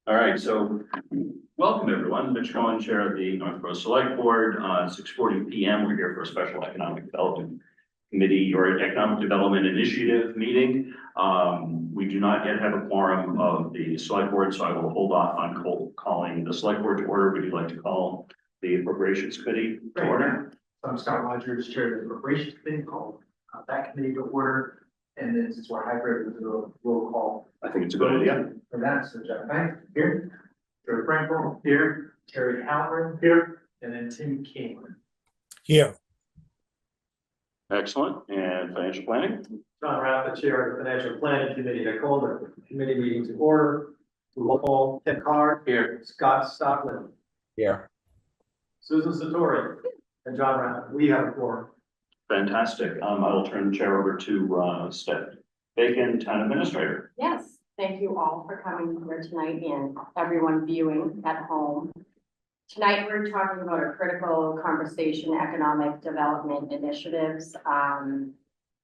All right, so welcome everyone. Mitch Cohen, Chair of the Northborough Select Board. 6:40 p.m. We're here for a special Economic Development Committee or Economic Development Initiative meeting. We do not yet have a quorum of the Select Board, so I will hold off on calling the Select Board to order. Would you like to call the Appropriations Committee to order? I'm Scott Rogers, Chair of the Appropriations Committee, call that committee to order. And then since we're hybrid, we'll do a roll call. I think it's a good idea. For that, so Jeff Bank here, Joe Frankel here, Terry Halloran here, and then Tim King. Here. Excellent. And financial planning? John Rapp, the Chair of the Financial Planning Committee. I call the committee meeting to order. Roll call, Tim Carr. Here. Scott Stockland. Here. Susan Satori. And John Rapp. We have a quorum. Fantastic. I will turn the chair over to Steph Bacon, Town Administrator. Yes, thank you all for coming here tonight and everyone viewing at home. Tonight, we're talking about a critical conversation, economic development initiatives.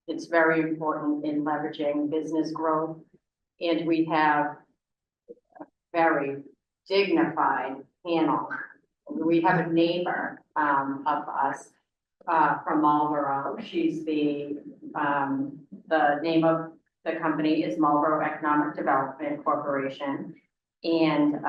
It's very important in leveraging business growth. And we have a very dignified panel. We have a neighbor of us from Marlborough. She's the name of the company is Marlborough Economic Development Corporation. And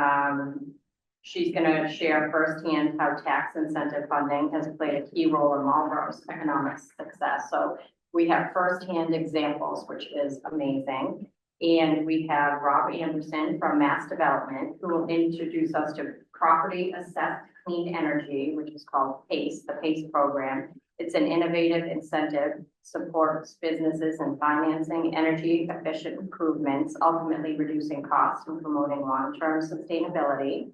she's going to share firsthand how tax incentive funding has played a key role in Marlborough's economic success. So we have firsthand examples, which is amazing. And we have Rob Anderson from Mass Development, who will introduce us to Property Assessed Clean Energy, which is called PACE, the PACE program. It's an innovative incentive, supports businesses in financing energy efficient improvements, ultimately reducing costs and promoting long-term sustainability.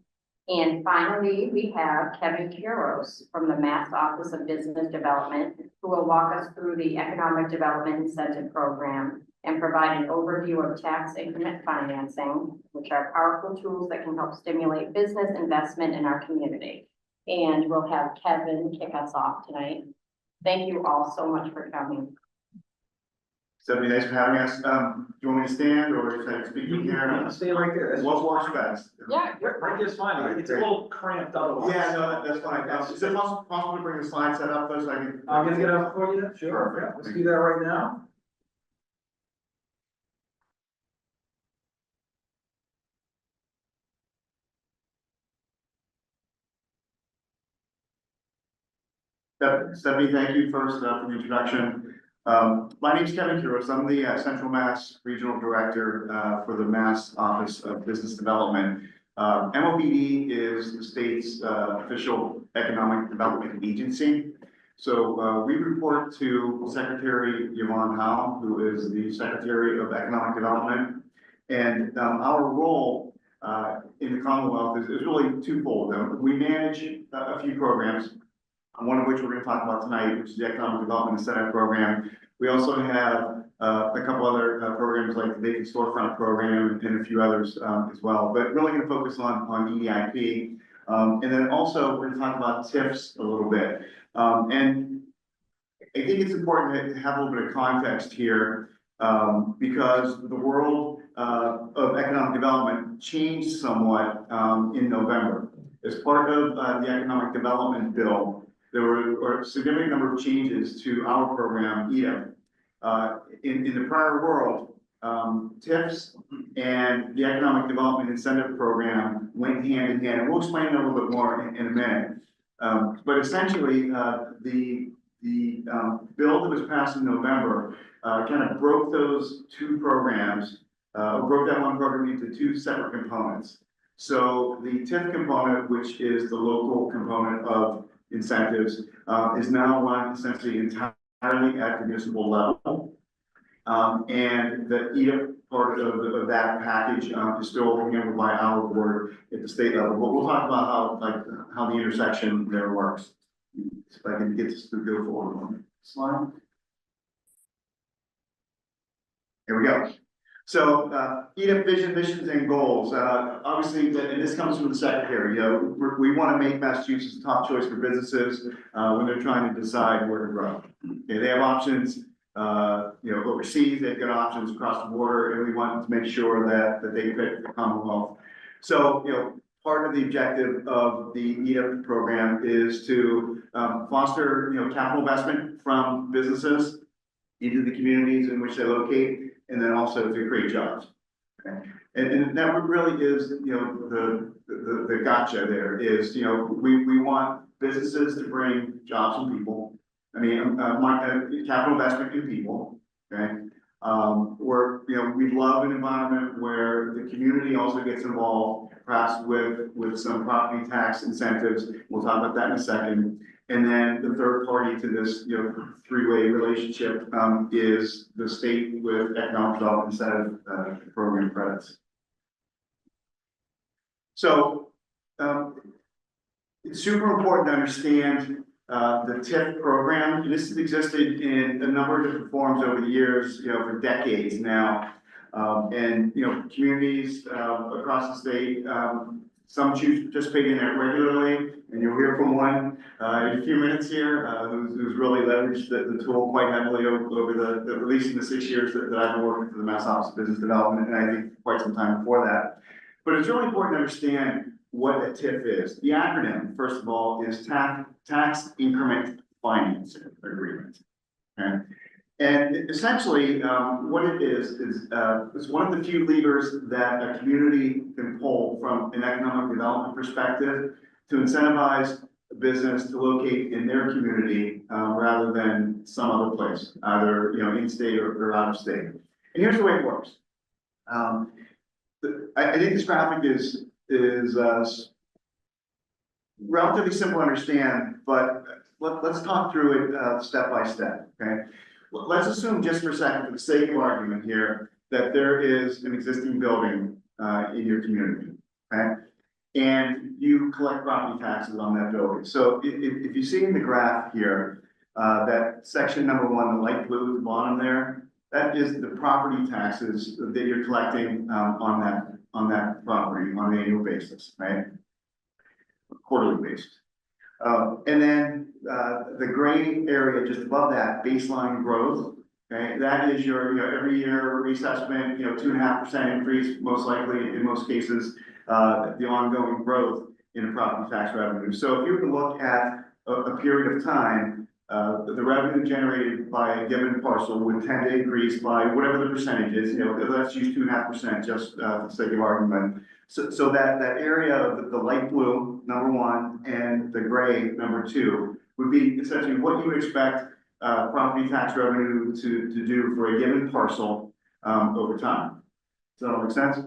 And finally, we have Kevin Kuros from the Mass Office of Business Development, who will walk us through the Economic Development Incentive Program and provide an overview of tax increment financing, which are powerful tools that can help stimulate business investment in our community. And we'll have Kevin kick us off tonight. Thank you all so much for coming. Stephanie, thanks for having us. Do you want me to stand or should I speak from here? Stay right there. What works best? Yeah, Right, just fine. It's a little cramped otherwise. Yeah, no, that's fine. Is it possible to bring the slide set up though, so I can? I'm gonna get up for you. Sure. Perfect. Yeah, let's do that right now. Stephanie, thank you first for the introduction. My name is Kevin Kuros. I'm the Central Mass Regional Director for the Mass Office of Business Development. MOBD is the state's official economic development agency. So we report to Secretary Yvonne Howe, who is the Secretary of Economic Development. And our role in the Commonwealth is really twofold. We manage a few programs, one of which we're going to talk about tonight, which is the Economic Development Incentive Program. We also have a couple other programs like the Vacant Storefront Program and a few others as well, but really going to focus on EDIP. And then also we're going to talk about TIFs a little bit. And I think it's important to have a little bit of context here because the world of economic development changed somewhat in November. As part of the Economic Development Bill, there were a significant number of changes to our program, EDIP. In the prior world, TIFs and the Economic Development Incentive Program went hand in hand, and we'll explain that a little bit more in a minute. But essentially, the bill that was passed in November kind of broke those two programs, broke that one program into two separate components. So the TIF component, which is the local component of incentives, is now run essentially entirely at the municipal level. And the EDIP part of that package is still handled by our board at the state level. But we'll talk about how the intersection there works. If I can get this to go forward one slide. Here we go. So EDIP vision, missions, and goals. Obviously, and this comes from the secretary. You know, we want to make Massachusetts a top choice for businesses when they're trying to decide where to grow. Okay, they have options, overseas. They've got options across the border, and we want to make sure that they fit the Commonwealth. So, part of the objective of the EDIP program is to foster, capital investment from businesses into the communities in which they locate, and then also to create jobs. Okay? And that really is, the gotcha there is, we want businesses to bring jobs and people. I mean, capital investment in people, okay? We love an environment where the community also gets involved, perhaps with some property tax incentives. We'll talk about that in a second. And then the third party to this, three-way relationship, is the state with economic development incentive program credits. So, it's super important to understand the TIP program. This has existed in a number of different forms over the years, for decades now. Communities across the state, some choose to participate in it regularly, and you'll hear from one in a few minutes here, who's really leveraged the tool quite heavily over at least in the 6 years that I've been working for the Mass Office of Business Development, and I think quite some time before that. But it's really important to understand what a TIF is. The acronym, first of all, is Tax Increment Financing Agreement. Okay? And essentially, what it is it's one of the few levers that a community can pull from an economic development perspective to incentivize a business to locate in their community rather than some other place, either in-state or out of state. And here's the way it works. I think this graphic is relatively simple to understand, but let's talk through it step by step, okay? Let's assume just for a second, for the sake of argument here, that there is an existing building in your community, okay? And you collect property taxes on that building. So if you see in the graph here, that section number 1, the light blue at the bottom there, that is the property taxes that you're collecting on that property on an annual basis, right? Quarterly basis. And then the gray area just above that, baseline growth, okay? That is your every year reassessment, 2.5% increase, most likely in most cases, the ongoing growth in the property tax revenue. So if you were to look at a period of time, the revenue generated by a given parcel would tend to increase by whatever the percentage is, let's use 2.5% just for the sake of argument. So that area of the light blue, number 1, and the gray, number 2, would be essentially what you would expect property tax revenue to do for a given parcel over time. Does that all make sense?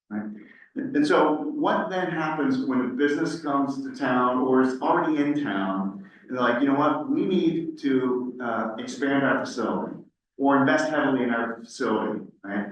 Right. And so what then happens when a business comes to town or is already in town, and they're like, you know what, we need to expand our facility or invest heavily in our facility, right?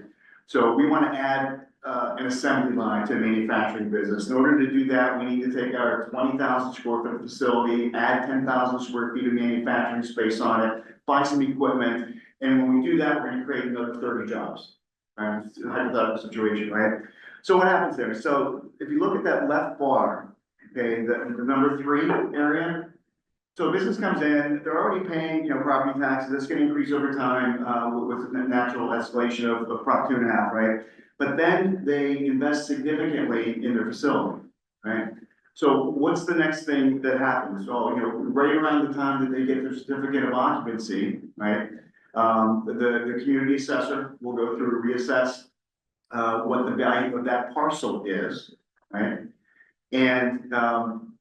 So we want to add an assembly line to a manufacturing business. In order to do that, we need to take our 20,000 square foot facility, add 10,000 square feet of manufacturing space on it, buy some equipment, and when we do that, we're going to create another 30 jobs. Right? It's a hypothetical situation, right? So what happens there? So if you look at that left bar, okay, the number 3 area. So a business comes in, they're already paying, property taxes. That's going to increase over time with the natural escalation of Prop 2.5, right? But then they invest significantly in their facility, right? So what's the next thing that happens? Well, right around the time that they get their certificate of occupancy, right? The community assessor will go through and reassess what the value of that parcel is, right? And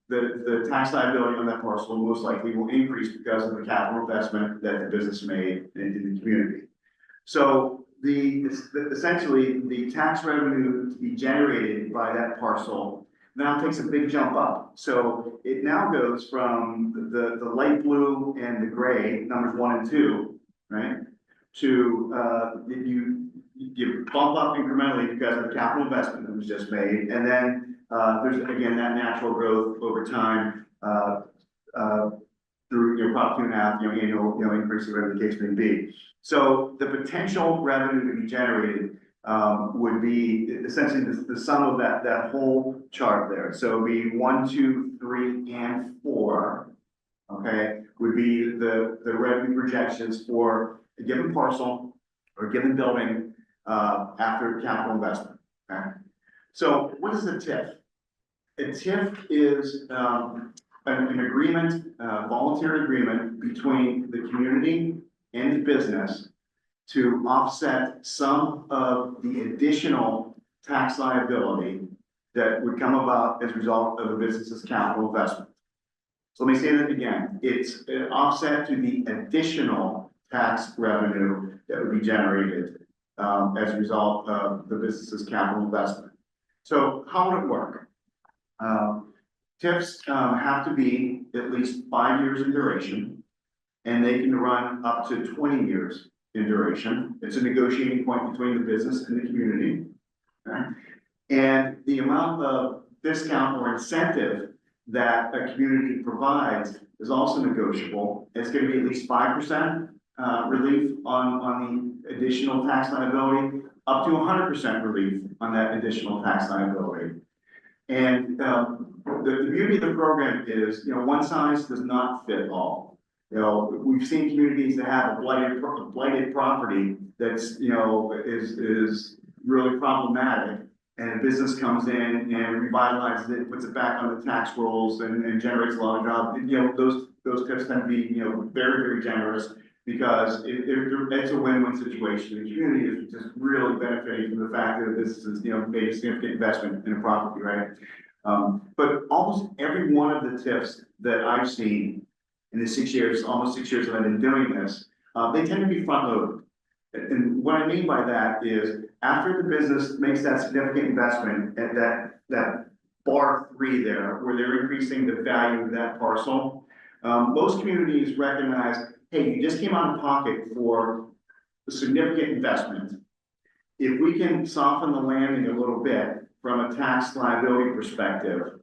the tax liability on that parcel most likely will increase because of the capital investment that the business made in the community. So essentially the tax revenue to be generated by that parcel now takes a big jump up. So it now goes from the light blue and the gray, numbers 1 and 2, right? To you bump up incrementally because of the capital investment that was just made, and then there's again that natural growth over time through Prop 2.5, annual increase of whatever the case may be. So the potential revenue to be generated would be essentially the sum of that whole chart there. So it would be 1, 2, 3, and 4. Okay, would be the revenue projections for a given parcel or a given building after capital investment. Okay, So what is a TIF? A TIF is an agreement, voluntary agreement between the community and the business to offset some of the additional tax liability that would come about as a result of a business's capital investment. So let me say that again. It's an offset to the additional tax revenue that would be generated as a result of the business's capital investment. So how would it work? TIFs have to be at least 5 years in duration, and they can run up to 20 years in duration. It's a negotiating point between the business and the community. Okay? And the amount of discount or incentive that a community provides is also negotiable. It's going to be at least 5% relief on the additional tax liability, up to 100% relief on that additional tax liability. And the beauty of the program is, one size does not fit all. We've seen communities that have a blighted property that's, is really problematic. And a business comes in and revitalizes it, puts it back on the tax rolls and generates a lot of jobs. Those tips tend to be, very, very generous because it's a win-win situation. The community is just really benefiting from the fact that this is, made a significant investment in a property, right? But almost every one of the tips that I've seen in the 6 years, almost 6 years that I've been doing this, they tend to be front-loaded. And what I mean by that is after the business makes that significant investment at that bar 3 there, where they're increasing the value of that parcel, most communities recognize, hey, you just came out of pocket for a significant investment. If we can soften the landing a little bit from a tax liability perspective,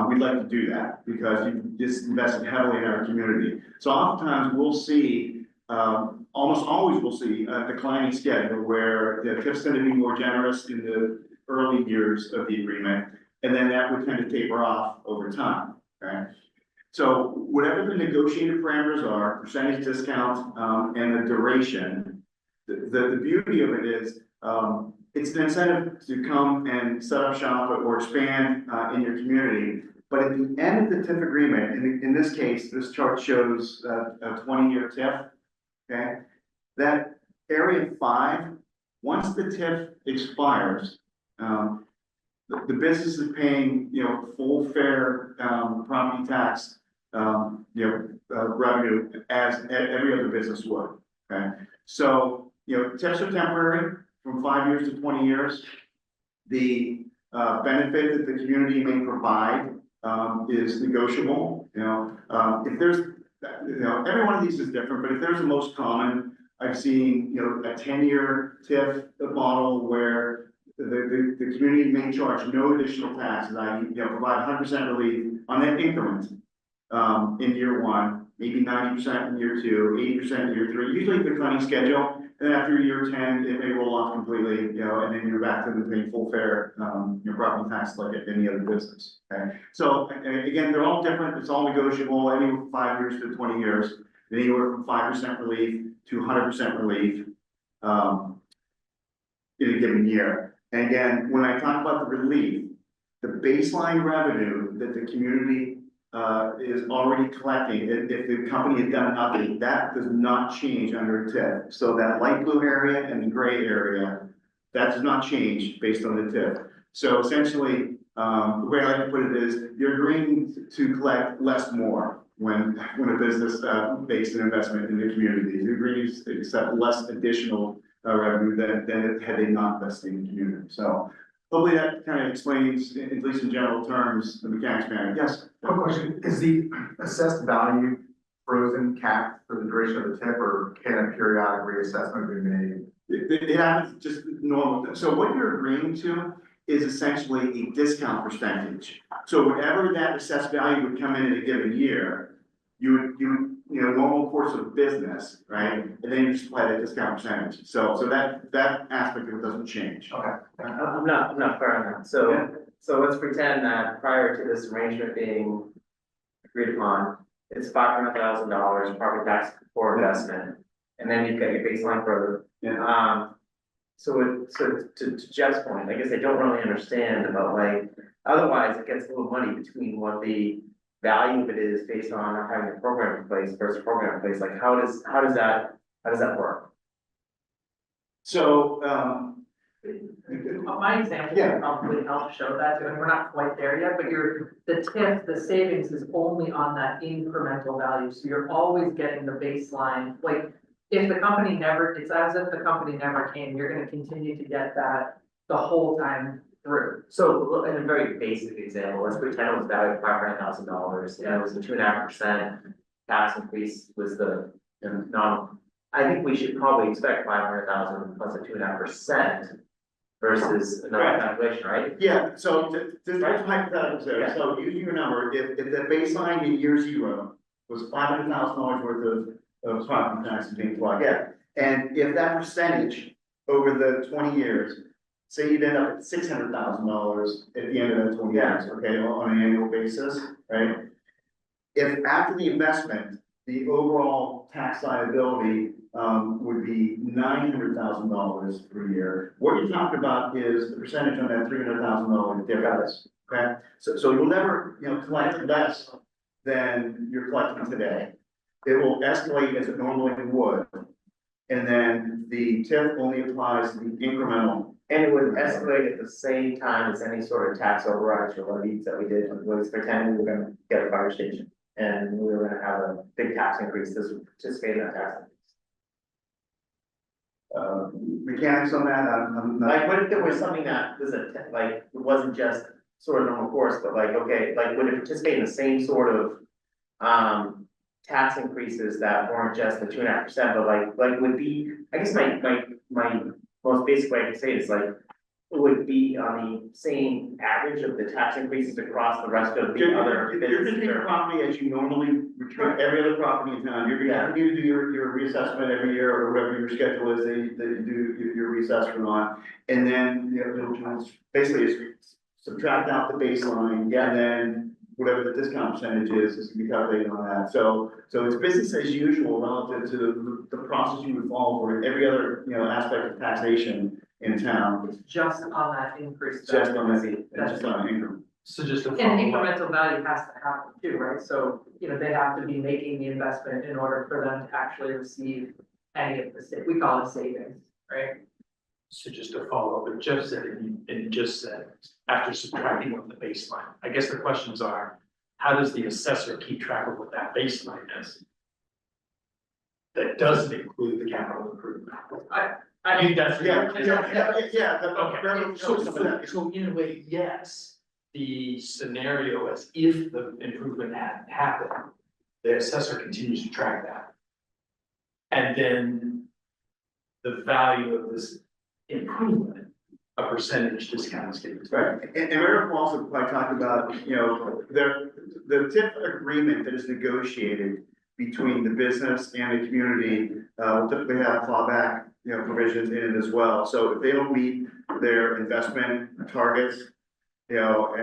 we'd like to do that because you just invested heavily in our community. So oftentimes we'll see, almost always we'll see a declining schedule where the TIFs tend to be more generous in the early years of the agreement, and then that would tend to taper off over time, okay? So whatever the negotiated parameters are, percentage discount, and the duration, the beauty of it is, it's an incentive to come and set up shop or expand in your community. But at the end of the TIF agreement, in this case, this chart shows a 20-year TIF, okay? That area 5, once the TIF expires, the business is paying, full fair property tax, revenue as every other business would, okay? So, TIFs are temporary from 5 years to 20 years. The benefit that the community may provide is negotiable. If there's, every one of these is different, but if there's the most common, I've seen, a 10-year TIF model where the community may charge no additional taxes, i.e., provide 100% relief on that increment in year 1, maybe 90% in year 2, 80% in year 3, usually the declining schedule. And after year 10, it may roll off completely, and then you're back to paying full fare, property tax like any other business. Okay. So again, they're all different. It's all negotiable, anywhere from 5 years to 20 years, anywhere from 5% relief to 100% relief in a given year. And again, when I talk about the relief, the baseline revenue that the community is already collecting, if the company has done nothing, that does not change under TIF. So that light blue area and the gray area, that does not change based on the TIF. So essentially, the way I like to put it is, you're agreeing to collect less more when a business makes an investment in the community. You're agreeing to accept less additional revenue than had they not invested in the community. So hopefully that kind of explains, at least in general terms, the mechanics behind it. Yes? Quick question, is the assessed value frozen capped for the duration of the TIF, or can a periodic reassessment be made? It happens just normal. So what you're agreeing to is essentially a discount percentage. So whatever that assessed value would come in a given year, you would normal course of business, right? And then you just apply that discount percentage. So that aspect of it doesn't change. Okay. I'm not clear on that. So let's pretend that prior to this arrangement being agreed upon, it's $500,000 property tax for investment, and then you've got your baseline for to Jeff's point, I guess I don't really understand about like, otherwise it gets a little money between what the value of it is based on having a program in place versus program in place, like how does that work? So, My example Yeah. would probably help show that, and we're not quite there yet, but the TIF, the savings is only on that incremental value, so you're always getting the baseline, like, if the company never, it's as if the company never came, you're gonna continue to get that the whole time through. So, in a very basic example, let's pretend it was valued at $500,000, and it was a 2.5% tax increase was the, non. I think we should probably expect 500,000 plus a 2.5% versus another Right. calculation, right? yeah, so there's hypotheticals there. Yeah. So using your number, if the baseline in year zero was $500,000 worth of property taxes being collected. Yeah. And if that percentage over the 20 years, say you'd end up at $600,000 at the end of that 20 years, okay, on an annual basis, right? If after the investment, the overall tax liability would be $900,000 per year, what you're talking about is the percentage on that $300,000 difference, okay? So you'll never, collect less than you're collecting today. It will escalate as it normally would. And then the TIF only applies to the incremental. And it would escalate at the same time as any sort of tax overrides or levies that we did, was pretend we were gonna get a fire station. And we were gonna have a big tax increase, this would participate in that tax increase. Mechanics on that, I'm not. Like, what if there was something that was like, it wasn't just sort of normal course, but like, okay, like, would it participate in the same sort of, tax increases that weren't just the 2.5%, but like would be, I guess my most basic way I can say it is like, it would be on the same average of the tax increases across the rest of the other You're businesses. gonna take a property as you normally treat every other property in town, you're gonna continue to do your reassessment every year, or whatever your schedule is, that you do your reassessment on. And then, you'll basically it's subtract out the baseline, and then whatever the discount percentage is gonna be calculated on that. So it's business as usual relative to the process you would follow for every other, aspect of taxation in town. It's just on that increase. It's just on value. it's just on income. So just to And follow up, incremental value has to happen too, right? So, they have to be making the investment in order for them to actually receive any of we call it savings, right? so just to follow up, what Jeff said, and you just said, after subtracting from the baseline, I guess the questions are, how does the assessor keep track of what that baseline is? That doesn't include the capital improvement. I think that's. Yeah. Okay, so in a way, yes, the scenario as if the improvement had happened, the assessor continues to track that. And then the value of this improvement, a percentage discount is given. Right, and Eric also probably talked about, the TIP agreement that is negotiated between the business and the community, will typically have clawback, provisions in it as well. So if they don't meet their investment targets, or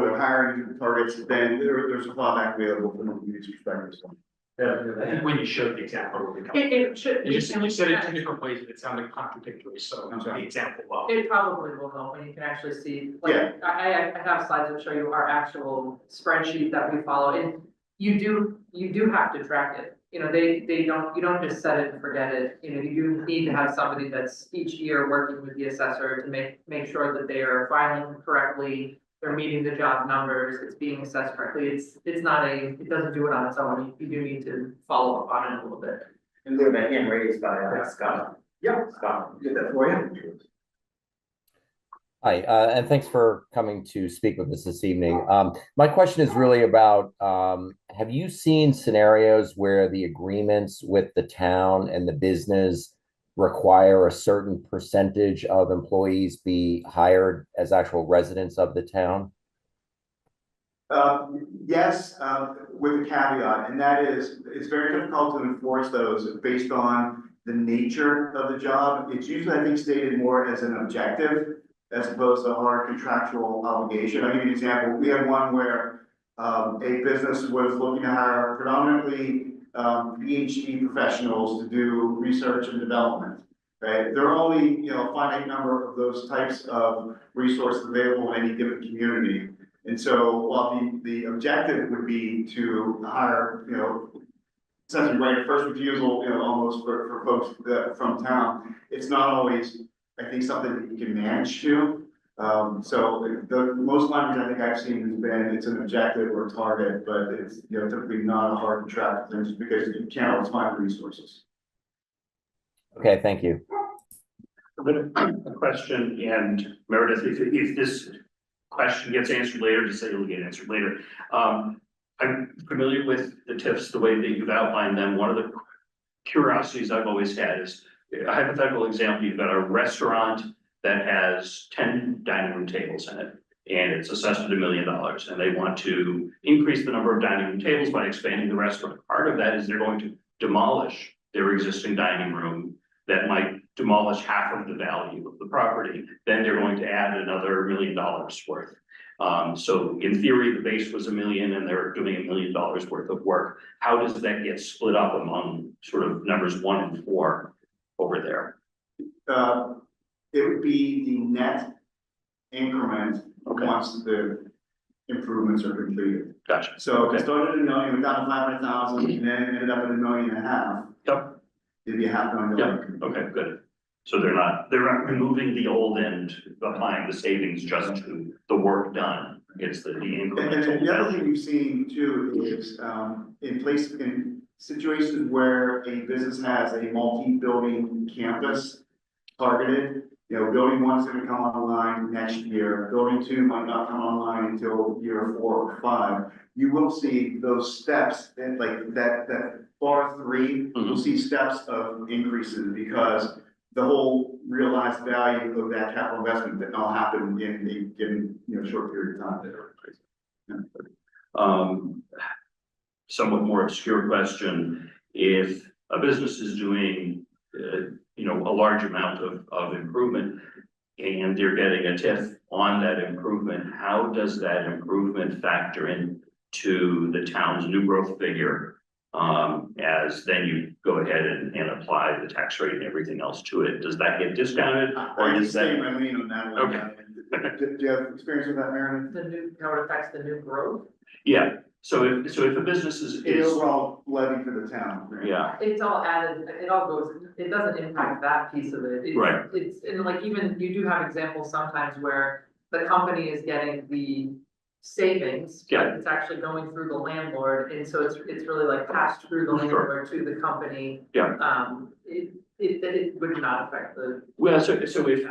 their hiring targets, then there's a clawback available from the community's perspective. So. I think when you showed the example, It should. you said it two different ways, and it sounded contradictory, so I'm the sorry. example of. It probably will help when you can actually see, like, Yeah. I have slides that show you our actual spreadsheet that we follow, and you do have to track it. You don't just set it and forget it, you do need to have somebody that's each year working with the assessor to make sure that they are filing correctly, they're meeting the job numbers, it's being assessed correctly, it doesn't do it on its own, you do need to follow up on it a little bit. And we have a hand raised by Scott. Yep. Scott. Get that for you. Hi, and thanks for coming to speak with us this evening. My question is really about, have you seen scenarios where the agreements with the town and the business require a certain percentage of employees be hired as actual residents of the town? Yes, with a caveat, and that is, it's very difficult to enforce those based on the nature of the job. It's usually, I think, stated more as an objective as opposed to a hard contractual obligation. I'll give you an example. We had one where a business was looking to hire predominantly PhD professionals to do research and development. right? There are only, a finite number of those types of resources available in any given community. And so while the objective would be to hire, essentially right of first refusal, almost for folks from town, it's not always, I think, something that you can manage to. So the most language I think I've seen has been, it's an objective or a target, but it's, typically not a hard and track thing just because you can't always find resources. Okay, thank you. A question, and Meredith, if this question gets answered later, just say it'll get answered later. I'm familiar with the TIFs, the way that you've outlined them. One of the curiosities I've always had is a hypothetical example. You've got a restaurant that has 10 dining room tables in it, and it's assessed at $1 million, and they want to increase the number of dining room tables by expanding the restaurant. Part of that is they're going to demolish their existing dining room. That might demolish half of the value of the property. Then they're going to add another $1 million worth. So in theory, the base was $1 million and they're doing $1 million worth of work. How does that get split up among sort of numbers 1 and 4 over there? It would be the net increment Okay. once the improvements are completed. Gotcha. So if it started at $1 million, went down to 500,000, and then ended up at $1.5 million. Yep. It'd be a $500,000. Yep. Okay, good. So they're not removing the old end, applying the savings just to the work done. It's the And incremental. the other thing we've seen too is, in situations where a business has a multi-building campus targeted, building 1's gonna come online next year, building 2 might not come online until year 4 or 5. You will see those steps, and like that bar 3, you'll see steps of increases because the whole realized value of that capital investment that all happened in a given, short period of time. Somewhat more obscure question. If a business is doing, a large amount of improvement and they're getting a TIF on that improvement, how does that improvement factor in to the town's new growth figure? As then you go ahead and apply the tax rate and everything else to it. Does that get discounted? Or just stay my lean on that one. Okay. Do you have experience with that, Meredith? How it affects the new growth? Yeah, so if a business The is, overall levy for the town. Right? yeah, It's all added, it all goes, it doesn't impact that piece of it. Right. It's, and like even, you do have examples sometimes where the company is getting the savings. Yeah. But it's actually going through the landlord, and so it's really like passed through the landlord to the company. Yeah. It would not affect the. well, so if,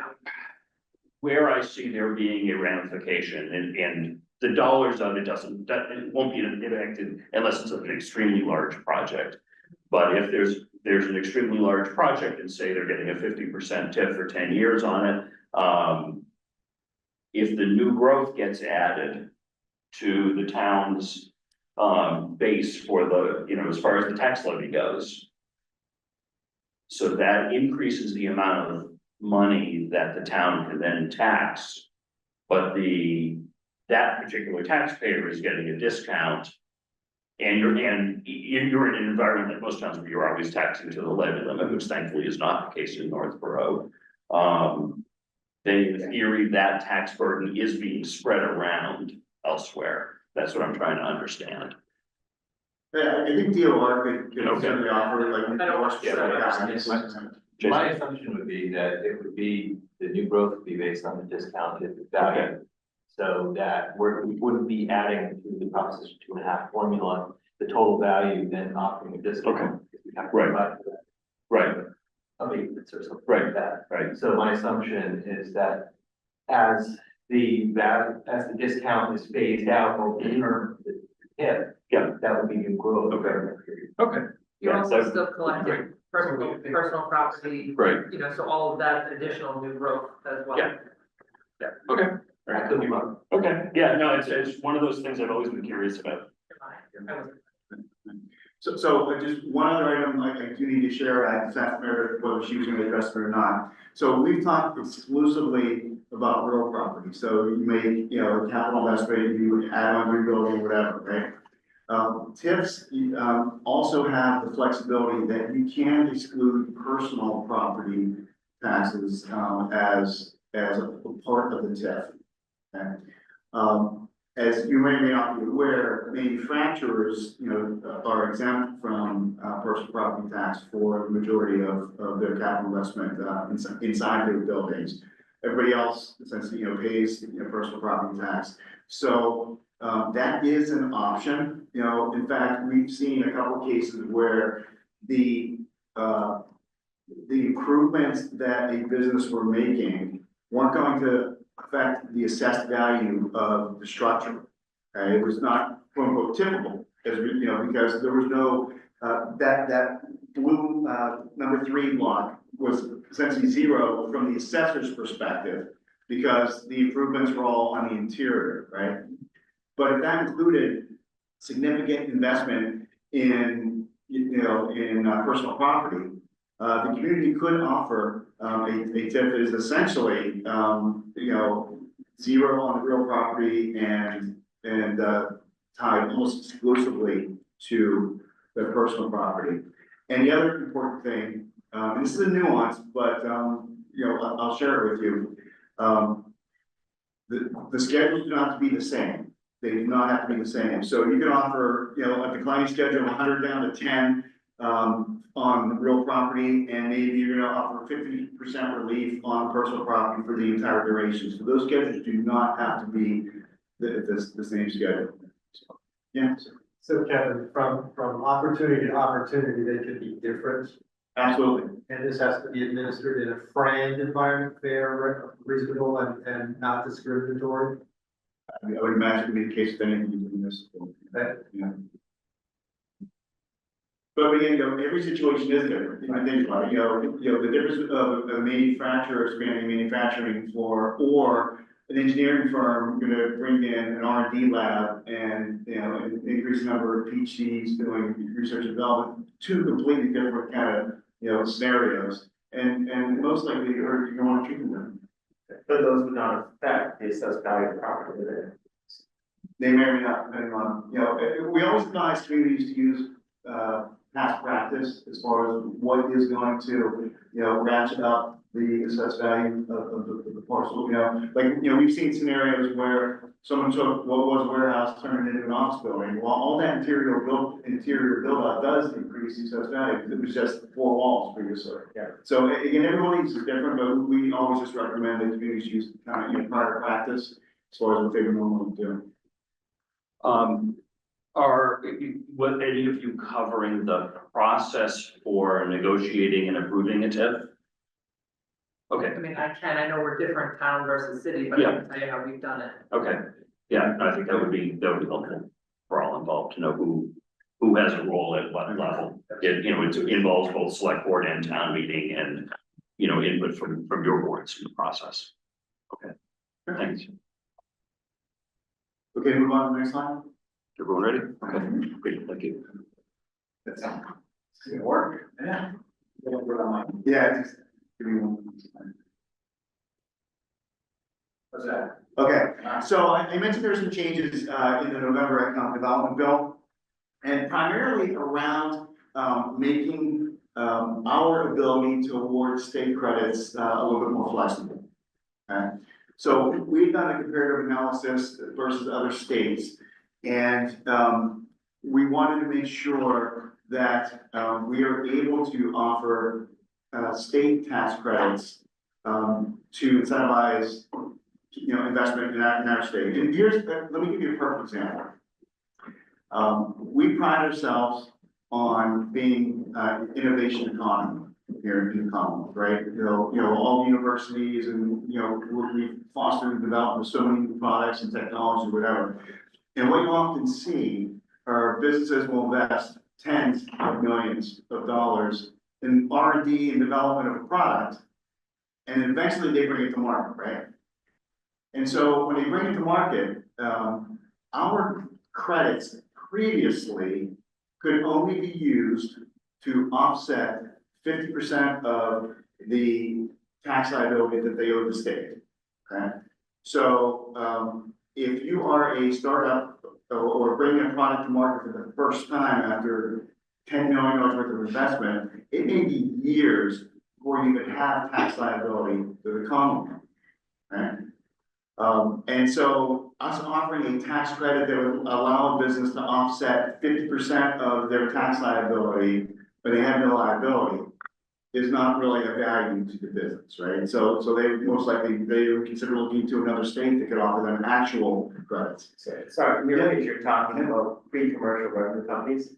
where I see there being a ramification and the dollars of it it won't be impacted unless it's an extremely large project. But if there's an extremely large project and say they're getting a 50% TIF for 10 years on it, if the new growth gets added to the town's base for the, as far as the tax levy goes. So that increases the amount of money that the town can then tax. But that particular taxpayer is getting a discount. And you're in an environment that most towns where you're always taxing to the levy limit, which thankfully is not the case in Northborough. Then in theory, that tax burden is being spread around elsewhere. That's what I'm trying to understand. Yeah, I think DOR could certainly offer like. I don't want to- Jason? My assumption would be that it would be, the new growth would be based on the discounted value. So that we wouldn't be adding to the Proposition 2.5 formula, the total value, then offering a discount. Okay. Because we have to Right. provide for that. Right, Maintenance or something Right. like that. right, So my assumption is that as the discount is phased out over the term of the TIF. Yeah. That would be new growth. Okay. Okay. You're Yeah, also that- still collecting personal property, right. so all of that additional new growth as well. Yeah. Okay. I could be wrong. Okay, yeah, no, it's one of those things I've always been curious about. So just one other item I do need to share, I asked Meredith whether she was going to address it or not. So we've talked exclusively about real property. So you make, a capital investment, you add on rebuilding, whatever, right? TIFs also have the flexibility that you can exclude personal property taxes, as a part of the TIF. Okay? As you may or may not be aware, manufacturers, are exempt from, personal property tax for the majority of their capital investment, inside their buildings. Everybody else essentially, pays, personal property tax. So, that is an option, in fact, we've seen a couple cases where the improvements that a business were making weren't going to affect the assessed value of the structure. Okay, it was not quote unquote typical, as because there was no, that blue, number 3 block was essentially 0 from the assessor's perspective, because the improvements were all on the interior, right? But if that included significant investment in, personal property, the community could offer, a TIF that is essentially, 0 on the real property and tied almost exclusively to the personal property. And the other important thing, and this is a nuance, but, I'll share it with you. The schedules do not have to be the same. They do not have to be the same. So you can offer, a declining schedule of 100 down to 10, on the real property, and maybe you're gonna offer 50% relief on personal property for the entire duration. So those schedules do not have to be the same schedule. So, yeah. So Kevin, from opportunity to opportunity, they could be different. Absolutely. And this has to be administered in a framed environment, fair, reasonable, and not discriminatory. I would imagine it would be the case with anything you do in this. Yeah. But again, every situation is different. I think about it, the difference of a manufacturer expanding manufacturing floor or an engineering firm going to bring in an R&D lab and, increase the number of PhDs doing research and development, 2 completely different kind of, scenarios. And most likely you're going to want to treat them. But those would not affect the assessed value of the property, would they? They may or may not, depending on, we always advise communities to use, past practice as far as what is going to, ratchet up the assessed value of the parcel, we've seen scenarios where someone took what was a warehouse, turned it into an office building. Well, all that interior build out does increase the assessed value, because it was just 4 walls previously. Yeah. So again, everybody's different, but we always just recommend that communities use kind of, prior practice as far as what they would normally do. Are any of you covering the process for negotiating and approving a TIF? Okay, I mean, I know we're different town versus city, but I can tell you how we've done it. okay. Yeah, I think that would be helpful for all involved to know who has a role at what level. It involves both select board and town meeting and, input from your boards in the process. Okay, thanks. Okay, move on to the next slide. Everyone ready? Okay, great, thank you. That's gonna work. Yeah. Yeah, just give me one. What's that? Okay, so I mentioned there's some changes in the November Economic Development Bill, and primarily around making our ability to award state credits a little bit more flexible. Okay, so we've done a comparative analysis versus other states. And we wanted to make sure that we are able to offer state tax credits to incentivize, investment in our state. And let me give you a perfect example. We pride ourselves on being innovation economy here in the Commonwealth, right? All the universities and we foster and develop so many new products and technology, whatever. And what you often see are businesses will invest tens of millions of dollars in R&D and development of a product, and eventually they bring it to market, right? And so when they bring it to market, our credits previously could only be used to offset 50% of the tax liability that they owe the state, okay? So, if you are a startup or bringing a product to market for the first time after $10 million worth of investment, it may be years before you even have tax liability to the Commonwealth. Right? And so us offering a tax credit that would allow a business to offset 50% of their tax liability, but they have no liability, is not really a value to the business, right? So they most likely, they would consider looking to another state that could offer them actual credits. Sorry, you're talking about pre-commercial revenue companies.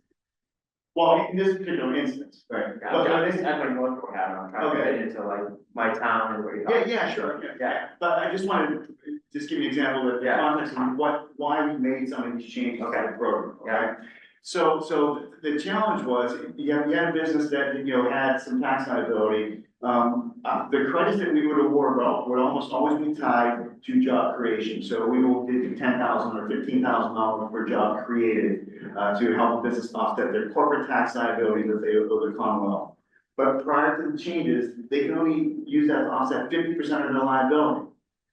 Well, in this particular instance, right? I have my Northport hat on, I'm trying to fit into like my town and where you're talking. Yeah, sure, yeah. Yeah. But I just wanted to just give you an example of the Yeah. context of why we made some of these changes to the program, okay? Yeah. So the challenge was, you had a business that, had some tax liability. The credits that we would award would almost always be tied to job creation. So we will give you $10,000 or $15,000 per job created, to help a business offset their corporate tax liability that they owe the Commonwealth. But prior to the changes, they can only use that to offset 50% of their liability.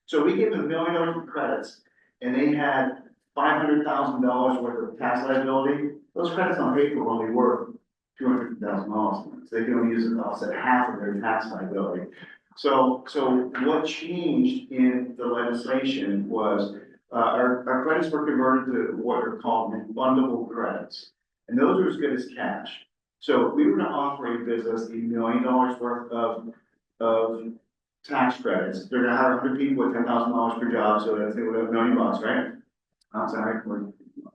So we gave them $1 million of credits, and they had $500,000 worth of tax liability. Those credits on paper were only worth $250,000, so they can only use it to offset half of their tax liability. So what changed in the legislation was, our credits were converted to what are called refundable credits, and those are as good as cash. So if we were to offer a business $1 million worth of tax credits, they're gonna hire 100 people with $10,000 per job, so that's, they would have $1 million, right? I'm sorry,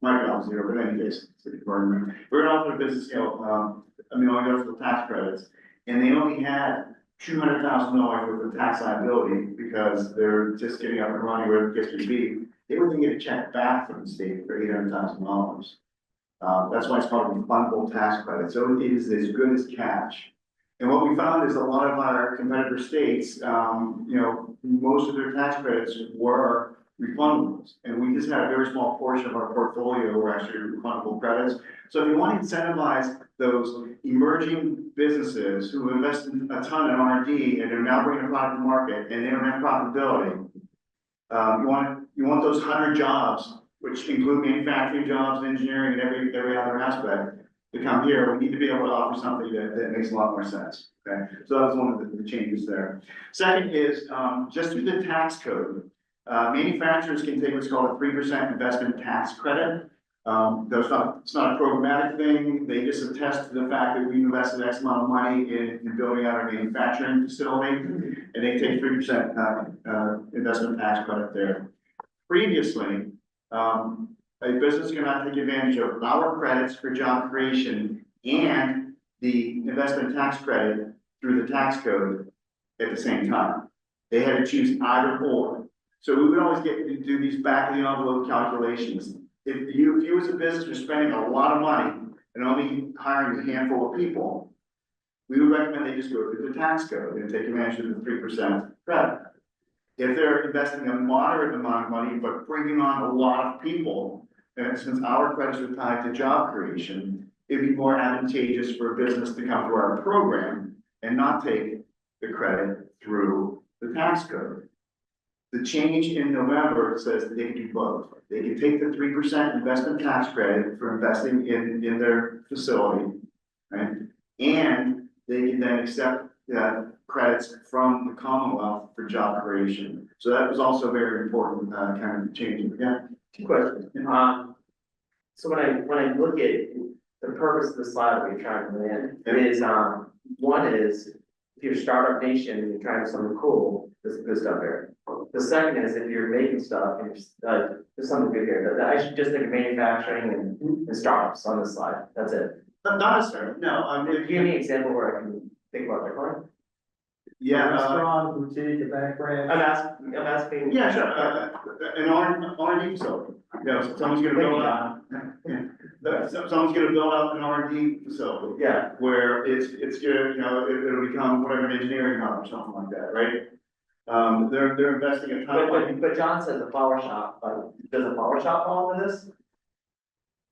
my job's zero, but in any case, we're gonna offer a business, $1 million for tax credits, and they only had $200,000 worth of tax liability because they're just getting up and running where it gets to be. They wouldn't get a check back from the state for $800,000. That's why it's called a refundable tax credit. So it is as good as cash. And what we found is a lot of our competitor states, most of their tax credits were refundables, and we just had a very small portion of our portfolio were actually refundable credits. So if you want to incentivize those emerging businesses who invest a ton in R&D and are now bringing a product to market and they don't have profitability, you want those 100 jobs, which include manufacturing jobs, engineering, and every other aspect, to come here. We need to be able to offer something that makes a lot more sense. Okay, so that was one of the changes there. Second is just through the tax code. Manufacturers can take what's called a 3% investment tax credit. It's not a programmatic thing. They just attest to the fact that we've invested X amount of money in building out our manufacturing facility, and they take 3% investment tax credit there. Previously, a business cannot take advantage of our credits for job creation and the investment tax credit through the tax code at the same time. They had to choose either or. So we would always get to do these back of the envelope calculations. If you as a business were spending a lot of money and only hiring a handful of people, we would recommend they just go through the tax code and take advantage of the 3% credit. If they're investing a moderate amount of money, but bringing on a lot of people, and since our credits are tied to job creation, it'd be more advantageous for a business to come through our program and not take the credit through the tax code. The change in November says that they can do both. They can take the 3% investment tax credit for investing in their facility, right? And they can then accept credits from the Commonwealth for job creation. So that was also very important kind of change. Again, Two questions. So when I look at the purpose of the slide that we're trying to land, it is, one is, if you're a startup nation and you're trying to do something cool, there's good stuff here. The second is, if you're making stuff and there's something good here. I should just think of manufacturing and startups on this slide. That's it. not necessarily, no. Give me an example where I can think about that one. Yeah, Restaurant, boutique, a bank branch. I'm asking. yeah, sure. An R&D facility. Someone's gonna build out. Someone's gonna build out an R&D facility. Yeah. Where it's gonna, it'll become whatever, an engineering hub or something like that, right? They're investing a ton of money. But John says a flower shop, does a flower shop fall into this?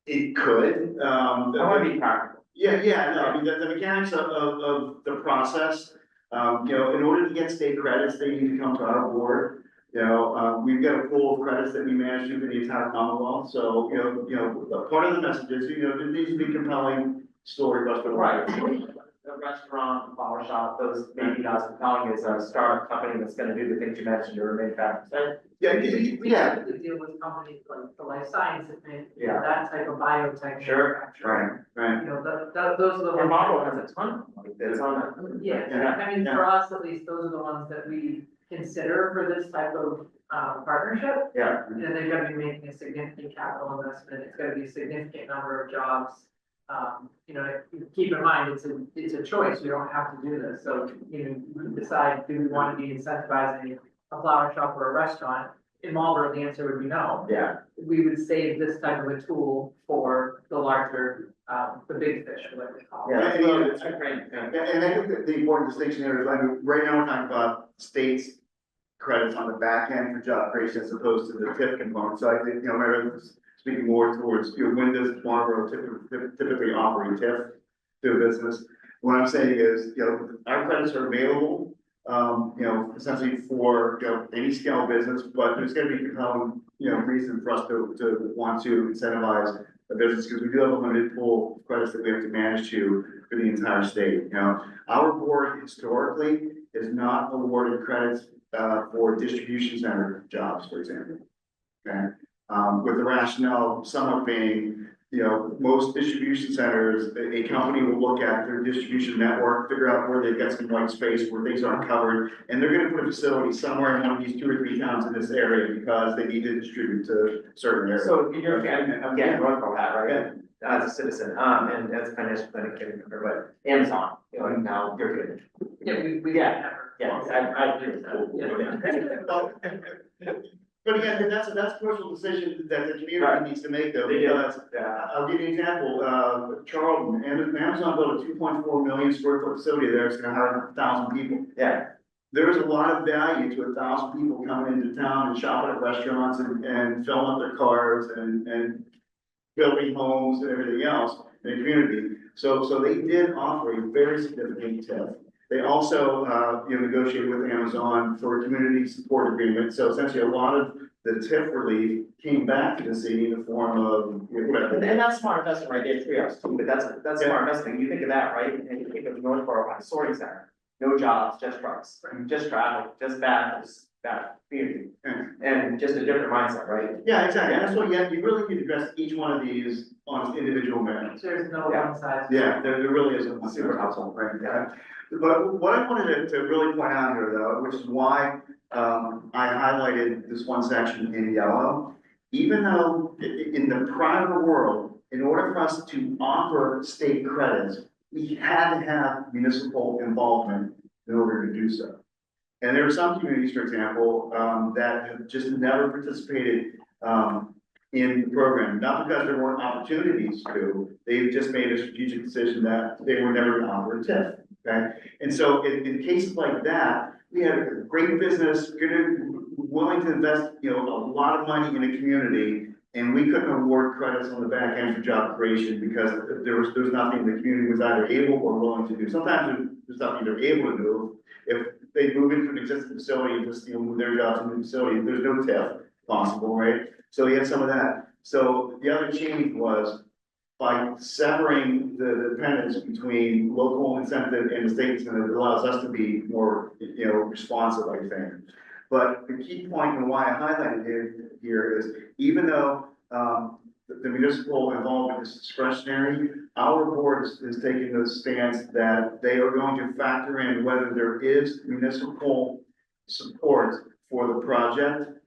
It could, I wanna be practical. Yeah, no, I mean, the mechanics of the process, in order to get state credits, they need to come to our board. We've got a pool of credits that we manage through the entire Commonwealth, so, part of the message is, there needs to be compelling story for us to. Right. restaurant, a flower shop, those maybe not as compelling as a startup company that's gonna do the things you mentioned, or manufacturing. We typically deal with companies like the life sciences, Yeah. that type of biotech. Sure. Right. You know, those are the ones. Marlboro has a ton of money that's on that. Yeah, I mean, for us, at least, those are the ones that we consider for this type of, partnership. Yeah. You know, they're gonna be making a significant capital investment, it's gonna be a significant number of jobs. You know, keep in mind, it's a choice, we don't have to do this, so, you know, we decide, do we wanna be incentivizing a flower shop or a restaurant? In Marlboro, the answer would be no. Yeah. We would save this type of a tool for the larger, the big fish, whatever they call it. Yeah, And, you know, it's a great, yeah. And I think that the important distinction here is, I mean, right now we're talking about states credits on the back end for job creation as opposed to the TIF component. So I think, you know, Mary was speaking more towards, you know, when does Marlboro typically offer a TIF to a business? What I'm saying is, you know, our credits are available, you know, essentially for, you know, any scale business, but there's gonna be compelling, you know, reason for us to want to incentivize a business, because we do have a limited pool of credits that we have to manage for the entire state, you know. Our board historically is not awarded credits for distribution center jobs, for example. Okay, with the rationale somewhat being, you know, most distribution centers, a company will look at their distribution network, figure out where they've got some white space, where things aren't covered, and they're gonna put a facility somewhere in one of these 2 or 3 towns in this area because they need to distribute to certain areas. So you're, I'm getting run from that, right? As a citizen, and as a financial planning member, but Amazon, you know, now you're good. Yeah, we. Yeah. Yeah, I agree with that. But again, that's a crucial decision that the community Right. needs to make though, They do. because, I'll give you an example, Charlton, and Amazon built a 2.4 million square foot facility there, it's gonna hire 1,000 people. Yeah. There is a lot of value to 1,000 people coming into town and shopping at restaurants and filling up their cars and building homes and everything else in the community. So they did offer a very significant TIF. They also, you know, negotiated with Amazon for a community support agreement. So essentially a lot of the TIF relief came back to the city in the form of, you know, whatever. And that's smart investment right there, 3 hours too, but that's smart investment, you think of that, right, and you think of Northborough, a sorting center, no jobs, just trucks, just traffic, just bad community, and just a different mindset, right? Yeah, exactly. And that's what you really need to address each one of these on its individual merits. There's no Yeah. one size. Yeah, there really isn't one Super helpful. right? Yeah. But what I wanted to really point out here though, which is why, I highlighted this one section in yellow. Even though in the private world, in order for us to offer state credits, we had to have municipal involvement in order to do so. And there are some communities, for example, that have just never participated, in the program, not because there weren't opportunities to, they've just made a strategic decision that they were never going to offer a TIF, okay? And so in cases like that, we had a great business, willing to invest, you know, a lot of money in a community, and we couldn't award credits on the back end for job creation because there was nothing the community was either able or willing to do. Sometimes there's nothing they're able to do. If they move into an existing facility and just, you know, move their jobs into the facility, there's no TIF possible, right? So we had some of that. So the other change was by severing the dependence between local incentive and the state incentive, it allows us to be more, you know, responsive, I think. But the key point and why I highlighted it here is even though, the municipal involvement is discretionary, our board is taking the stance that they are going to factor in whether there is municipal support for the project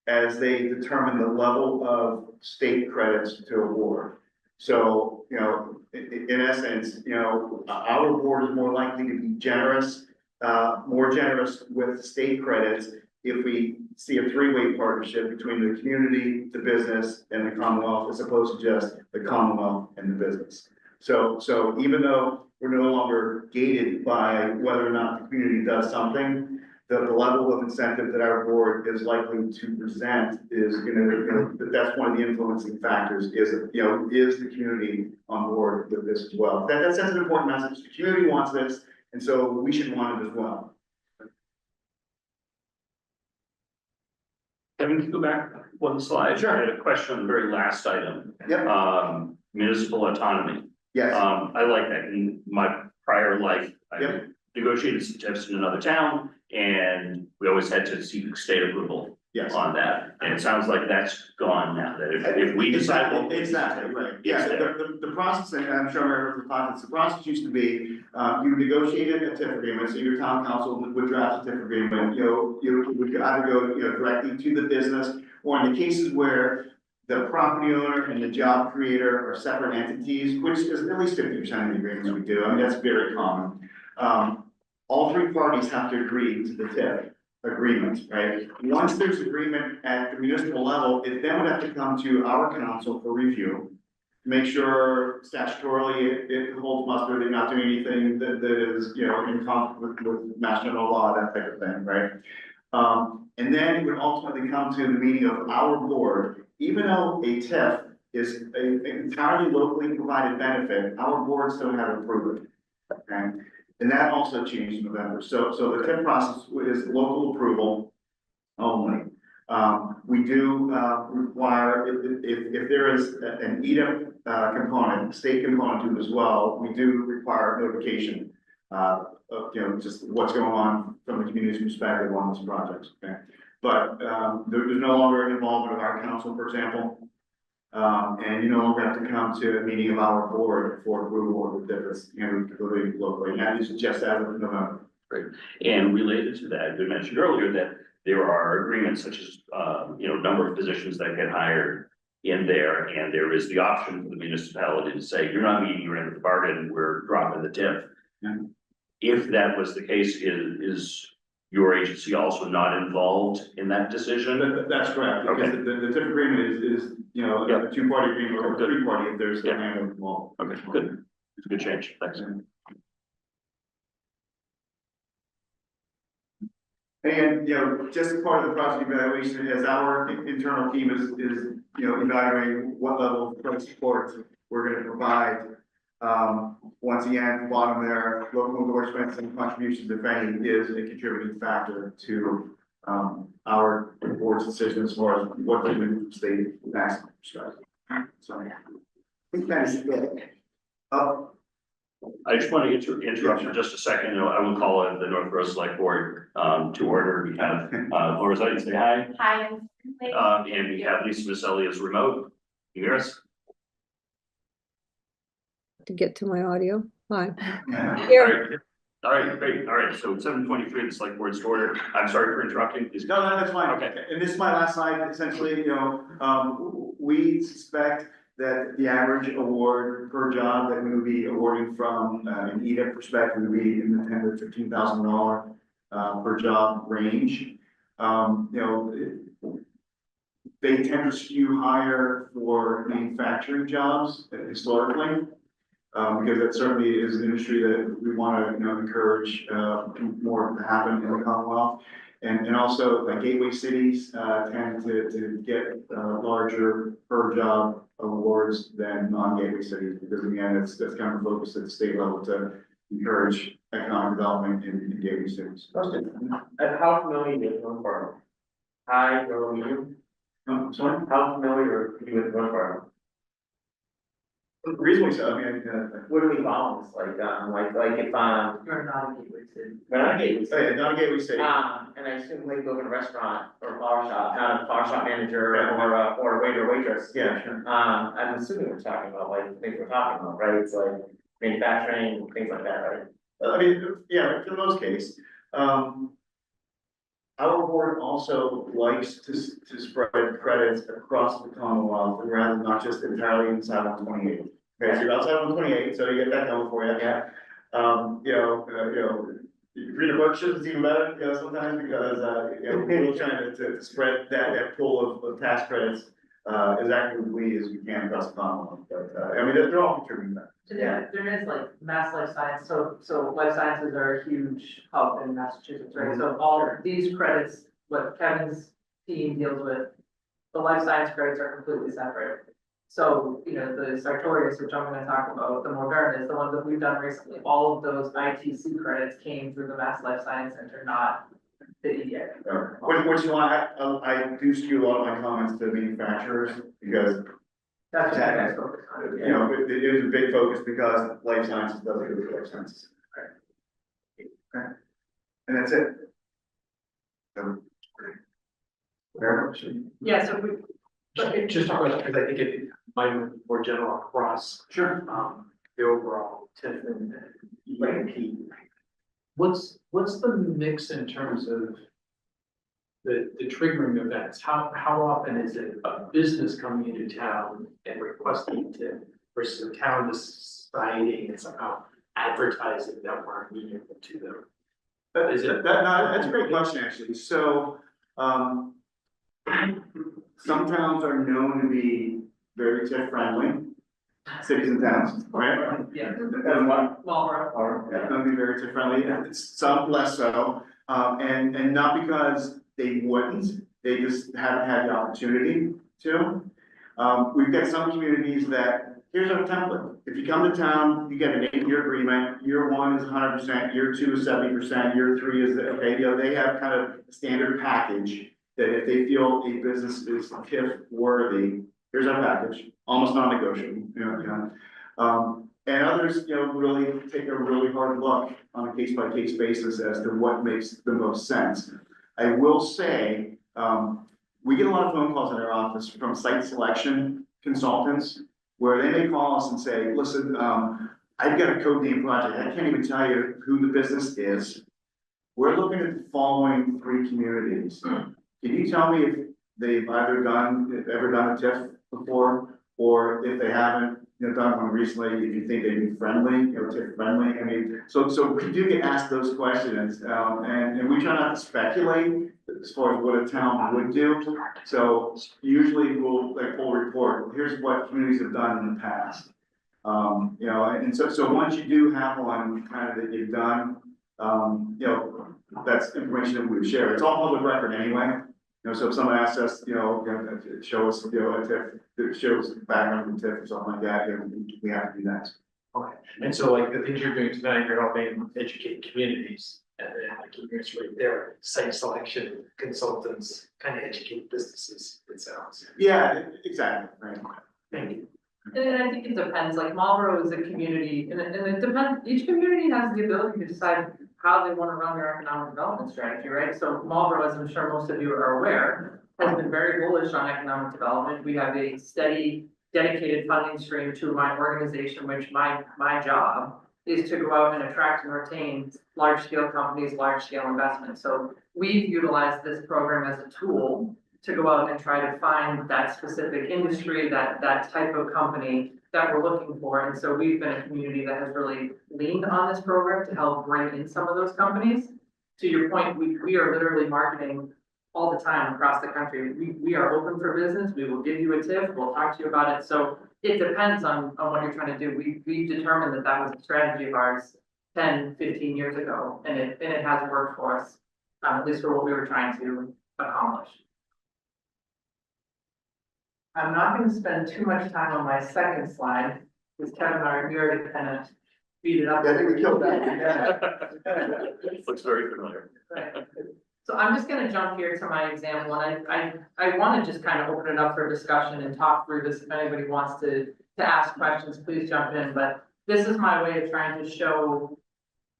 as they determine the level of state credits to award. So, you know, in essence, you know, our board is more likely to be generous, more generous with state credits if we see a 3-way partnership between the community, the business, and the Commonwealth, as opposed to just the Commonwealth and the business. So even though we're no longer gated by whether or not the community does something, the level of incentive that our board is likely to present is that's one of the influencing factors is the community on board with this as well. That sends an important message. The community wants this, and so we should want it as well. Kevin, can you go back one slide? Sure. I had a question on the very last item. Yep. Municipal autonomy. Yes. I like that. In my prior life. I Yep. negotiated some tips in another town, and we always had to seek state approval Yes. on that. And it sounds like that's gone now, that if we decide. what we- Exactly, right. Yeah, It's there. the process, and I'm sure I remember the process used to be, you negotiated a TIF agreement, so your town council would draft a TIF agreement, you would either go, directly to the business, or in the cases where the property owner and the job creator are separate entities, which is at least 50% of the agreements we do, I mean, that's very common. All three parties have to agree to the TIF agreement, right? Once there's agreement at the municipal level, it then would have to come to our council for review. Make sure statutorily it holds muster, they're not doing anything that is, in conflict with mass general law, that type of thing, right? And then it would ultimately come to the meeting of our board, even though a TIF is an entirely locally provided benefit, our board still have to approve it. Okay, and that also changed in November, so the TIF process is local approval only. We do, require, if there is an EDIP, component, state component to it as well, we do require notification, of, just what's going on from the community's perspective on this project, okay? But, there's no longer involvement of our council, for example. And you no longer have to come to a meeting of our board for approval of the difference, completely locally, and that is just as of November. And related to that, we mentioned earlier that there are agreements such as, number of positions that get hired in there, and there is the option for the municipality to say, you're not meeting your end of the bargain, we're dropping the TIF. Yeah. If that was the case, is your agency also not involved in that decision? That's correct, because the TIF agreement is, a two-party agreement or a three-party if there's a land involved. Okay, good. It's a good change. Thanks. And, just as part of the project evaluation, as our internal team is, evaluating what level of price support we're gonna provide. Once again, bottom there, local endorsements and contributions, if any, is a contributing factor to, our board's decision as far as what the new state maximum strategy. So, I think that is it. I just want to interrupt for just a second. I will call it the Northborough Select Board to order. We have Laura Zayden, say hi. Hi. And we have Lisa Maselli as remote. You hear us? To get to my audio. Hi. Here. All right, great. All right, so 7:23, the Select Board's order. I'm sorry for interrupting. Please. No, that's fine. Okay. And this is my last slide, essentially, we suspect that the average award per job that we would be awarding from an EDIP perspective would be in the $10,000 to $15,000 per job range. They tend to skew higher for manufacturing jobs historically. Because that certainly is an industry that we want to, encourage more to happen in the Commonwealth. And also gateway cities tend to get larger per job awards than non-gateway cities, because again, that's kind of focused at the state level to encourage economic development in gateway cities. And how familiar with Northborough? High, low, medium? Sorry? How familiar are you with Northborough? Reasonably so, I mean, What do we follow? Like if, You're not a gateway city. when I get, not a gateway city. and I assume like go in a restaurant or a flower shop, not a flower shop manager or a waiter or waitress. Yeah, sure. I'm assuming we're talking about like things we're talking about, right? It's like manufacturing, things like that, right? I mean, yeah, for the most case, our board also likes to spread credits across the Commonwealth rather than not just entirely inside 128. Okay, so you're outside 128, so you get that going for you. Yeah. Read a book should even better, sometimes because, we're trying to spread that pool of tax credits as actively as we can across the Commonwealth. But, I mean, they're all contributing to that. There is like mass life science, so life sciences are a huge hub in Massachusetts, right? So all of these credits, what Kevin's team deals with, the life science credits are completely separate. So, the Sartorius, which I'm gonna talk about, the Moderna is the ones that we've done recently, all of those ITC credits came through the Mass Life Science Center, not the EDA. Which is why I do skew a lot of my comments to manufacturers, because That's what you guys focus on. it is a big focus because life sciences does good for life sciences. And that's it. So, very much. Yeah, so we, Just a question, because I think it might be more general across, Sure. the overall TIF and EAP. What's the mix in terms of the triggering events? How often is it a business coming into town and requesting TIF versus a town deciding and somehow advertising that we're amenable to them? That's a great question, actually. So, some towns are known to be very tip friendly, cities and towns, right? yeah, Are Marlboro. known to be very tip friendly, and it's some less so. And not because they wouldn't, they just haven't had the opportunity to. We've got some communities that, here's our template. If you come to town, you get an 8-year agreement. Year 1 is 100%, year 2 is 70%, year 3 is, okay, you know, they have kind of a standard package that if they feel a business is TIF worthy, here's our package, almost non-negotiable, you know. And others, you know, really take a really hard look on a case-by-case basis as to what makes the most sense. I will say, we get a lot of phone calls in our office from site selection consultants where they may call us and say, listen, I've got a code name project. I can't even tell you who the business is. We're looking at the following 3 communities. Can you tell me if they've ever done a TIF before, or if they haven't, you know, done one recently, if you think they'd be friendly, you know, TIF friendly? I mean, so we do get asked those questions, and we try not to speculate as far as what a town would do. So usually we'll like pull a report, here's what communities have done in the past. You know, and so once you do have one kind of that you've done, you know, that's information that we've shared. It's all public record anyway. You know, so if someone asks us, you know, show us, you know, a TIF, that shows background of the TIF or something like that, you know, we have to do that. Okay, and so like the things you're doing tonight, you're helping educate communities, and then like you're right there, site selection consultants kind of educate businesses, it sounds. Yeah, exactly, right. Thank you. And I think it depends, like Marlboro is a community, and it depends, each community has the ability to decide how they want to run their economic development strategy, right? So Marlboro, as I'm sure most of you are aware, has been very bullish on economic development. We have a steady, dedicated funding stream to my organization, which my job is to go out and attract and retain large-scale companies, large-scale investments. So we've utilized this program as a tool to go out and try to find that specific industry, that type of company that we're looking for. And so we've been a community that has really leaned on this program to help bring in some of those companies. To your point, we are literally marketing all the time across the country. We are open for business. We will give you a tip. We'll talk to you about it. So it depends on what you're trying to do. We determined that was a strategy of ours 10, 15 years ago, and it has worked for us, at least for what we were trying to accomplish. I'm not going to spend too much time on my second slide, because Kevin and I, we already kind of beat it up. Yeah, I think we killed that. Looks very familiar. Right. So I'm just gonna jump here to my example, and I want to just kind of open it up for discussion and talk through this. If anybody wants to ask questions, please jump in, but this is my way of trying to show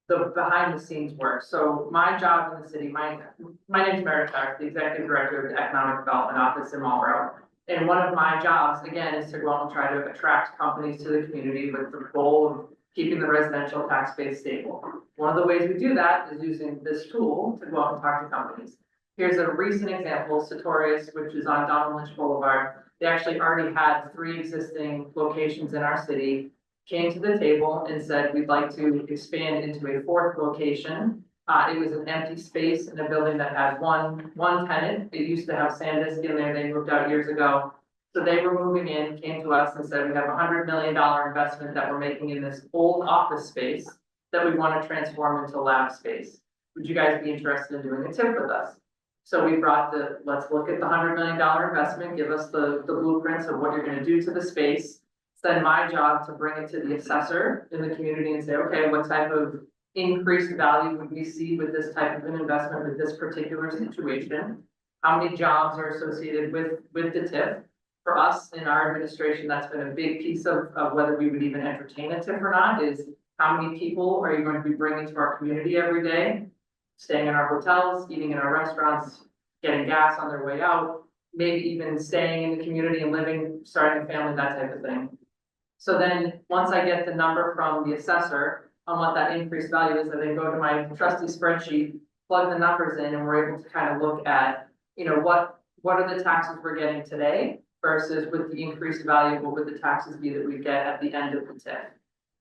the behind the scenes work. So my job in the city, my name is Meredith Clark, the Executive Director of the Economic Development Office in Marlboro. And one of my jobs, again, is to go out and try to attract companies to the community with the goal of keeping the residential tax base stable. One of the ways we do that is using this tool to go out and talk to companies. Here's a recent example, Sartorius, which is on Donald Lynch Boulevard. They actually already had 3 existing locations in our city, came to the table and said, we'd like to expand into a 4th location. It was an empty space in a building that had one tenant. It used to have Sandisk in there. They moved out years ago. So they were moving in, came to us and said, we have $100 million investment that we're making in this old office space that we want to transform into lab space. Would you guys be interested in doing a tip with us? So we brought let's look at the $100 million investment, give us the blueprints of what you're going to do to the space. It's then my job to bring it to the assessor in the community and say, okay, what type of increased value would we see with this type of an investment with this particular situation? How many jobs are associated with the TIF? For us in our administration, that's been a big piece of whether we would even entertain a TIF or not, is How many people are you going to be bringing to our community every day? Staying in our hotels, eating in our restaurants, getting gas on their way out, maybe even staying in the community and living, starting a family, that type of thing. So then, once I get the number from the assessor on what that increased value is, I then go to my trusty spreadsheet, plug the numbers in, and we're able to kind of look at, you know, what are the taxes we're getting today versus with the increased value, what would the taxes be that we get at the end of the TIF?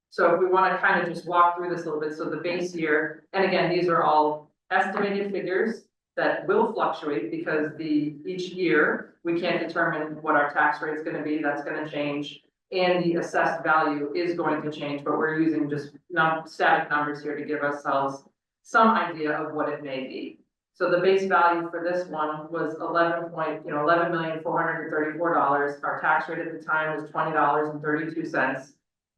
So if we want to kind of just walk through this a little bit, so the base year, and again, these are all estimated figures that will fluctuate because each year, we can't determine what our tax rate is gonna be, that's gonna change. And the assessed value is going to change, but we're using just static numbers here to give ourselves some idea of what it may be. So the base value for this one was $11,434. Our tax rate at the time was $20.32.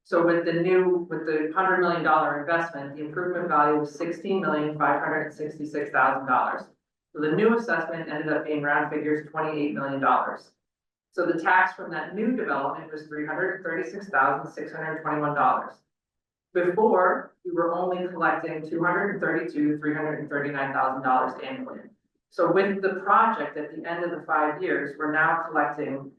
So with the $100 million investment, the improvement value was $16,566,000. So the new assessment ended up being round figures, $28 million. So the tax from that new development was $336,621. Before, we were only collecting $339,000 annually. So with the project at the end of the 5 years, we're now collecting,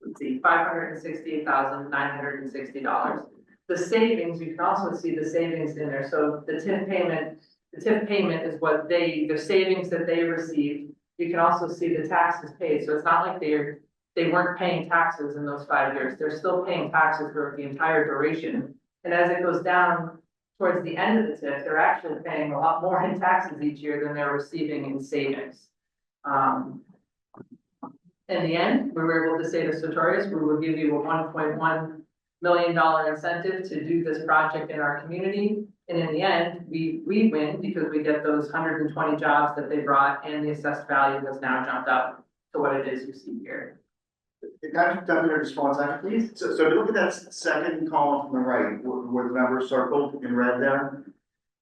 let's see, $568,960. The savings, you can also see the savings in there. So the TIF payment is what the savings that they received. You can also see the taxes paid. So it's not like they weren't paying taxes in those 5 years. They're still paying taxes for the entire duration. And as it goes down towards the end of the TIF, they're actually paying a lot more in taxes each year than they're receiving in savings. In the end, we were able to say to Sartorius, we will give you a $1.1 million incentive to do this project in our community. And in the end, we win because we get those 120 jobs that they brought, and the assessed value has now jumped up to what it is you see here. Can I just jump in there just one second, please? So if you look at that second column from the right, where the number is circled in red there.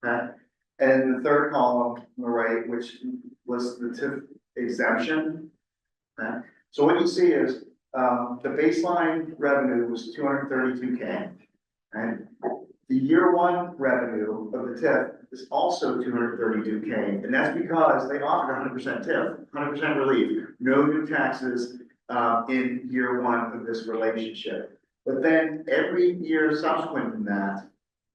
Okay, and the third column on the right, which was the TIF exemption. Okay, so what you see is, the baseline revenue was $232K. Right? The year one revenue of the TIF is also $232K, and that's because they offered 100% TIF, 100% relief, no new taxes in year one of this relationship. But then every year subsequent from that,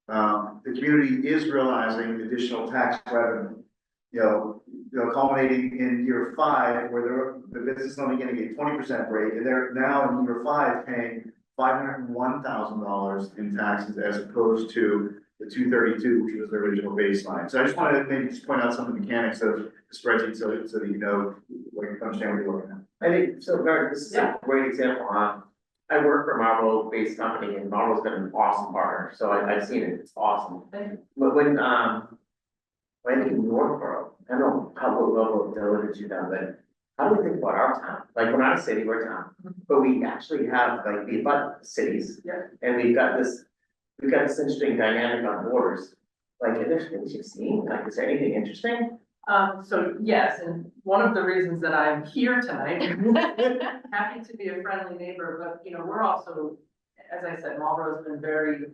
the community is realizing additional tax revenue. You know, culminating in year 5, where the business is only getting a 20% rate, and they're now in year 5 paying $501,000 in taxes as opposed to the 232, which was the original baseline. So I just wanted to maybe just point out some of the mechanics of the spreadsheet so that you know, like, understand what you're looking at. I think, so Mark, this is a great example. I work for a Marlboro-based company, and Marlboro's been an awesome partner, so I've seen it, it's awesome. But when I think in Northborough, I don't know what level of diligence you've done, but how do we think about our town? Like, we're not a city, we're a town, but we actually have, like, we abut cities. Yeah. And we've got this interesting dynamic on borders. Like, are there things you've seen? Like, is there anything interesting? So yes, and one of the reasons that I'm here tonight, happy to be a friendly neighbor, but you know, we're also, as I said, Marlboro's been very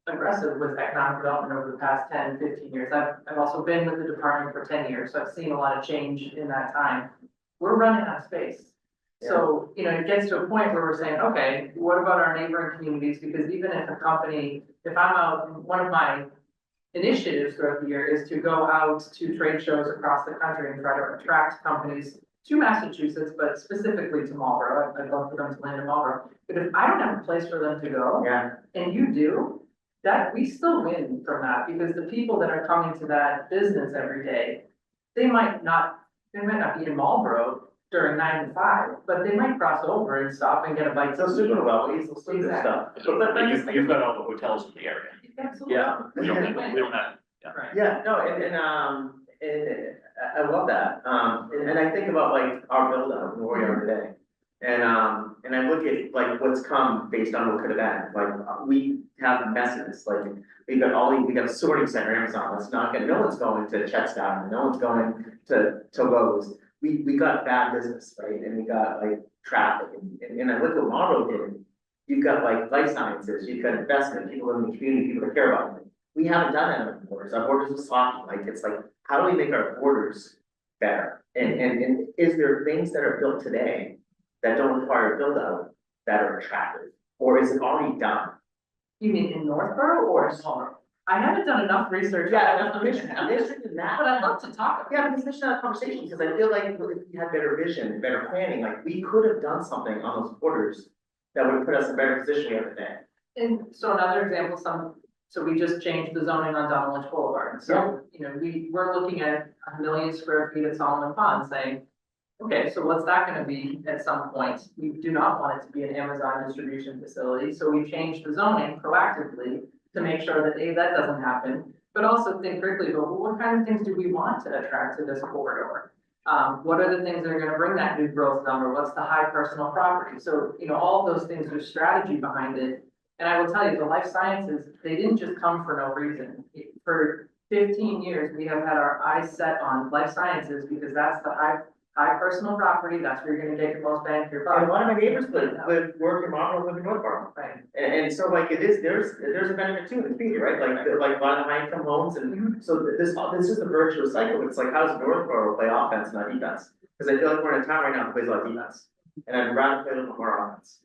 aggressive with economic development over the past 10, 15 years. I've also been with the department for 10 years, so I've seen a lot of change in that time. We're running out of space. So, you know, it gets to a point where we're saying, okay, what about our neighboring communities? Because even if a company, if I'm out, one of my initiatives throughout the year is to go out to trade shows across the country and try to attract companies to Massachusetts, but specifically to Marlboro. I'd love for them to land in Marlboro. But if I don't have a place for them to go, and you do, that we still win from that, because the people that are coming to that business every day, they might not be in Marlboro during 9 to 5, but they might cross over and stop and get a bite. So super well, they'll still do stuff. So you've got all the hotels in the area. Absolutely. Yeah, we don't have, Right. Yeah, no, and I love that. And I think about like our build out and where we are today. And I look at like what's come based on what could have been. Like we have messes, like we got a sorting center, Amazon, no one's going to Chetstown, no one's going to Lowe's. We got bad business, right? And we got like traffic, and I look at what Marlboro did. you've got like life sciences, you've got investment, people in the community, people that care about it. We haven't done that on our borders. Our borders are sloppy. Like, it's like, how do we make our borders better? And is there things that are built today that don't require build out that are attractive? Or is it already done? You mean in Northborough or in Marlborough? I haven't done enough research. Yeah, I'm interested in that. But I'd love to talk about it. Yeah, because we should have a conversation, because I feel like if we had better vision, better planning, like we could have done something on those borders that would have put us in a better position the other day. And so another example, so we just changed the zoning on Donald Boulevard. So, you know, we're looking at 1 million square feet at Solomon Pond saying, okay, so what's that gonna be at some point? We do not want it to be an Amazon distribution facility, so we changed the zoning proactively to make sure that A, that doesn't happen, but also think critically about, well, what kind of things do we want to attract to this corridor? What are the things that are gonna bring that new growth number? What's the high personal property? So, you know, all of those things, there's strategy behind it. And I will tell you, the life sciences, they didn't just come for no reason. For 15 years, we have had our eyes set on life sciences because that's the high personal property, that's where you're gonna get your most bang for your buck. And one of my neighbors work in Marlboro, live in Northborough. Right. And so like it is, there's a benefit too in the community, right? Like a lot of the high income homes and so this is the virtuous cycle. It's like, how does Northborough play offense, not defense? Because I feel like we're in a town right now that plays a lot of defense. And I'd rather play a little more offense.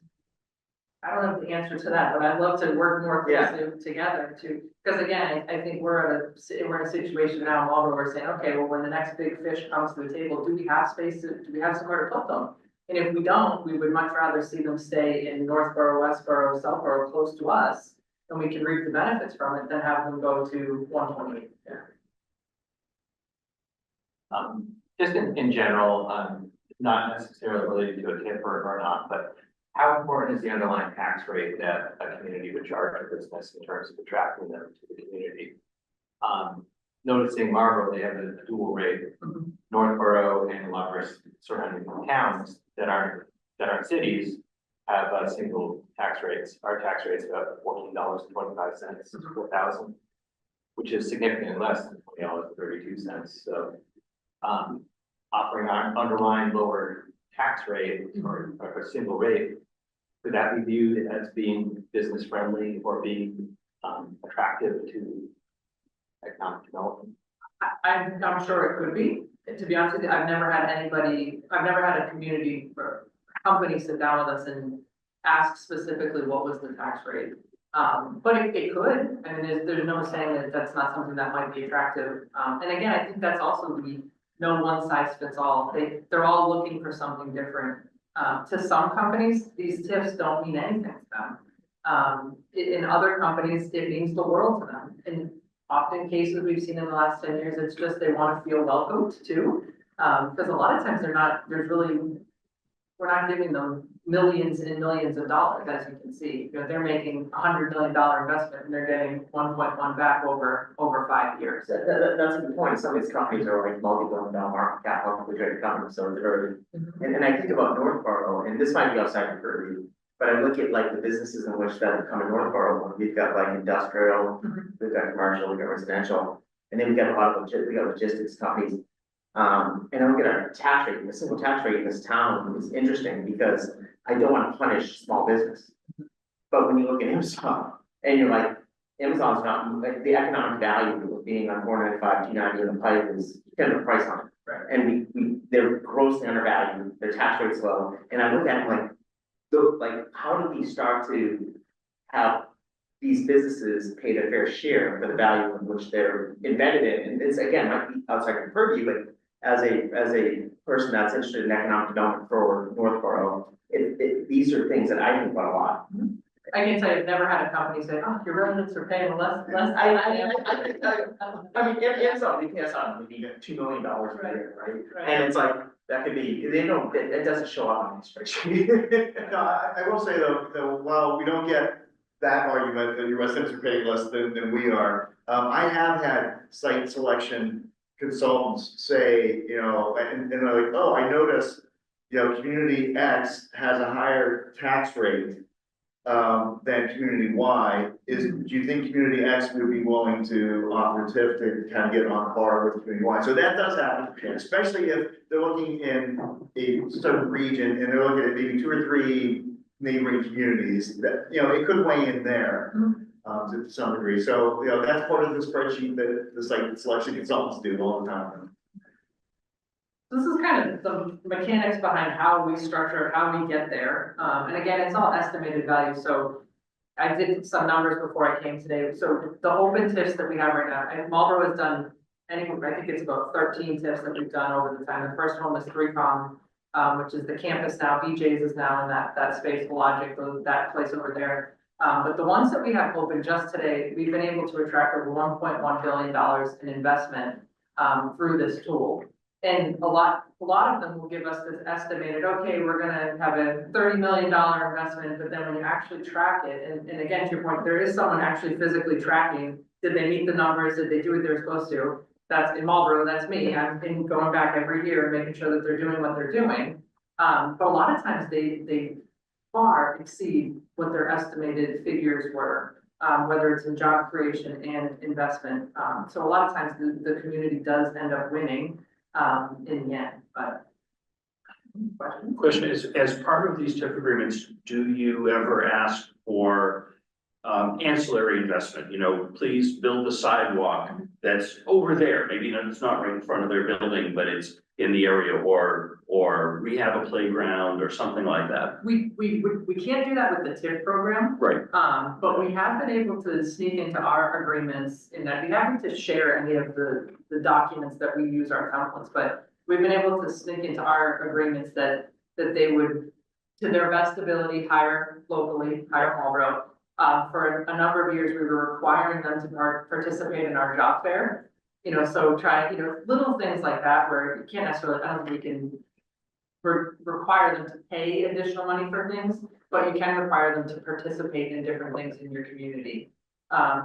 I don't know the answer to that, but I'd love to work more closely together to, because again, I think we're in a situation now in Marlboro, we're saying, okay, well, when the next big fish comes to the table, do we have space do we have somewhere to put them? And if we don't, we would much rather see them stay in Northborough, Westborough, Southborough, close to us, and we can reap the benefits from it, than have them go to 128. Just in general, not necessarily related to a tip or not, but how important is the underlying tax rate that a community would charge a business in terms of attracting them to the community? Noticing Marlboro, they have a dual rate. Northborough and a lot of our surrounding towns that aren't cities have single tax rates. Our tax rate's about $14.25 per thousand, which is significantly less than $20.32. So offering our underlying lower tax rate or a single rate, could that be viewed as being business friendly or being attractive to economic development? I'm sure it could be. To be honest with you, I've never had a community or company sit down with us and ask specifically what was the tax rate. But it could. I mean, there's no saying that that's not something that might be attractive. And again, I think that's also the no one size fits all. They're all looking for something different. To some companies, these tips don't mean anything to them. In other companies, it means the world to them. And often cases we've seen in the last 10 years, it's just they want to feel welcomed too. Because a lot of times we're not giving them millions and millions of dollars, as you can see. You know, they're making $100 million investment and they're getting 1.1 back over 5 years. That's a good point. Some of these companies are like multi-billion-dollar market cap, publicly traded companies, so they're very. And I think about Northborough, and this might be outside your purview, but I look at like the businesses in which that come in Northborough. We've got like industrial, we've got commercial, we've got residential, and then we've got a lot of logistics companies. And I look at our tax rate, the single tax rate in this town is interesting because I don't want to punish small business. But when you look at Amazon and you're like, Amazon's not, like the economic value of being on 495, 290 in the pipe is kind of a price on it. Right. And they're grossly undervalued, their tax rate's low. And I look at them like, how do we start to have these businesses pay their fair share for the value in which they're embedded in? And it's again, might be outside your purview, but as a person that's interested in economic development for Northborough, these are things that I think about a lot. I can tell you, I've never had a company say, oh, your residents are paying less. I can tell you, I mean, Amazon, they pay us on maybe $2 million a year, right? And it's like, that could be, it doesn't show up on the spreadsheet. No, I will say though, while we don't get that argument that your residents are paying less than we are, I have had site selection consultants say, you know, and they're like, oh, I noticed, you know, community X has a higher tax rate than community Y. Do you think community X would be willing to offer a TIF to kind of get on par with community Y? So that does happen, especially if they're looking in a certain region and they're looking at maybe 2 or 3 neighboring communities, that, you know, it could weigh in there. To some degree, so, you know, that's part of the spreadsheet that the site selection consultants do all the time. This is kind of the mechanics behind how we structure, how we get there. And again, it's all estimated value, so I did some numbers before I came today. So the open TIFs that we have right now, and Marlboro has done, I think it's about 13 TIFs that we've done over the time. The first one was 3Com, which is the campus now. BJ's is now in that space, Logic, that place over there. But the ones that we have open just today, we've been able to attract over $1.1 billion in investment through this tool. And a lot of them will give us this estimated, okay, we're gonna have a $30 million investment, but then when you actually track it, and again, to your point, there is someone actually physically tracking, did they meet the numbers, did they do what they're supposed to? That's in Marlboro, that's me. I've been going back every year, making sure that they're doing what they're doing. But a lot of times they far exceed what their estimated figures were, whether it's in job creation and investment. So a lot of times the community does end up winning in the end, but. Question is, as part of these TIF agreements, do you ever ask for ancillary investment? You know, please build a sidewalk that's over there. Maybe it's not right in front of their building, but it's in the area, or rehab a playground or something like that. We can't do that with the TIF program. Right. But we have been able to sneak into our agreements in that we haven't to share any of the documents that we use our templates, but we've been able to sneak into our agreements that they would, to their best ability, hire locally, hire Marlboro. For a number of years, we were requiring them to participate in our job fair. You know, so try, you know, little things like that where you can't necessarily, I don't think we can require them to pay additional money for things, but you can require them to participate in different things in your community.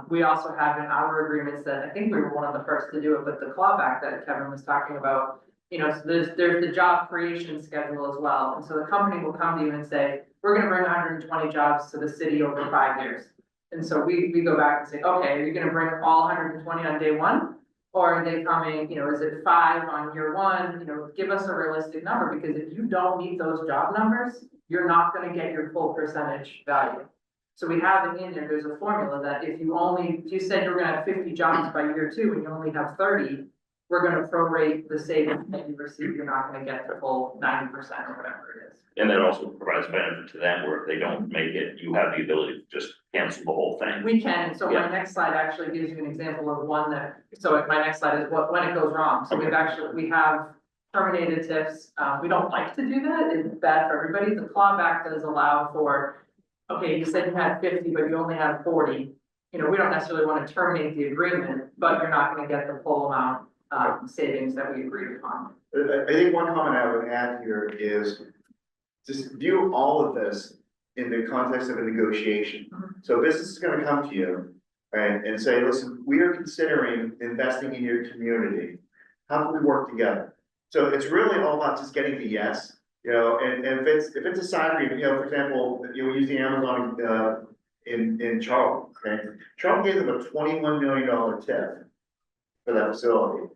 We also have in our agreements that, I think we were one of the first to do it, but the clawback that Kevin was talking about, you know, so there's the job creation schedule as well. And so the company will come to you and say, we're gonna bring 120 jobs to the city over 5 years. And so we go back and say, okay, are you gonna bring all 120 on day one? Or are they coming, you know, is it 5 on year one? You know, give us a realistic number, because if you don't meet those job numbers, you're not gonna get your full percentage value. So we have it in there, there's a formula that if you said you're gonna have 50 jobs by year 2 and you only have 30, we're gonna prorate the savings that you receive, you're not gonna get the full 90% or whatever it is. And that also provides benefit to them, where if they don't make it, you have the ability to just cancel the whole thing. We can, so Yeah. my next slide actually gives you an example of one that, so my next slide is when it goes wrong. So we have terminated TIFs. We don't like to do that, it's bad for everybody. The clawback does allow for, okay, you said you had 50, but you only have 40. You know, we don't necessarily want to terminate the agreement, but you're not gonna get the full amount savings that we agreed upon. I think one comment I would add here is just view all of this in the context of a negotiation. So business is gonna come to you, right, and say, listen, we are considering investing in your community. How can we work together? So it's really all about just getting the yes, you know, and if it's a side agreement, you know, for example, you use the Amazon in Charlton, okay? Charlton gave them a $21 million TIF for that facility.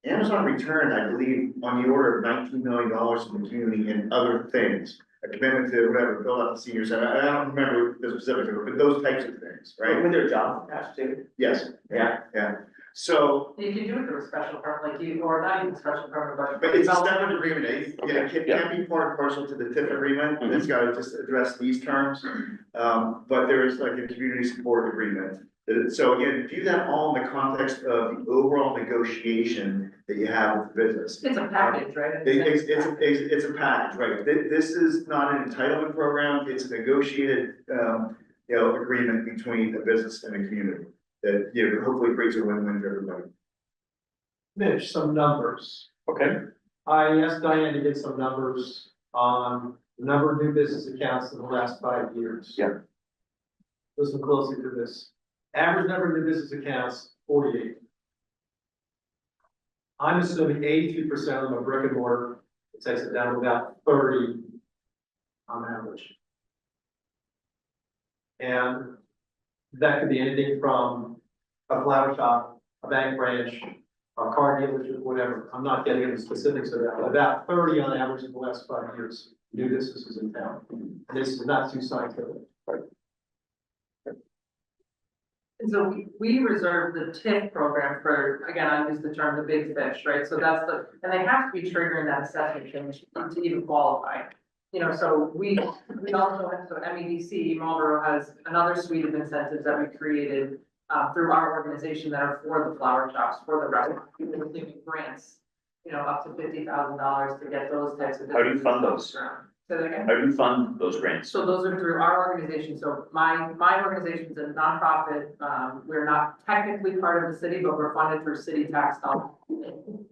Amazon returned, I believe, on the order of $19 million in the community and other things, a commitment to whatever, build up the senior center. I don't remember the specifics, but those types of things, right? With their jobs attached to. Yes. Yeah. Yeah. So, You can do it through a special permit, like you, or not even special permit, but it's a separate agreement. It can't be part and parcel to the TIF agreement. It's got to just address these terms. But there's like a community support agreement. So again, view that all in the context of the overall negotiation that you have with the business. It's a package, right? It's a package, right? This is not an entitlement program. It's a negotiated, agreement between a business and a community that, you know, hopefully creates a win-win for everybody. Mitch, some numbers. Okay. I asked Diane to get some numbers on the number of new business accounts in the last 5 years. Yeah. Listen closely to this. Average number of new business accounts, 48. I'm assuming 82% of them are brick and mortar. It takes it down to about 30 on average. And that could be anything from a flower shop, a bank branch, a car dealership, whatever. I'm not getting into specifics of that, but about 30 on average in the last 5 years. do businesses in town. This is not too scientific. And so we reserve the TIF program for, again, I use the term the big fish, right? So that's and they have to be triggering that assessment change to even qualify. You know, so we also have, so MEDC, Marlboro has another suite of incentives that we created through our organization that are for the flower shops, for the restaurant, people receiving grants, you know, up to $50,000 to get those types of. How do you fund those? Say that again? How do you fund those grants? So those are through our organization. So my organization's a nonprofit. We're not technically part of the city, but we're funded through city tax dollars.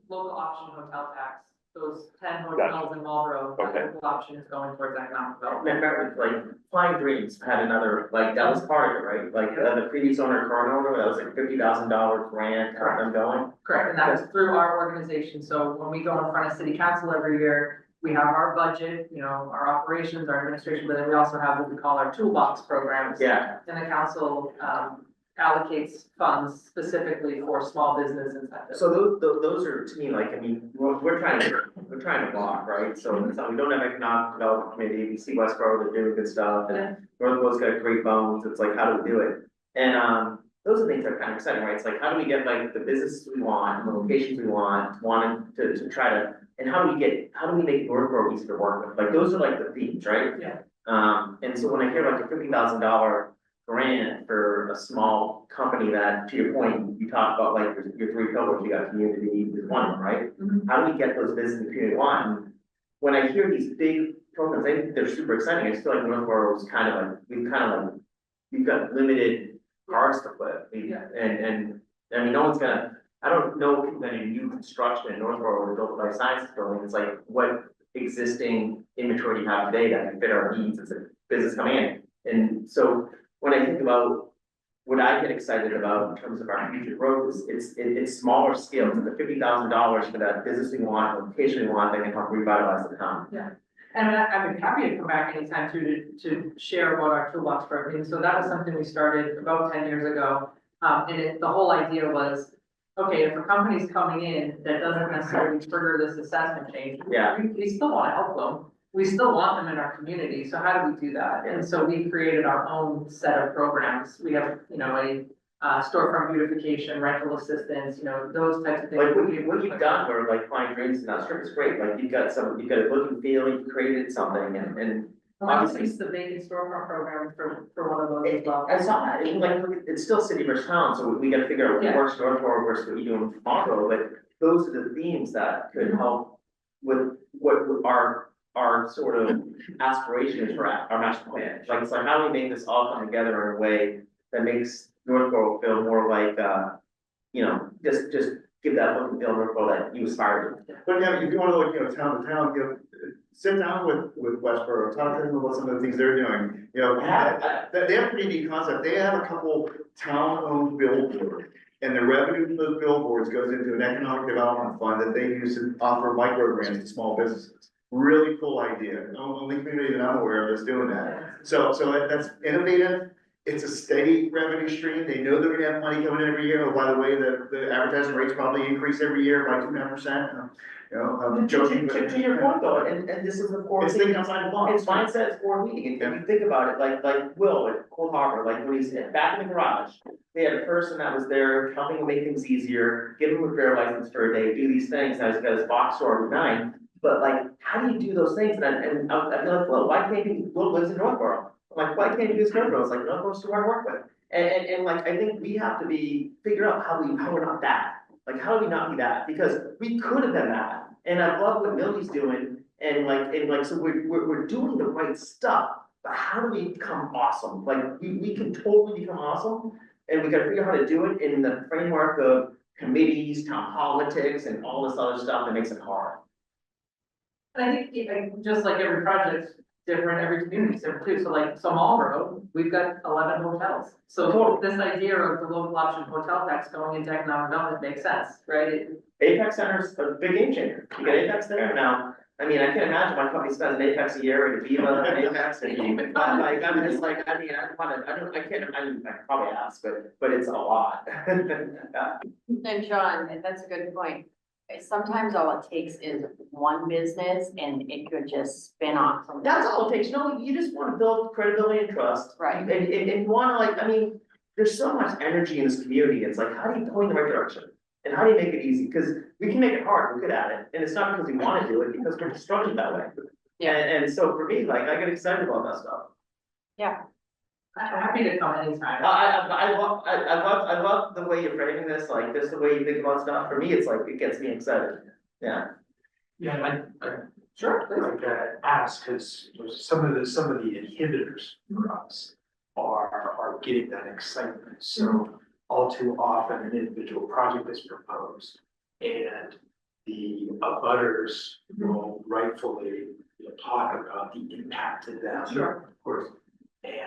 Local option hotel tax. Those 10 hotels in Marlboro, that Okay. local option is going towards economic development. Remember, like, Flying Dreams had another, like, that was part of it, right? Like, the previous owner, current owner, that was like $50,000 grant, to help them going. Correct, and that was through our organization. So when we go in front of city council every year, we have our budget, you know, our operations, our administration, but then we also have what we call our toolbox programs. Yeah, And the council allocates funds specifically for small business incentives. so those are, to me, like, I mean, we're trying to block, right? So it's not, we don't have economic development committee, we see Westboro, they're doing good stuff, Yeah. and Northborough's got great bones, it's like, how do we do it? And, those are things that are kind of exciting, right? It's like, how do we get like the businesses we want, the locations we want, wanting to try to, and how do we make Northborough easy to work with? Like, those are like the themes, right? Yeah. And so when I hear like a $50,000 grant for a small company that, to your point, you talk about like your three pillars, you got community is one of them, right? Mhm. How do we get those business in the community one? When I hear these big programs, I think they're super exciting. I just feel like Northborough is kind of like, we've got limited cards to play. Yeah. And, I mean, no one's gonna, I don't know if any new construction in Northborough or built life sciences building. It's like, what existing inventory do you have today that can fit our needs as a business coming in? And so when I think about what I get excited about in terms of our future growth is it's smaller scale, the $50,000 for that business we want, location we want, that can help revitalize the town. And I'd be happy to come back anytime to share about our toolbox program. So that was something we started about 10 years ago. And the whole idea was, okay, if a company's coming in that doesn't necessarily trigger this assessment change. Yeah. We still want to help them. We still want them in our community. So how do we do that? And so we created our own set of programs. We have, you know, a storefront beautification, rental assistance, you know, those types of things. Like what you've done where like Flying Dreams and that strip is great, like you've got a look and feel, you've created something and Obviously, it's the vacant storefront program for one of those as well. I saw that, and like, it's still city versus town, so we gotta figure out what Yeah. works Northborough versus what you do in Marlboro, but those are the themes that could help with what our sort of aspirations for our master plan. Like, it's like, how do we make this all come together in a way that makes Northborough feel more like, you know, just give that look and feel Northborough that you aspire to. But yeah, if you wanna look, town to town, sit down with Westboro, talk to them about some of the things they're doing. They have a pretty neat concept. They have a couple town-owned billboards. And the revenue from those billboards goes into an economic development fund that they use to offer micro grants to small businesses. Really cool idea. Only community that I'm aware of is doing that. So that's innovative. It's a steady revenue stream. They know they're gonna have money coming in every year. Oh, by the way, the advertising rates probably increase every year by 2.5%. I'm joking. but- To your point though, and this is the core It's thing. thinking outside the box. It's mindset is forward thinking, and if you think about it, like Will at Cold Harbor, like when he's back in the garage. They had a person that was there helping him make things easier, give him a repair license for a day, do these things, now he's got his box store at 9. But like, how do you do those things? And I feel like, well, why can't he, Will lives in Northborough? I'm like, why can't you use Northborough? It's like, Northborough's too hard to work with. And like, I think we have to figure out how we're not that. Like, how do we not be that? Because we could have been that. And I love what Millie's doing, and so we're doing the right stuff, but how do we become awesome? Like, we can totally become awesome, and we gotta figure out how to do it in the framework of committees, town politics, and all this other stuff that makes it hard. And I think, just like every project's different, every community's different too, so Marlboro, we've got 11 hotels. So this idea of the local option hotel tax going into economic development makes sense, right? Apex Center's a big game changer. You get Apex there now. I mean, I can't imagine my company spends an Apex a year and a Viva and Apex and like, I mean, it's like, I mean, I probably ask, but it's a lot. And John, that's a good point. Sometimes all it takes is one business and it could just spin off from. That's all it takes, you just wanna build credibility and trust. Right. And you wanna like, I mean, there's so much energy in this community, it's like, how do you point in the right direction? And how do you make it easy? Cause we can make it hard, we're good at it, and it's not because we wanna do it, because we're structured that way. Yeah. And so for me, like, I get excited about that stuff. Yeah. I'm happy to come anytime. I love the way you're framing this, like, this is the way you think about stuff, for me, it's like, it gets me excited, yeah. Yeah, I Sure, please. like ask, because some of the inhibitors for us are getting that excitement. So all too often, an individual project is proposed and the abutters will rightfully talk about the impact to them. Sure. Of course, they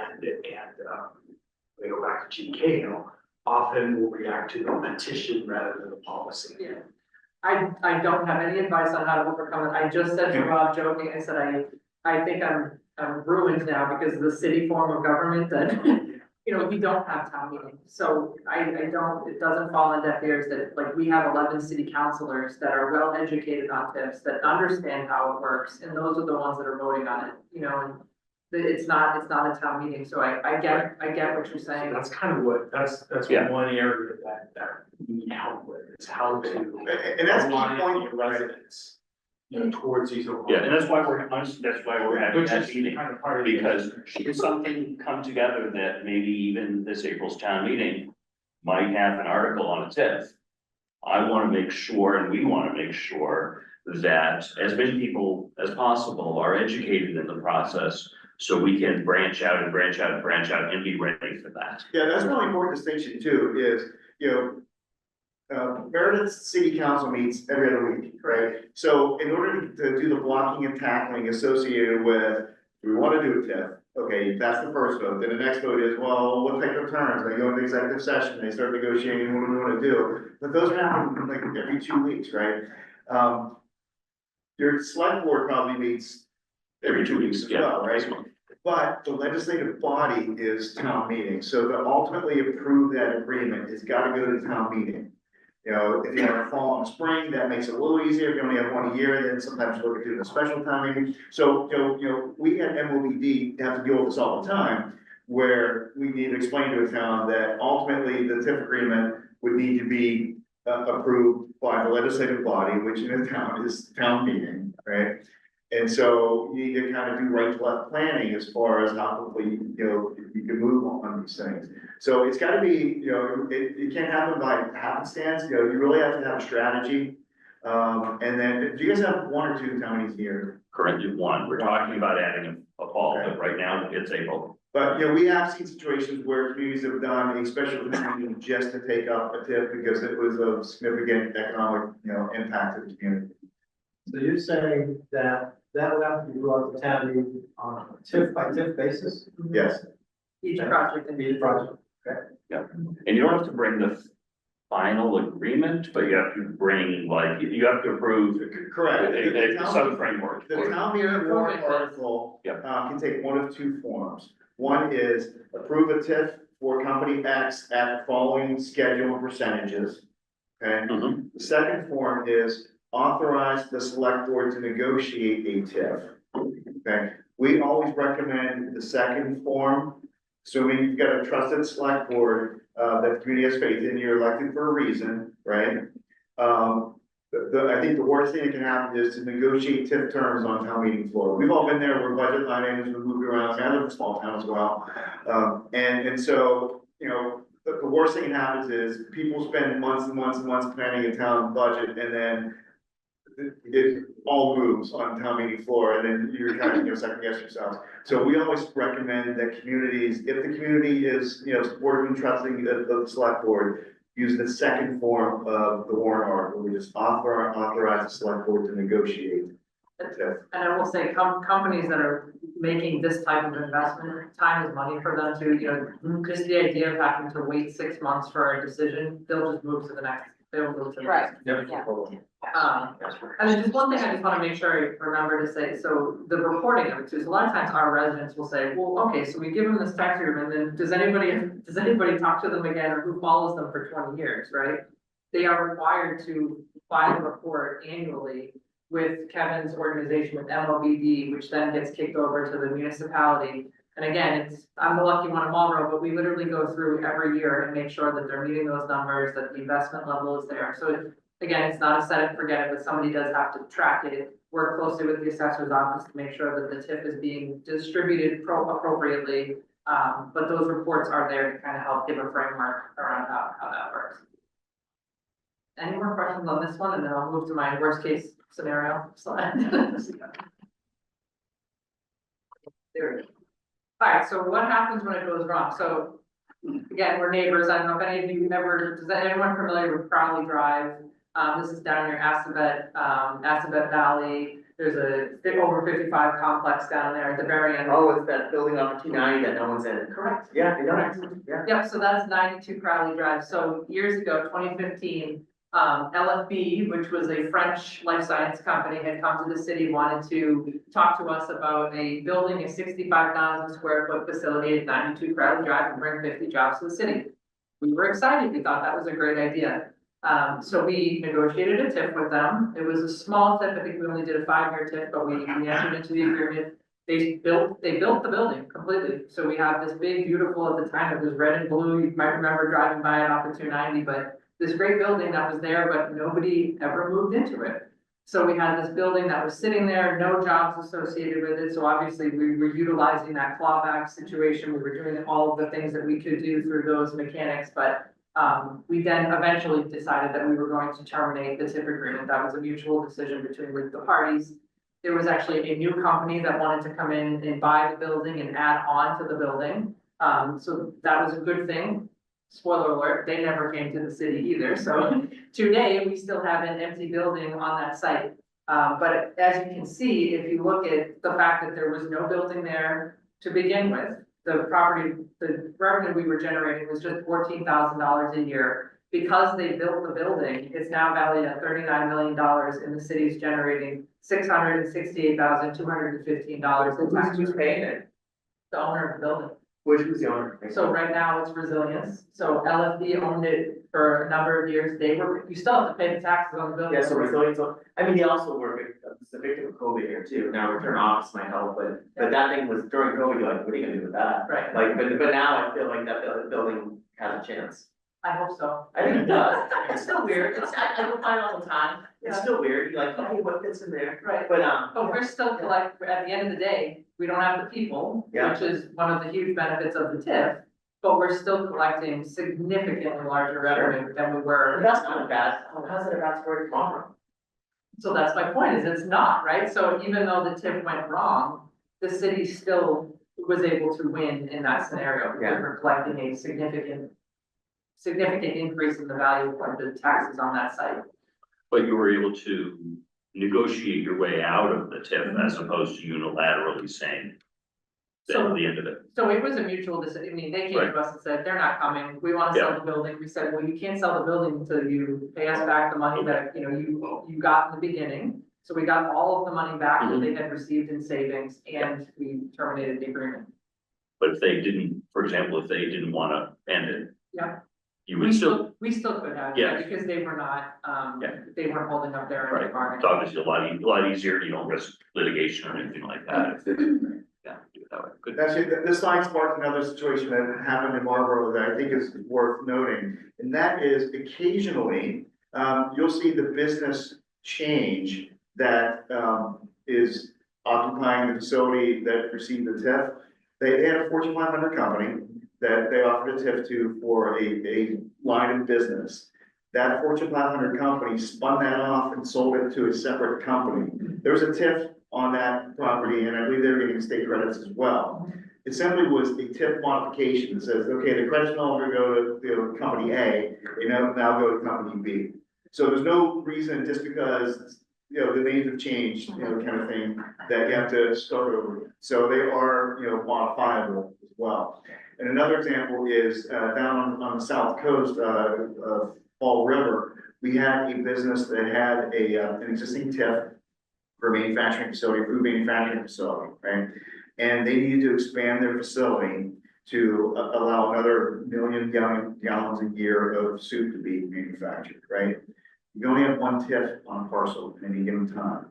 go back to GK, often will react to the petition rather than the policy. Yeah. I don't have any advice on how to overcome it. I just said to Rob joking, I said, I think I'm ruined now because of the city form of government that, you know, we don't have town meetings. So I don't, it doesn't fall on deaf ears that, like, we have 11 city councilors that are well educated on tips, that understand how it works, and those are the ones that are voting on it, you know, and it's not a town meeting, so I get what you're So saying. that's kind of what, that's Yeah. one area that we need help with, is how to. And that's a key align point, the residents, towards these. Yeah, and that's why we're having Which that is meeting. kind of part of. the- Because should something come together that maybe even this April's town meeting might have an article on a TIF. I wanna make sure, and we wanna make sure that as many people as possible are educated in the process. So we can branch out and be ready for that. Yeah, that's a really important distinction too, is, Meredith City Council meets every other week, right? So in order to do the blocking and tackling associated with, do we wanna do a TIF? Okay, that's the first vote. Then the next vote is, well, what type of terms? They go into executive session, they start negotiating what do we wanna do. But those happen like every 2 weeks, right? Your select board probably meets every 2 weeks as well, right? But the legislative body is town meeting, so to ultimately approve that agreement, it's gotta go to town meeting. If you have a fall and spring, that makes it a little easier, if you only have 1 a year, then sometimes you look at doing a special town meeting. So, we at MOBD have to deal with this all the time, where we need to explain to a town that ultimately the TIF agreement would need to be approved by the legislative body, which in a town is town meeting, right? And so you need to kind of do right to left planning as far as how quickly, you can move on these things. So it's gotta be, it can't happen by happenstance, you really have to have a strategy. And then, do you guys have 1 or 2 town meetings here? Currently one, we're talking about adding a fall, but right now it's April. But, we have seen situations where communities have done a special meeting just to take up a TIF because it was of significant economic, impact to the community. So you're saying that would have to be brought to town meeting on a TIF by TIF basis? Yes. Each project and Each project. And you don't have to bring the final agreement, but you have to bring, you have to approve Correct. some framework. The town meeting warrant article, Yep. can take one of 2 forms. One is approve a TIF for company X at the following schedule and percentages. Okay? Mhm. The second form is authorize the select board to negotiate a TIF. Okay? We always recommend the second form, assuming you've got a trusted select board, that the community has faith in, you're elected for a reason, right? I think the worst thing that can happen is to negotiate TIF terms on town meeting floor. We've all been there, where budget line items were moved around, I live in a small town as well. And so, the worst thing that happens is people spend months and months and months planning a town budget, and then it all moves on town meeting floor, and then you're kind of, second guess yourselves. So we always recommend that communities, if the community is, supportive and trusting of the select board, use the second form of the warrant article. We just authorize the select board to negotiate. And I will say, companies that are making this type of investment, time is money for them to, just the idea of having to wait 6 months for a decision, they'll just move to the next, they'll move to the Right. next. Yeah. And then just one thing I just wanna make sure I remember to say, so the reporting of it too, is a lot of times our residents will say, well, okay, so we give them this tax agreement, and then does anybody talk to them again, or who follows them for 20 years, right? They are required to file a report annually with Kevin's organization with MOBD, which then gets kicked over to the municipality. And again, I'm the lucky one in Marlboro, but we literally go through every year and make sure that they're meeting those numbers, that the investment level is there. So again, it's not a set it and forget it, but somebody does have to track it, work closely with the assessor's office to make sure that the TIF is being distributed appropriately. But those reports are there to kind of help give a framework around how that works. Any more questions on this one? And then I'll move to my worst case scenario slide. There we go. All right, so what happens when it goes wrong? So again, we're neighbors. I don't know if any of you does anyone familiar with Crowley Drive? This is down near Assabet Valley. There's a over 55 complex down there at the very end. Oh, it's that building off of 290 that no one's in. Correct. Yeah, I know that. Yeah. Yep, so that's 92 Crowley Drive. So years ago, 2015, LFB, which was a French life science company, had come to the city, wanted to talk to us about building a 65,000 square foot facility at 92 Crowley Drive and bring 50 jobs to the city. We were excited. We thought that was a great idea. So we negotiated a TIF with them. It was a small TIF. I think we only did a 5-year TIF, but we entered into the agreement. They built the building completely. So we have this big, beautiful, at the time it was red and blue. You might remember driving by it off of 290, but this great building that was there, but nobody ever moved into it. So we had this building that was sitting there, no jobs associated with it. So obviously we were utilizing that clawback situation. We were doing all of the things that we could do through those mechanics, but we then eventually decided that we were going to terminate the TIF agreement. That was a mutual decision between the parties. There was actually a new company that wanted to come in and buy the building and add on to the building. So that was a good thing. Spoiler alert, they never came to the city either. So today we still have an empty building on that site. But as you can see, if you look at the fact that there was no building there to begin with, the revenue we were generating was just $14,000 a year. Because they built the building, it's now valued at $39 million and the city's generating $668,215 in tax. Who's paying it? The owner of the building. Who's the owner? So right now it's Resilience. So LFD owned it for a number of years. You still have to pay the taxes on the building. Yeah, so Resilience, I mean, they also were the victim of COVID here too. Now return office might help, but that thing was during COVID, you're like, what are you gonna do with that? Right. Like, but now I feel like that building has a chance. I hope so. I think it does. It's still weird. I go by it all the time. It's Yeah. still weird. You're like, okay, what fits in there? Right. But, But we're still at the end of the day, we don't have the people, Yeah. which is one of the huge benefits of the TIF. But we're still collecting significantly larger revenue than we were. but that's not a bad, how's it a bad story tomorrow? So that's my point, is it's not, right? So even though the TIF went wrong, the city still was able to win in that scenario. Because we're collecting a significant increase in the value of the taxes on that site. But you were able to negotiate your way out of the TIF as opposed to unilaterally saying that at the end of it. So it was a mutual decision. I mean, they came to us and said, they're not coming. We want to sell the building. We said, well, you can't sell the building until you pay us back the money that, you got in the beginning. So we got all of the money back that they had received in savings and we terminated the agreement. But if they didn't, for example, if they didn't want to end it. Yeah. You would still, We still could have, Yes. because they were not, Yeah. they weren't holding up their end of the right, bargain. it's obviously a lot easier, you don't risk litigation or anything like that. Yeah, do it that way, good. Actually, this slide sparked another situation that happened in Marlboro that I think is worth noting. And that is occasionally, you'll see the business change that, is occupying the facility that received the TIF. They had a Fortune 500 company that they offered a TIF to for a line of business. That Fortune 500 company spun that off and sold it to a separate company. There was a TIF on that property, and I believe they were getting state credits as well. It simply was a TIF modification that says, okay, the credits no longer go to company A, they now go to company B. So there's no reason just because, the names have changed, kind of thing, that you have to start over. So they are, modifiable as well. And another example is, down on the south coast, of Fall River, we had a business that had an existing TIF for a manufacturing facility, food manufacturing facility, right? And they needed to expand their facility to allow another 1 million gallons a year of soup to be manufactured, right? You only have one TIF on a parcel at any given time.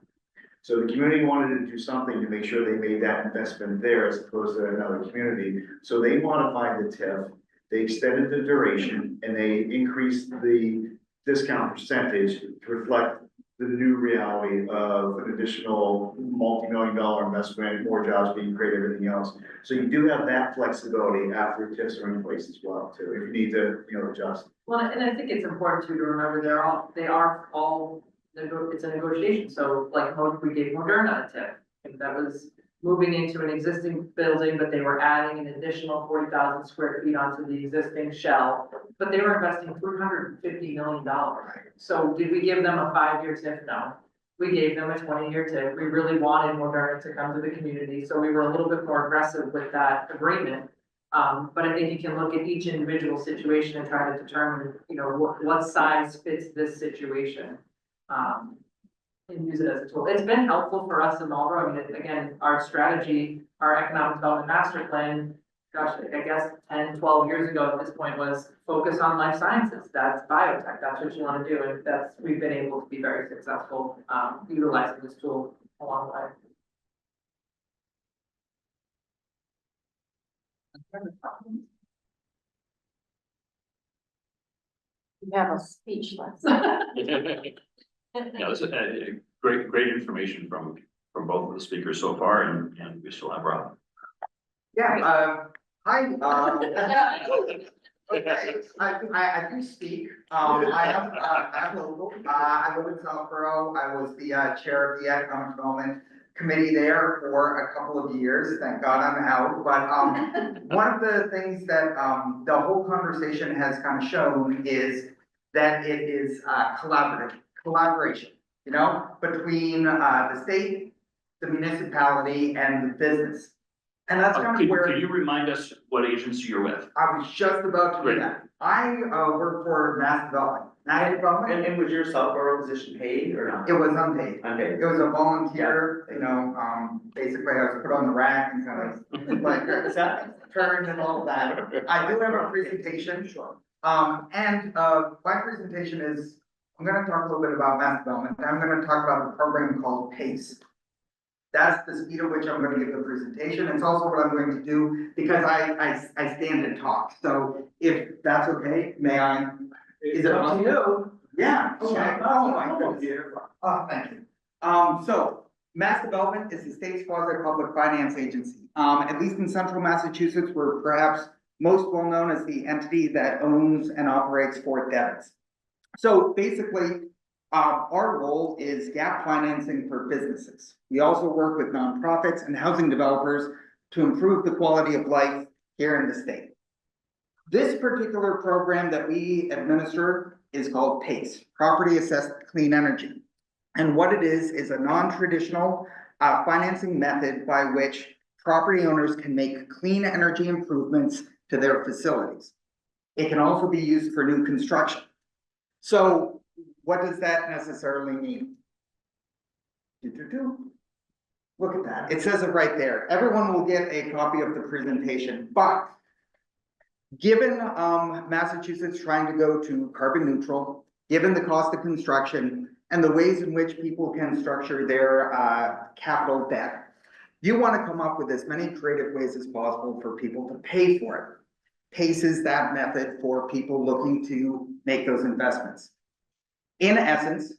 So the community wanted to do something to make sure they made that investment there as opposed to another community. So they modified the TIF, they extended the duration, and they increased the discount percentage to reflect the new reality of an additional multi-million-dollar investment, more jobs being created, everything else. So you do have that flexibility after TIFs are in place as well, too, if you need to, adjust. Well, and I think it's important too to remember they are all, it's a negotiation, so like we gave Moderna a tip. And that was moving into an existing building, but they were adding an additional 40,000 square feet onto the existing shell. But they were investing $350 million. So did we give them a 5-year tip? No. We gave them a 20-year tip. We really wanted Moderna to come to the community, so we were a little bit more aggressive with that agreement. But I think you can look at each individual situation and try to determine, what size fits this situation. And use it as a tool. It's been helpful for us in Marlboro. I mean, again, our strategy, our economic development master plan, gosh, I guess 10, 12 years ago at this point was focus on life sciences. That's biotech. That's what you want to do. And we've been able to be very successful, utilizing this tool along the way. You have a speechless. Yeah, this is great information from both of the speakers so far, and we still have Rob. Yeah, hi, okay, I do speak, I'm local, I live in Southborough, I was the chair of the Economic Development Committee there for a couple of years, thank God I'm out, but, one of the things that, the whole conversation has kind of shown is that it is, collaboration, between, the state, the municipality, and the business. And that's kind of where. Could you remind us what agency you're with? I was just about to do Great. that. I work for Mass Development. Mass Development, And was your Southborough position paid or not? it was unpaid. Unpaid. It was a volunteer, basically I was put on the rack and kind of like turned and all that. I do have a presentation. Sure. My presentation is, I'm gonna talk a little bit about Mass Development. I'm gonna talk about a program called PACE. That's the speed at which I'm going to give the presentation. It's also what I'm going to do because I stand and talk. So if that's okay, may I? Is it up to you? Yeah. Okay. Oh, my goodness. Oh, thank you. So Mass Development is the state's quasi-public finance agency. At least in central Massachusetts, we're perhaps most well known as the entity that owns and operates Fort Devens. So basically, our role is gap financing for businesses. We also work with nonprofits and housing developers to improve the quality of life here in the state. This particular program that we administer is called PACE, Property Assessed Clean Energy. And what it is a non-traditional financing method by which property owners can make clean energy improvements to their facilities. It can also be used for new construction. So what does that necessarily mean? Look at that. It says it right there. Everyone will get a copy of the presentation, but given Massachusetts trying to go to carbon neutral, given the cost of construction and the ways in which people can structure their capital debt, you want to come up with as many creative ways as possible for people to pay for it. PACE is that method for people looking to make those investments. In essence,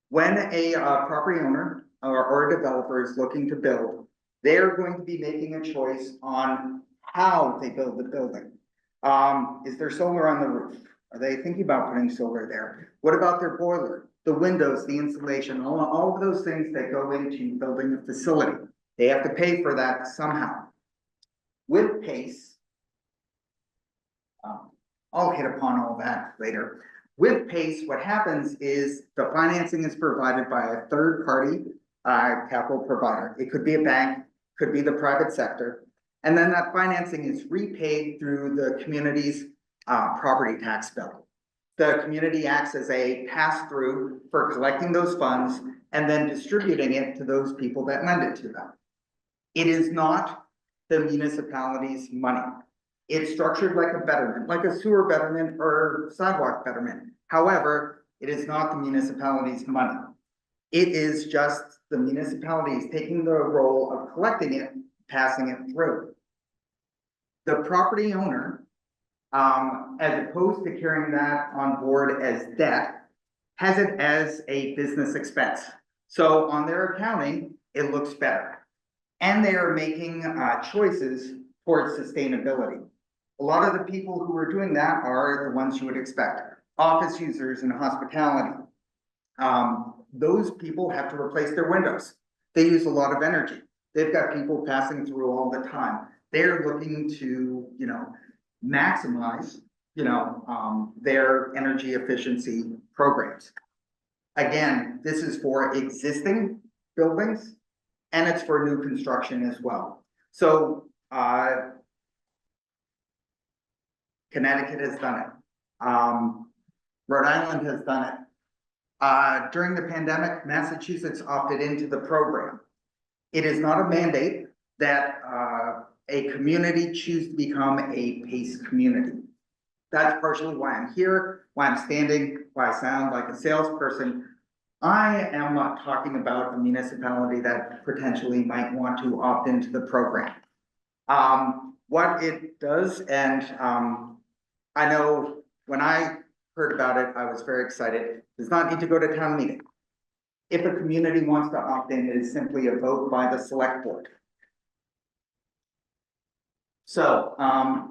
when a property owner or a developer is looking to build, they're going to be making a choice on how they build the building. Is there solar on the roof? Are they thinking about putting solar there? What about their boiler, the windows, the insulation, all of those things that go into building a facility? They have to pay for that somehow. With PACE, I'll hit upon all that later. With PACE, what happens is the financing is provided by a third party capital provider. It could be a bank, could be the private sector. And then that financing is repaid through the community's property tax bill. The community acts as a pass-through for collecting those funds and then distributing it to those people that lend it to them. It is not the municipality's money. It's structured like a betterment, like a sewer betterment or sidewalk betterment. However, It is not the municipality's money. It is just the municipalities taking the role of collecting it, passing it through. The property owner, as opposed to carrying that on board as debt, has it as a business expense. So on their accounting, it looks better. And they are making choices towards sustainability. A lot of the people who are doing that are the ones you would expect. Office users and hospitality. Those people have to replace their windows. They use a lot of energy. They've got people passing through all the time. They're looking to, maximize, their energy efficiency programs. Again, this is for existing buildings and it's for new construction as well. So, Connecticut has done it. Rhode Island has done it. During the pandemic, Massachusetts opted into the program. It is not a mandate that a community choose to become a PACE community. That's partially why I'm here, why I'm standing, why I sound like a salesperson. I am not talking about a municipality that potentially might want to opt into the program. What it does, and I know when I heard about it, I was very excited. Does not need to go to town meeting. If a community wants to opt in, it is simply a vote by the select board. So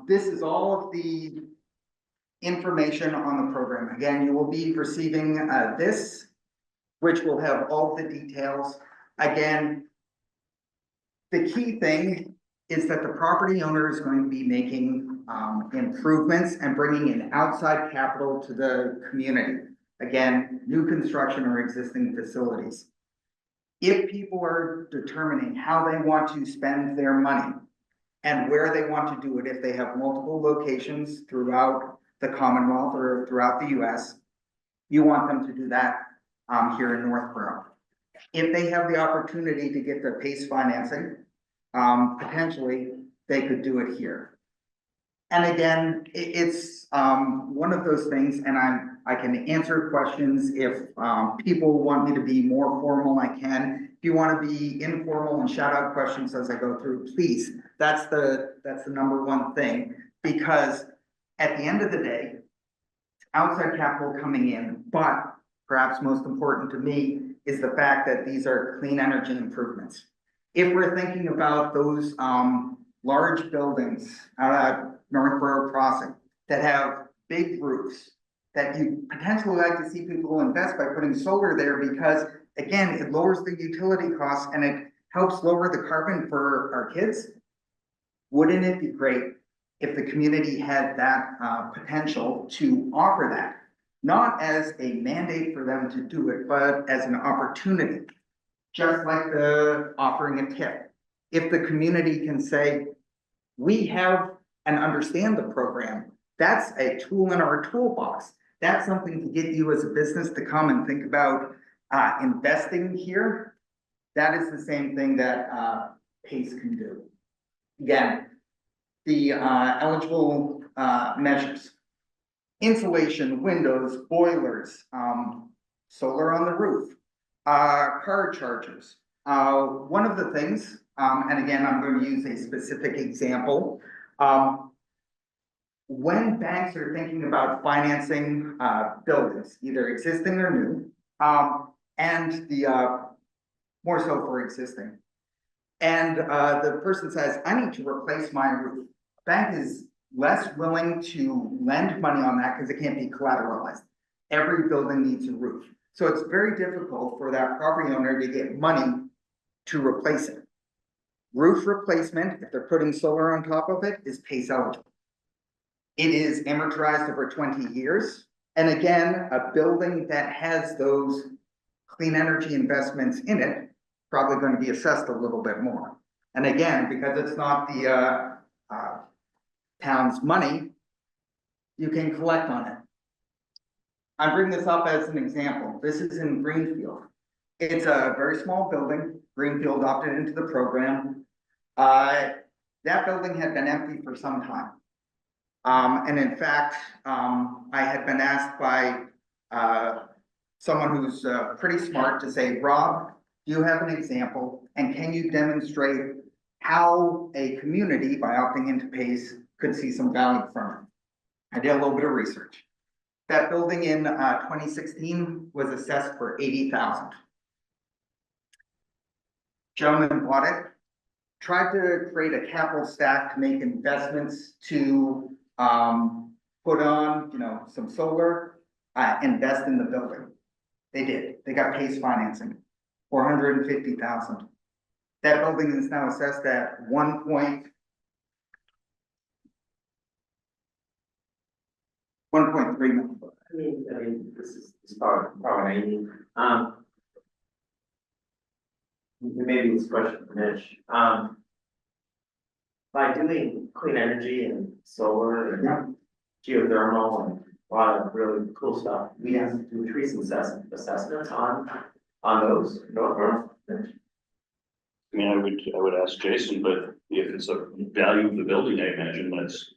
this is all of the information on the program. Again, you will be receiving this, which will have all the details. Again, the key thing is that the property owner is going to be making improvements and bringing in outside capital to the community. Again, new construction or existing facilities. If people are determining how they want to spend their money and where they want to do it, if they have multiple locations throughout the Commonwealth or throughout the US, you want them to do that here in Northborough. If they have the opportunity to get the PACE financing, potentially they could do it here. And again, it's one of those things, and I can answer questions. If people want me to be more formal, I can. If you want to be informal and shout out questions as I go through, please. That's the number one thing, because at the end of the day, outside capital coming in, but perhaps most important to me is the fact that these are clean energy improvements. If we're thinking about those large buildings out at Northborough Crossing that have big roofs, that you potentially like to see people invest by putting solar there, because again, it lowers the utility costs and it helps lower the carbon for our kids. Wouldn't it be great if the community had that potential to offer that? Not as a mandate for them to do it, but as an opportunity, just like the offering a tip. If the community can say, we have and understand the program, that's a tool in our toolbox. That's something to get you as a business to come and think about investing here. That is the same thing that PACE can do. Again, the eligible measures: insulation, windows, boilers, solar on the roof, car chargers. One of the things, and again, I'm going to use a specific example. When banks are thinking about financing buildings, either existing or new, and the more so for existing, and the person says, I need to replace my roof. Bank is less willing to lend money on that because it can't be collateralized. Every building needs a roof. So it's very difficult for that property owner to get money to replace it. Roof replacement, if they're putting solar on top of it, is PACE eligible. It is amortized over 20 years. And again, a building that has those clean energy investments in it, probably going to be assessed a little bit more. And again, because it's not the town's money, you can collect on it. I bring this up as an example. This is in Greenfield. It's a very small building. Greenfield opted into the program. That building had been empty for some time. And in fact, I had been asked by someone who's pretty smart to say, Rob, do you have an example? And can you demonstrate how a community, by opting into PACE, could see some value from it? I did a little bit of research. That building in 2016 was assessed for $80,000. Gentleman bought it, tried to create a capital stack to make investments to put on, some solar, invest in the building. They did. They got PACE financing, $450,000. That building is now assessed at 1.3 million. I mean, this is probably naive. Maybe this question for Mitch. By doing clean energy and solar and geothermal and a lot of really cool stuff, we have to do trees assessments on those. I mean, I would ask Jason, but if it's a value of the building, I imagine that's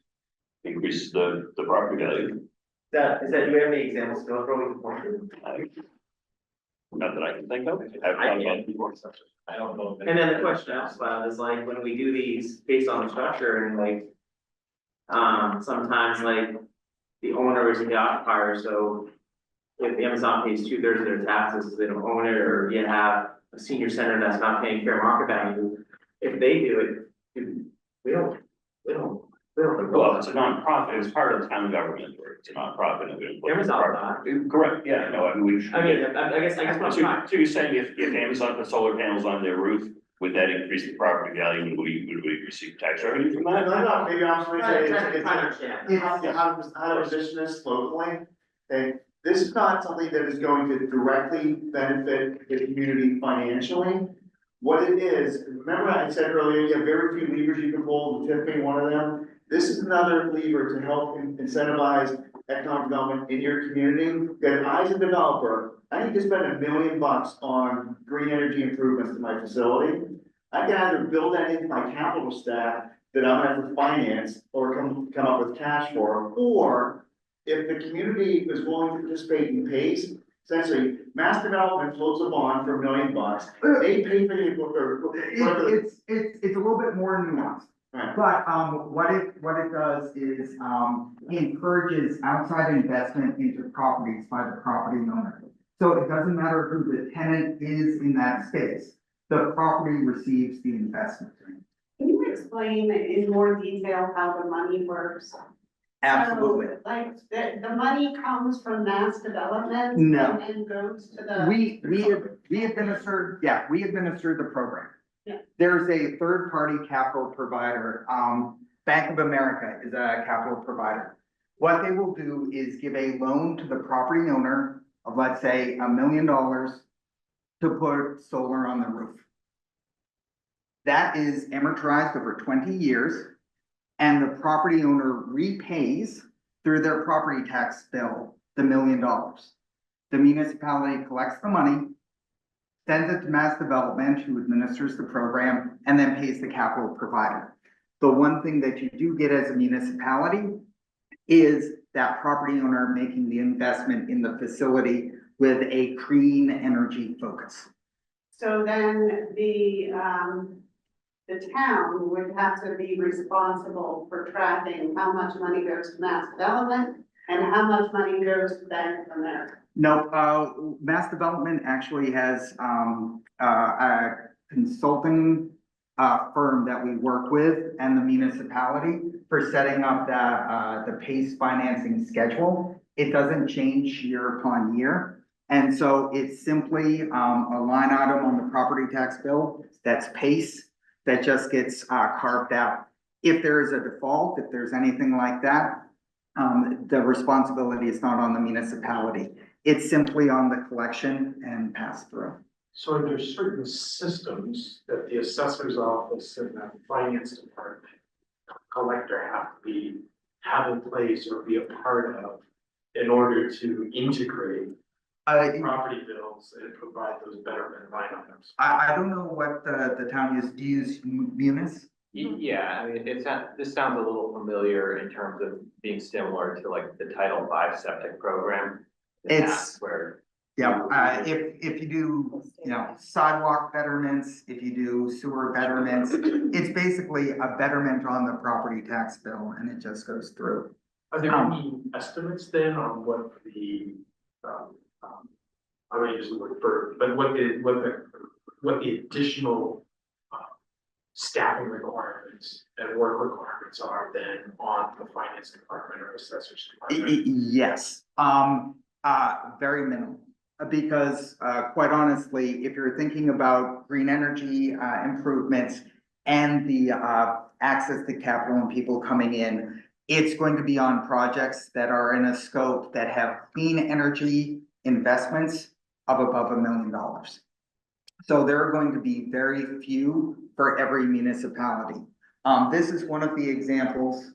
increases the property value. Do you have any examples to throw we can point to? Not that I can think of. I've thought about it before. I don't know. And then the question I asked about is like, when we do these based on the structure and like, sometimes like the owner is the occupier, so if Amazon pays 2/3 of their taxes, they don't own it, or you have a senior center that's not paying fair market value, if they do it, we don't. Well, it's a nonprofit, it's part of the town government, or it's a nonprofit. Amazon's not. Correct, yeah, no, I mean, I guess what I'm trying. So you're saying if Amazon put solar panels on their roof, would that increase the property value? Would we receive tax revenue from that? No, maybe I'm supposed to say, Understand. how to position this locally. Okay, this is not something that is going to directly benefit the community financially. What it is, remember I said earlier, you have very few levers you can pull, the TIF being one of them. This is another lever to help incentivize economic development in your community. That I, as a developer, I need to spend $1 million on green energy improvements to my facility. I can either build that into my capital stack that I'm gonna have to finance or come up with cash for, or if the community is willing to participate in PACE, essentially, mass development floats a bond for $1 million. They pay for the. It's a little bit more nuanced. Right. But what it does is encourages outside investment into properties by the property owner. So it doesn't matter who the tenant is in that space, the property receives the investment. Can you explain in more detail how the money works? Absolutely. So, like, the money comes from mass development? No. And goes to the. We administer the program. Yeah. There's a third-party capital provider, Bank of America is a capital provider. What they will do is give a loan to the property owner of, let's say, $1 million to put solar on the roof. That is amortized over 20 years, and the property owner repays through their property tax bill the $1 million. The municipality collects the money, sends it to mass development, who administers the program, and then pays the capital provider. The one thing that you do get as a municipality is that property owner making the investment in the facility with a clean energy focus. So then the town would have to be responsible for tracking how much money goes to mass development and how much money goes to Bank of America. No, mass development actually has a consulting firm that we work with and the municipality for setting up the PACE financing schedule. It doesn't change year upon year. And so it's simply a line item on the property tax bill that's PACE that just gets carved out. If there is a default, if there's anything like that, the responsibility is not on the municipality. It's simply on the collection and pass through. So there's certain systems that the assessor's office and the finance department collector have in place or be a part of in order to integrate property bills and provide those betterment line items. I don't know what the town uses. Do you use Munis? Yeah, I mean, this sounds a little familiar in terms of being similar to like the Title V septic program. It's where Yeah, if you do, you know, sidewalk betterments, if you do sewer betterments, it's basically a betterment on the property tax bill and it just goes through. Are there any estimates then on what the, I don't use the word burden, but what the additional staffing requirements and work requirements are then on the finance department or assessor's department? Yes, very minimal. Because, quite honestly, if you're thinking about green energy, improvements and the, access to capital and people coming in, it's going to be on projects that are in a scope that have clean energy investments of above $1 million. So there are going to be very few for every municipality. This is one of the examples.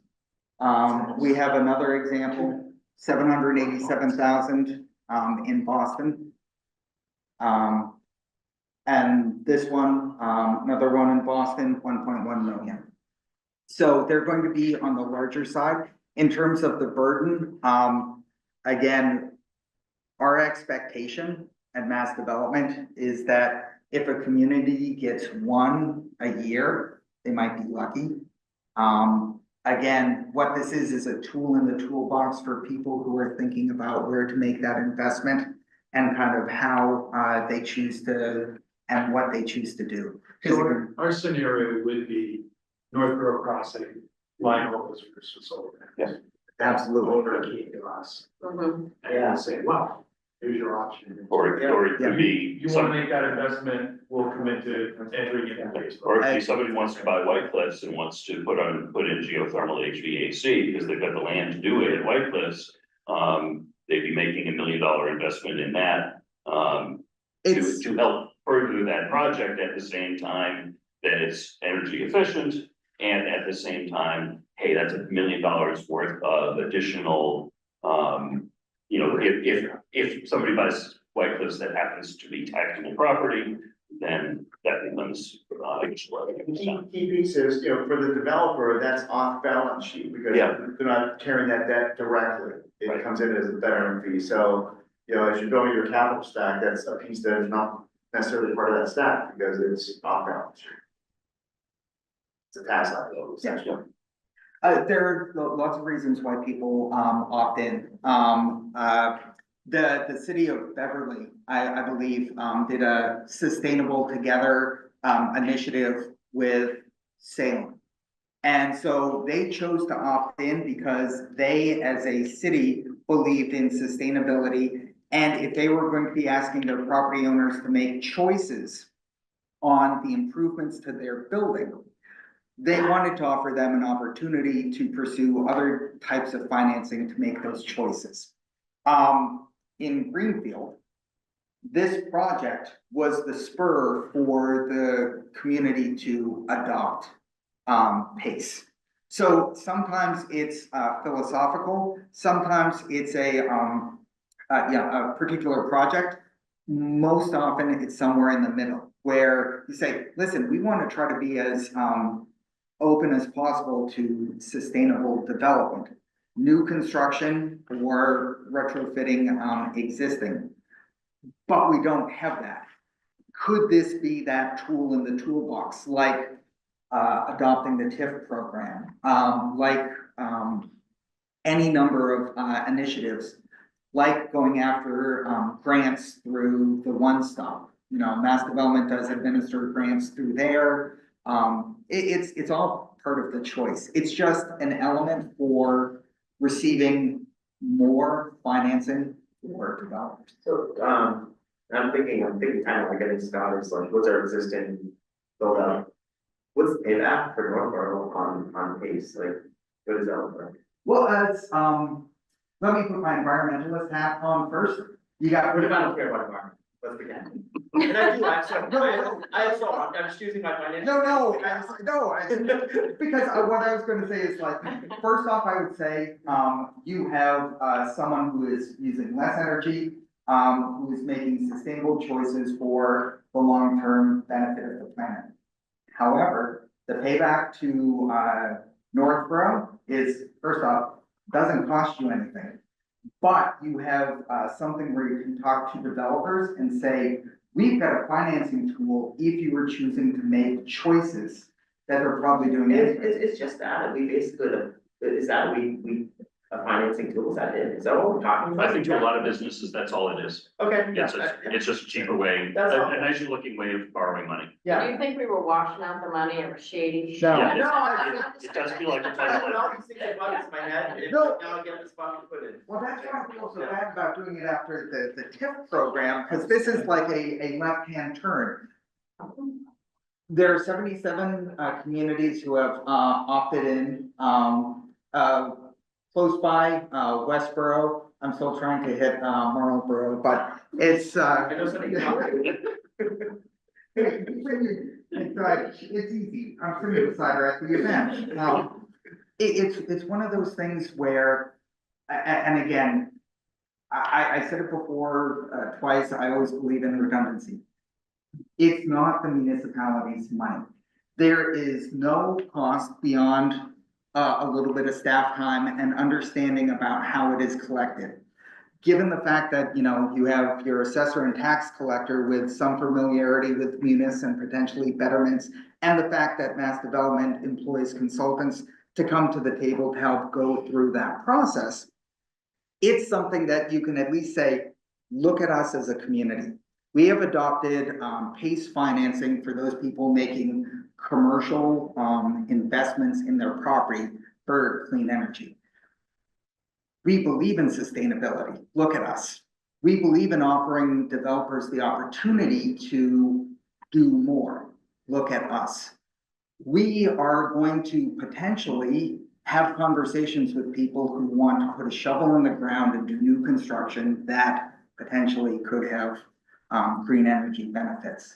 We have another example, 787,000 in Boston. And this one, another one in Boston, 1.1 million. So they're going to be on the larger side. In terms of the burden, again, our expectation at Mass Development is that if a community gets one a year, they might be lucky. Again, what this is a tool in the toolbox for people who are thinking about where to make that investment and kind of how they choose to and what they choose to do. So our scenario would be Northborough Crossing, line holders versus solar panels. Yeah, absolutely. Owner came to us and say, well, here's your option. Or it could be. You wanna make that investment, we'll commit to entering into Facebook. Or if somebody wants to buy White Cliffs and wants to put in geothermal HVAC because they've got the land to do it at White Cliffs, they'd be making $1 million investment in that, to help further that project at the same time that it's energy efficient. And at the same time, hey, that's $1 million worth of additional, you know, if somebody buys White Cliffs that happens to be taxable property, then that becomes, Key piece is, you know, for the developer, that's off balance sheet because Yeah. they're not carrying that debt directly. It Right. comes in as a betterment fee. So, you know, as you're building your capital stack, that's a piece that is not necessarily part of that stack because it's off balance sheet. It's a tax liability, essentially. There are lots of reasons why people opt in. The city of Beverly, I believe, did a Sustainable Together initiative with Salem. And so they chose to opt in because they, as a city, believed in sustainability. And if they were going to be asking their property owners to make choices on the improvements to their building, they wanted to offer them an opportunity to pursue other types of financing to make those choices. In Greenfield, this project was the spur for the community to adopt PACE. So sometimes it's philosophical, sometimes it's a particular project. Most often it's somewhere in the middle where you say, listen, we want to try to be as open as possible to sustainable development, new construction or retrofitting existing, but we don't have that. Could this be that tool in the toolbox, like adopting the TIF program, like any number of initiatives, like going after grants through the One Stop? You know, Mass Development does administer grants through there. It's all part of the choice. It's just an element for receiving more financing for developers. So, I'm thinking kind of like getting started, it's like, what's our existing build out? What's the payback for Northborough on PACE, like, what is that look like? Well, let me put my environmentalist hat on first. You got. What if I don't care about environment? Let's begin. And I do, I'm just using my financial. Because what I was gonna say is like, first off, I would say, you have, someone who is using less energy, who is making sustainable choices for the long-term benefit of the planet. However, the payback to, Northborough is, first off, doesn't cost you anything. But you have, something where you can talk to developers and say, we've got a financing tool if you were choosing to make choices that are probably doing it. It's just that, we basically, is that a financing tool, is that it? Is that what we're talking about? I think to a lot of businesses, that's all it is. Okay, yeah, It's just a cheaper way, That's all. a nicer looking way of borrowing money. Do yeah. you think we were washing out the money or shady? No. Yeah, No, it does feel like we're I talking put about. all these things in buckets in my head, and No. now I get this bucket put in. Well, that's why I feel so bad about doing it after the TIP program, because this is like a left-hand turn. There are 77 communities who have opted in, close by Westboro. I'm still trying to hit Marlboro, but it's I know something. it's easy. I'm sitting beside her at the event. It's one of those things where, and again, I said it before twice. I always believe in redundancy. It's not the municipality's money. There is no cost beyond a little bit of staff time and understanding about how it is collected. Given the fact that, you know, you have your assessor and tax collector with some familiarity with munis and potentially betterments, and the fact that mass development employs consultants to come to the table to help go through that process, it's something that you can at least say, look at us as a community. We have adopted PACE financing for those people making commercial investments in their property for clean energy. We believe in sustainability. Look at us. We believe in offering developers the opportunity to do more. Look at us. We are going to potentially have conversations with people who want to put a shovel in the ground and do new construction that potentially could have green energy benefits.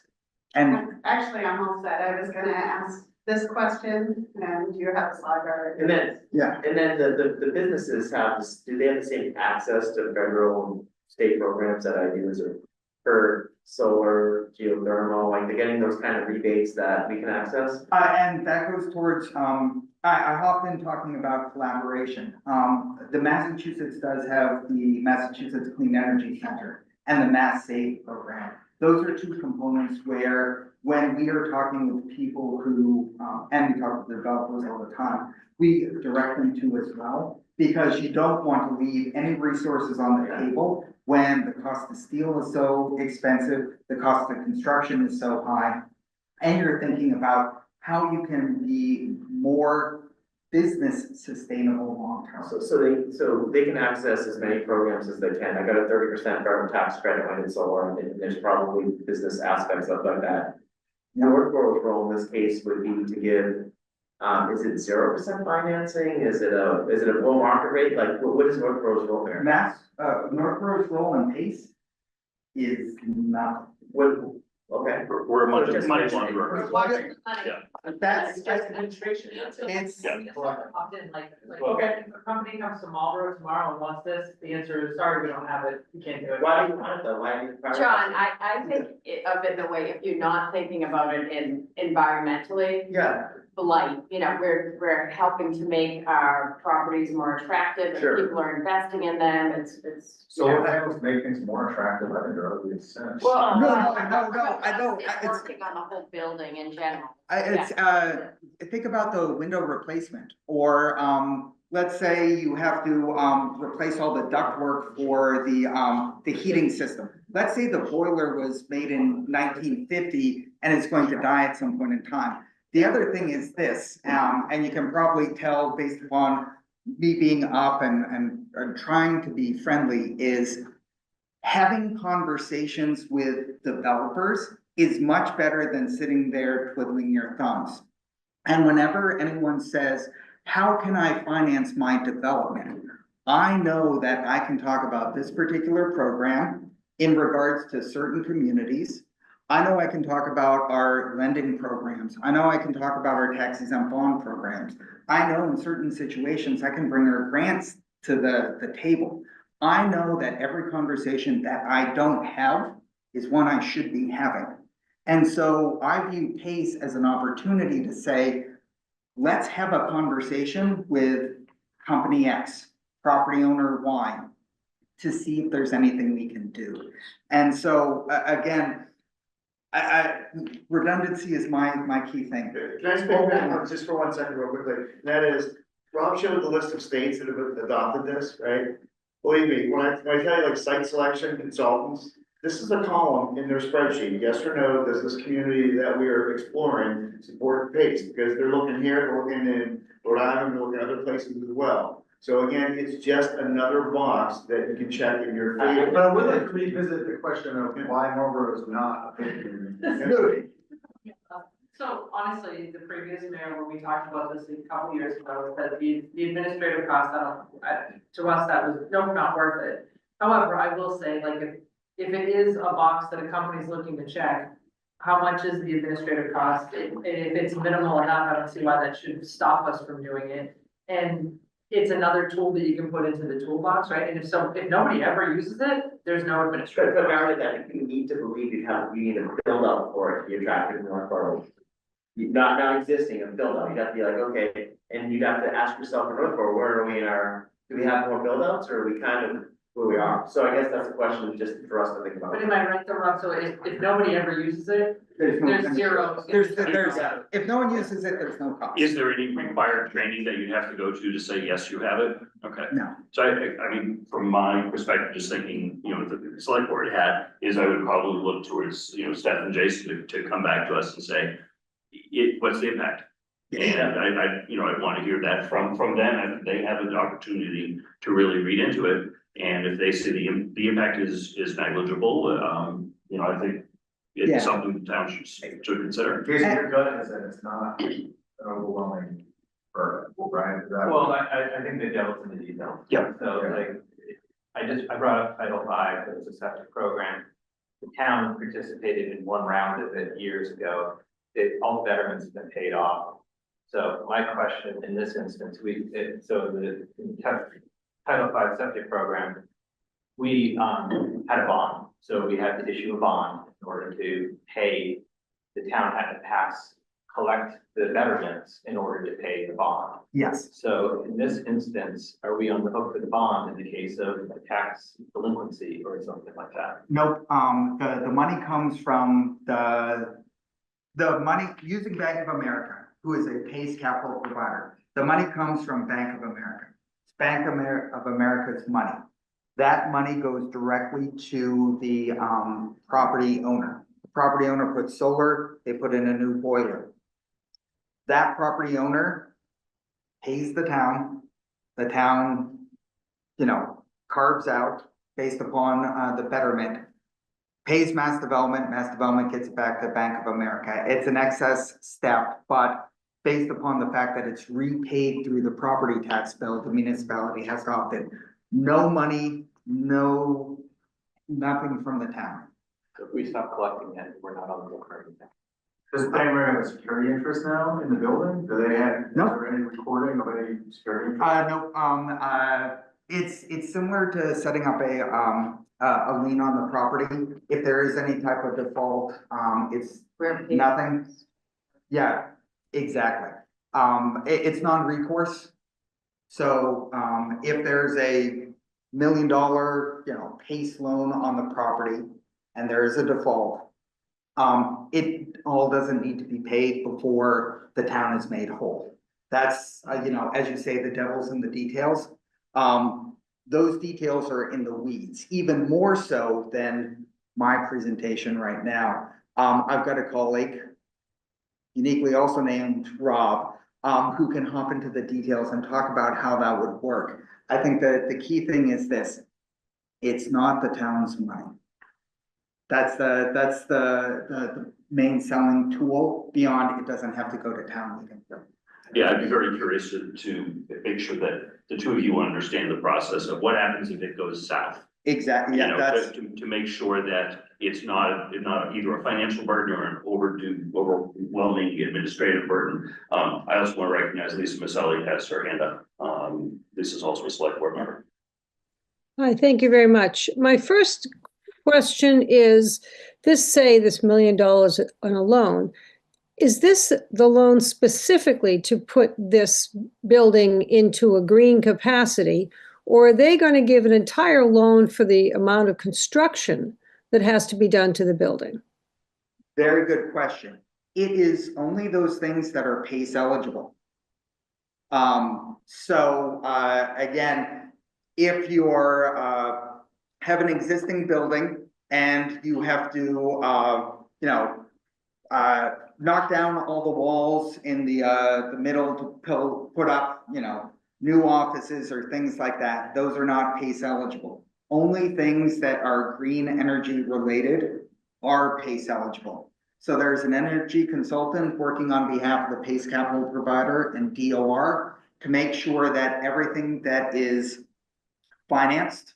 And Actually, I'm all set. I was gonna ask this question, and you have a slide already. And then, yeah, and then the businesses have, do they have the same access to federal and state programs that I use, or for solar, geothermal, like they're getting those kind of rebates that we can access? and that goes towards, I hopped in talking about collaboration. The Massachusetts does have the Massachusetts Clean Energy Center and the Mass Save program. Those are two components where when we are talking with people who, and we talk with developers all the time, we direct them to as well, because you don't want to leave any resources on the table when the cost of steel is so expensive, the cost of construction is so high, and you're thinking about how you can be more business sustainable long term. So they can access as many programs as they can. I got a 30% federal tax credit when it's solar, and there's probably business aspects of like that. Northborough's role in this case would be to give, is it 0% financing? Is it a below market rate? Like, what is Northborough's role there? Northborough's role in PACE is not. Okay. We're a money launderer. We're washing money. Yeah. That's just administration, that's it. It's, Yeah. Opt in, like, Okay. if a company comes to Marlboro tomorrow and wants this, the answer is, sorry, we don't have it, you can't do it. Why do you want it though? Why do you? John, I think of it the way, if you're not thinking about it in environmentally, Yeah, blight, you know, we're helping to make our properties more attractive, Sure. and people are investing in them, it's. Solar panels make things more attractive, I think, or at least sense. Well, No, I know, It's it's- working on the whole building in general. think about the window replacement, or, let's say you have to, replace all the ductwork for the heating system. Let's say the boiler was made in 1950 and it's going to die at some point in time. The other thing is this, and you can probably tell based upon me being up and trying to be friendly, is having conversations with developers is much better than sitting there twiddling your thumbs. And whenever anyone says, how can I finance my development? I know that I can talk about this particular program in regards to certain communities. I know I can talk about our lending programs. I know I can talk about our tax exempt bond programs. I know in certain situations, I can bring our grants to the table. I know that every conversation that I don't have is one I should be having. And so I view PACE as an opportunity to say, let's have a conversation with company X, property owner Y, to see if there's anything we can do. And so, again, redundancy is my key thing. Can I speak back just for 1 second real quickly? And that is, Rob showed the list of states that have adopted this, right? Believe me, when I tell you like site selection consultants, this is a column in their spreadsheet, yes or no, does this community that we are exploring support PACE? Because they're looking here, they're looking in Rhode Island, they're looking at other places as well. So again, it's just another box that you can check in your favor. But I would like to revisit the question of why Marlboro is not a big community. So honestly, the previous mayor, when we talked about this a couple years ago, that the administrative cost, to us, that was, not worth it. However, I will say, like, if it is a box that a company's looking to check, how much is the administrative cost? If it's minimal enough, I don't see why that should stop us from doing it. And it's another tool that you can put into the toolbox, right? And if nobody ever uses it, there's no administrative. But Marilyn, that you need to believe you need a build up for it to be attractive in North Borough. Not existing, a build up, you'd have to be like, okay, and you'd have to ask yourself in North Borough, where are we in our, do we have more build outs, or are we kind of where we are? So I guess that's a question just for us to think about. But am I right though, Rob? So if nobody ever uses it, there's zero. There's, if no one uses it, there's no cost. Is there any required training that you'd have to go to say, yes, you have it? Okay. No. So I mean, from my perspective, just thinking, the select board had, is I would probably look towards, Steph and Jason to come back to us and say, what's the impact? And I want to hear that from them, if they have an opportunity to really read into it. And if they say the impact is negligible, I think it's something the town should consider. Jason, your gut is that it's not an overwhelming burden, right? Is that- Well, I think the devil's in the detail. Yeah. So like, I brought up Title V, it was a septic program. The town participated in one round of it years ago. All the betterments have been paid off. So my question in this instance, the Title V septic program, we had a bond. So we had to issue a bond in order to pay, the town had to collect the betterments in order to pay the bond. Yes. So in this instance, are we on the hook for the bond in the case of a tax delinquency or something like that? Nope, the money comes from the money, using Bank of America, who is a PACE capital provider. The money comes from Bank of America. It's Bank of America's money. That money goes directly to the property owner. The property owner puts solar, they put in a new boiler. That property owner pays the town, carves out based upon the betterment, pays Mass Development gets it back to Bank of America. It's an excess step, but based upon the fact that it's repaid through the property tax bill, the municipality has opted. No money, nothing from the town. So if we stop collecting it, we're not on the hook for anything. Does Bank of America have a security interest now in the building? Do they have, is No. there any recording of any security? No, it's similar to setting up a lien on the property. If there is any type of default, it's nothing. Yeah, exactly. It's non-recourse. So, if there's a $1 million, PACE loan on the property and there is a default, it all doesn't need to be paid before the town is made whole. That's, as you say, the devil's in the details. Those details are in the weeds, even more so than my presentation right now. I've got a colleague, uniquely also named Rob, who can hop into the details and talk about how that would work. I think that the key thing is this: it's not the town's money. That's the main selling tool. Beyond, it doesn't have to go to town meeting. Yeah, I'd be very curious to make sure that the two of you understand the process of what happens if it goes south. Exactly, yeah, that's. To make sure that it's not either a financial burden or an overwhelming administrative burden. I also want to recognize Lisa Maselli has her hand up. This is also a select board member. Hi, thank you very much. My first question is, this $1 million on a loan. Is this the loan specifically to put this building into a green capacity? Or are they going to give an entire loan for the amount of construction that has to be done to the building? Very good question. It is only those things that are PACE eligible. Again, if you're, have an existing building and you have to, knock down all the walls in the middle to put up, new offices or things like that, those are not PACE eligible. Only things that are green energy related are PACE eligible. So there's an energy consultant working on behalf of the PACE capital provider and DOR to make sure that everything that is financed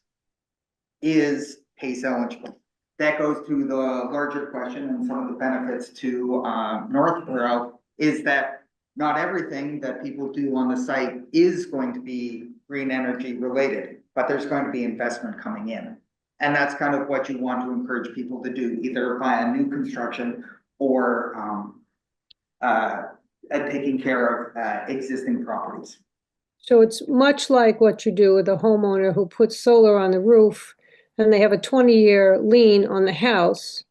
is PACE eligible. That goes to the larger question, and some of the benefits to Northborough is that not everything that people do on the site is going to be green energy related, but there's going to be investment coming in. And that's kind of what you want to encourage people to do, either via new construction or taking care of existing properties. So it's much like what you do with a homeowner who puts solar on the roof and they have a 20-year lien on the house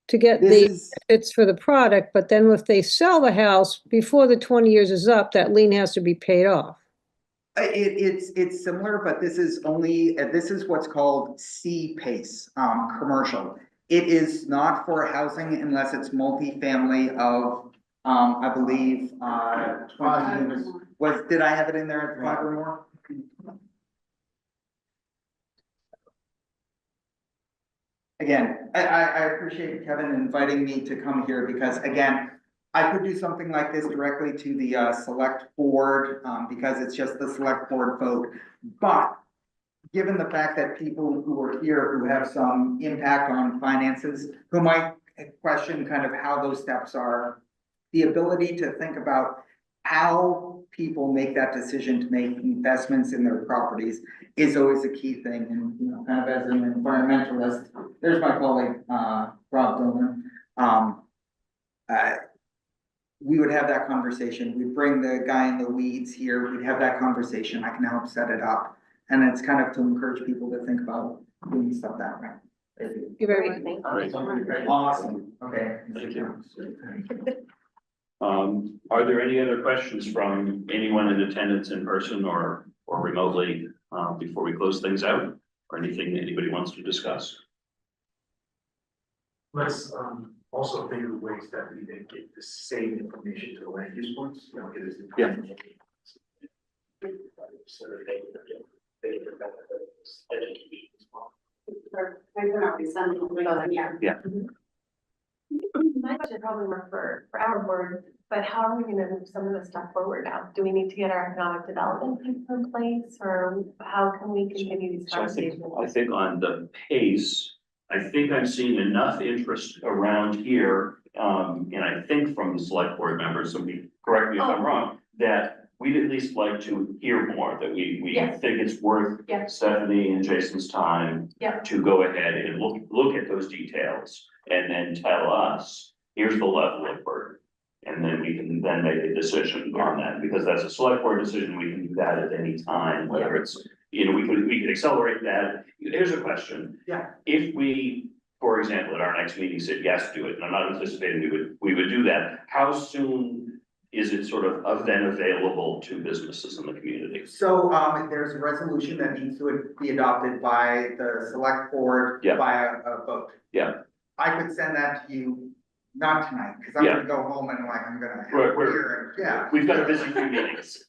to get the benefits for the product, but then if they sell the house before the 20 years is up, that lien has to be paid off. It's similar, but this is only, this is what's called C-PACE, commercial. It is not for housing unless it's multifamily of, I believe, 20 units. Did I have it in there at 5 or more? Again, I appreciate Kevin inviting me to come here because, again, I could do something like this directly to the select board because it's just the select board vote. But given the fact that people who are here who have some impact on finances, who might question kind of how those steps are, the ability to think about how people make that decision to make investments in their properties is always a key thing. And, kind of as an environmentalist, there's my colleague, Rob Dillman. We would have that conversation. We'd bring the guy in the weeds here. We'd have that conversation. I can help set it up. And it's kind of to encourage people to think about doing stuff that way. Thank you very much. Awesome. Okay. Thank you. Are there any other questions from anyone in attendance in person or remotely before we close things out, or anything that anybody wants to discuss? Let's also think of ways that we then get the same information to the land use boards, it is. Yeah. So that they can benefits, education as well. Yeah. My question probably more for our board, but how are we gonna move some of this stuff forward now? Do we need to get our economic development people in place, or how can we continue these So conversations? I think on the pace, I think I'm seeing enough interest around here, and I think from the select board members, so correct me if I'm wrong, that we'd at least like to hear more, that we Yes. think it's worth Yes. Stephanie and Jason's time Yeah. to go ahead and look at those details and then tell us, here's the level of burden. And then we can then make a decision on that, because that's a select board decision. We can do that at any time, whether it's, we could accelerate that. Here's a question. Yeah. If we, for example, at our next meeting said, yes, do it, and I'm not anticipating we would do that, how soon is it sort of then available to businesses in the community? So there's a resolution that needs to be adopted by the select board by a vote. Yeah. I could send that to you, not tonight, because I'm gonna go home and I'm gonna have a beer and, We've got a busy few meetings.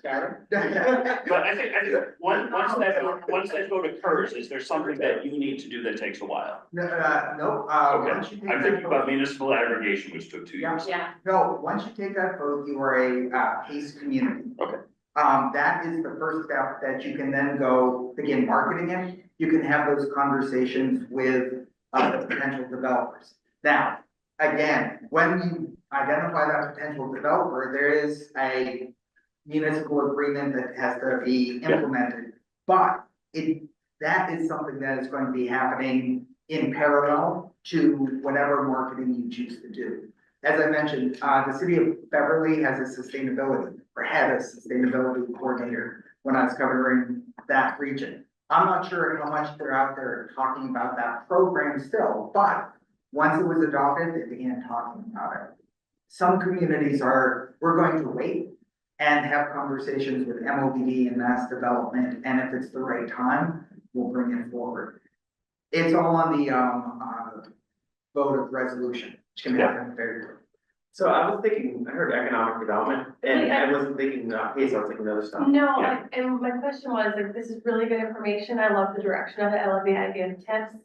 Sorry? But I think once that vote occurs, is there something that you need to do that takes a while? No, Okay, once you take I'm that thinking about vote- municipal aggregation, which took 2 years. Yeah. No, once you take that vote, you are a PACE community. Okay. That is the first step that you can then go begin marketing it. You can have those conversations with the potential developers. Now, again, when you identify that potential developer, there is a municipal agreement that has to be implemented. But that is something that is going to be happening in parallel to whatever marketing you choose to do. As I mentioned, the city of Beverly has a sustainability, or had a sustainability coordinator when I was covering that region. I'm not sure how much they're out there talking about that program still, but once it was adopted, they began talking about it. Some communities we're going to wait and have conversations with MOBD and mass development, and if it's the right time, we'll bring it forward. It's all on the, vote of resolution, which can happen very quickly. So I was thinking, I heard economic development, and I wasn't thinking, pace, I was thinking other stuff. No, Yeah. and my question was, like, this is really good information. I love the direction of it. I love the idea of tips.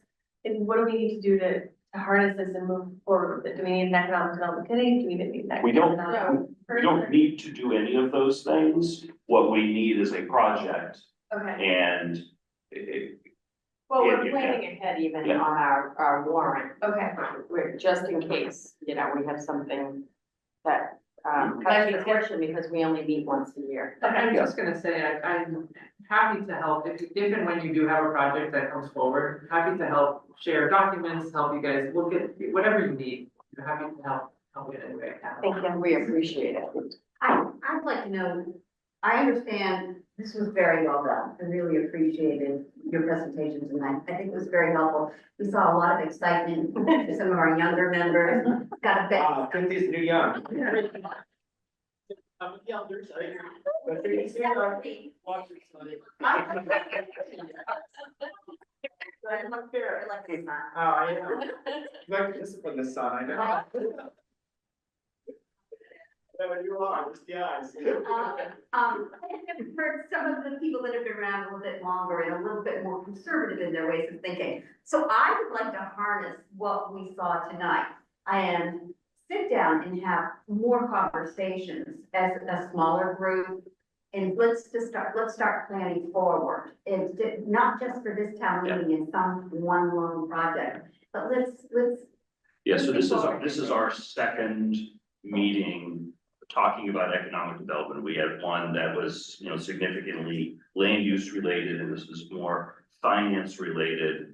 And what do we need to do to harness this and move forward with it? Do we need an economic development committee? Do we need that? We don't- economic We don't need to do any of those things. What we need is a project, Okay, and Well, Yeah, we're you planning ahead even Yeah. on our warrant. okay. We're just in case, you know, we have something that, comes Like- to fruition because we only meet once a year. I'm just gonna say, I'm happy to help, if and when you do have a project that comes forward, happy to help share documents, help you guys look at whatever you need. I'm happy to help in any way. Thank you, we appreciate it. I'd like to know, I understand this was very well done. I really appreciated your presentation tonight. I think it was very helpful. We saw a lot of excitement from some of our younger members. Got a bit. 50's new young. I'm with the elders, I agree. Oh, yeah. You like to discipline the son, I know. When you are, just the eyes. I've heard some of the people that have been around a little bit longer and a little bit more conservative in their ways of thinking. So I would like to harness what we saw tonight and sit down and have more conversations as a smaller group. And let's start planning forward. It's not just for this town meeting and some one lone project, but let's. yeah, so this is our second meeting talking about economic development. We had one that was, you know, significantly land use related, and this is more finance related.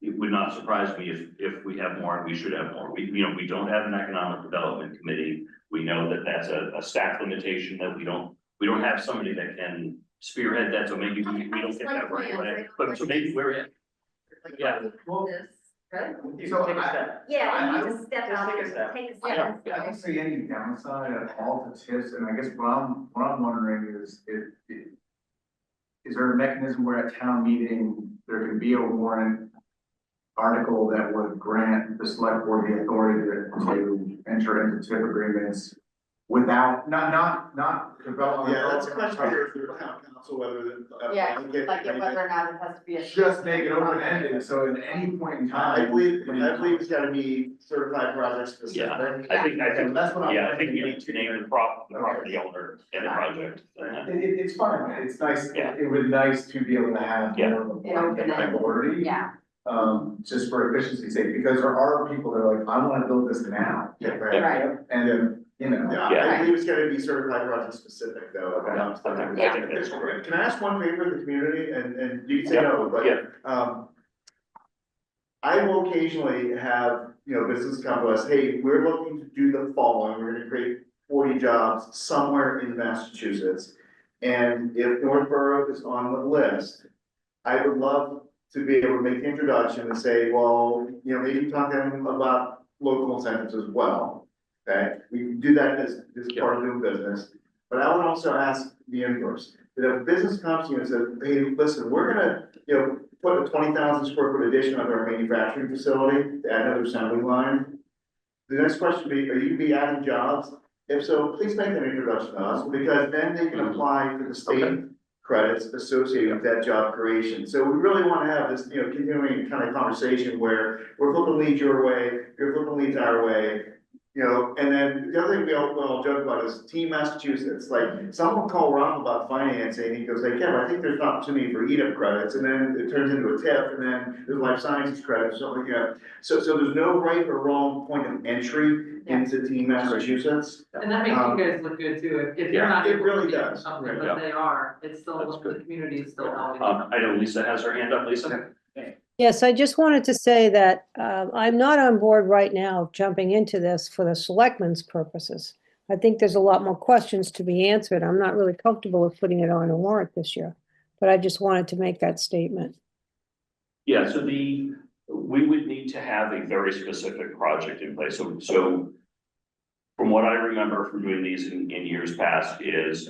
It would not surprise me if we have more, and we should have more. We don't have an economic development committee. We know that that's a staff limitation, that we don't have somebody that can spearhead that, so maybe we don't get that right away. But so maybe we're in. Yeah. Right? So Take a step. Yeah, we need to step Just out take a and step. take a I step. don't see any downside at all to tips, and I guess what I'm wondering is, is there a mechanism where at town meeting, there can be a warrant article that would grant the select board the authority to enter into tip agreements without, not development. Yeah, that's a question for the town council, whether the. Yeah, like whether or not it has to be a. Just make it open-ended, so at any point in time. I believe it's gotta be certified project specific. Yeah, I think, That's what I'm. yeah, I think we need to name the property owner in the project. It's fine, it's nice, Yeah. it would be nice to be able to have Yeah. more of a An open-ended, authority. Yeah, Just for efficiency's sake, because there are people that are like, I wanna build this now. Yeah, right. And, you know. Yeah, Yeah. I believe it's gotta be certified project specific though. Okay. I think that's correct. Can I ask one favor of the community, and you can say no, but. Yeah. I will occasionally have, business come to us, hey, we're looking to do the following, we're gonna create 40 jobs somewhere in Massachusetts. And if Northborough is on the list, I would love to be able to make the introduction and say, well, maybe talk to them about local incentives as well. Okay, we can do that as part of doing business, but I would also ask the inverse. That if a business comes to you and says, hey, listen, we're gonna, put a 20,000 square foot addition on our manufacturing facility to add another assembly line. The next question would be, are you gonna be adding jobs? If so, please make that introduction to us, because then they can apply for the state credits associated with that job creation. So we really want to have this, continuing kind of conversation where we're flipping leads your way, you're flipping leads our way. And then the other thing we all joke about is Team Massachusetts, like someone called Rob about financing, he goes like, yeah, but I think there's an opportunity for EDIP credits, and then it turns into a TIF, and then there's life sciences credits, something like that. So there's no right or wrong point of entry into Team Massachusetts. And that makes you guys look good too, if you're not it able really to do does. something, Yeah. but they are, it's still, That's the good. community is still helping. I know Lisa has her hand up. Lisa? Yes, I just wanted to say that I'm not on board right now of jumping into this for the selectmen's purposes. I think there's a lot more questions to be answered. I'm not really comfortable with putting it on a warrant this year, but I just wanted to make that statement. Yeah, so we would need to have a very specific project in place, so. From what I remember from doing these in years past is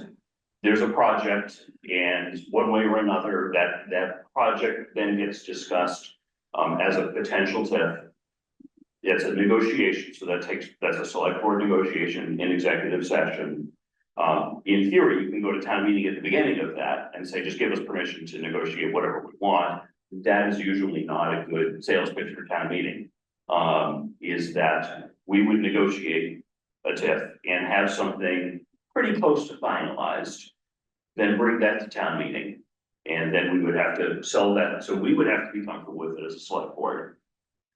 there's a project and one way or another that project then gets discussed as a potential TIF. It's a negotiation, so that's a select board negotiation in executive session. In theory, you can go to town meeting at the beginning of that and say, just give us permission to negotiate whatever we want. That is usually not a good sales pitch for town meeting. Is that we would negotiate a TIF and have something pretty close to finalized, then bring that to town meeting. And then we would have to sell that, so we would have to be comfortable with it as a select board.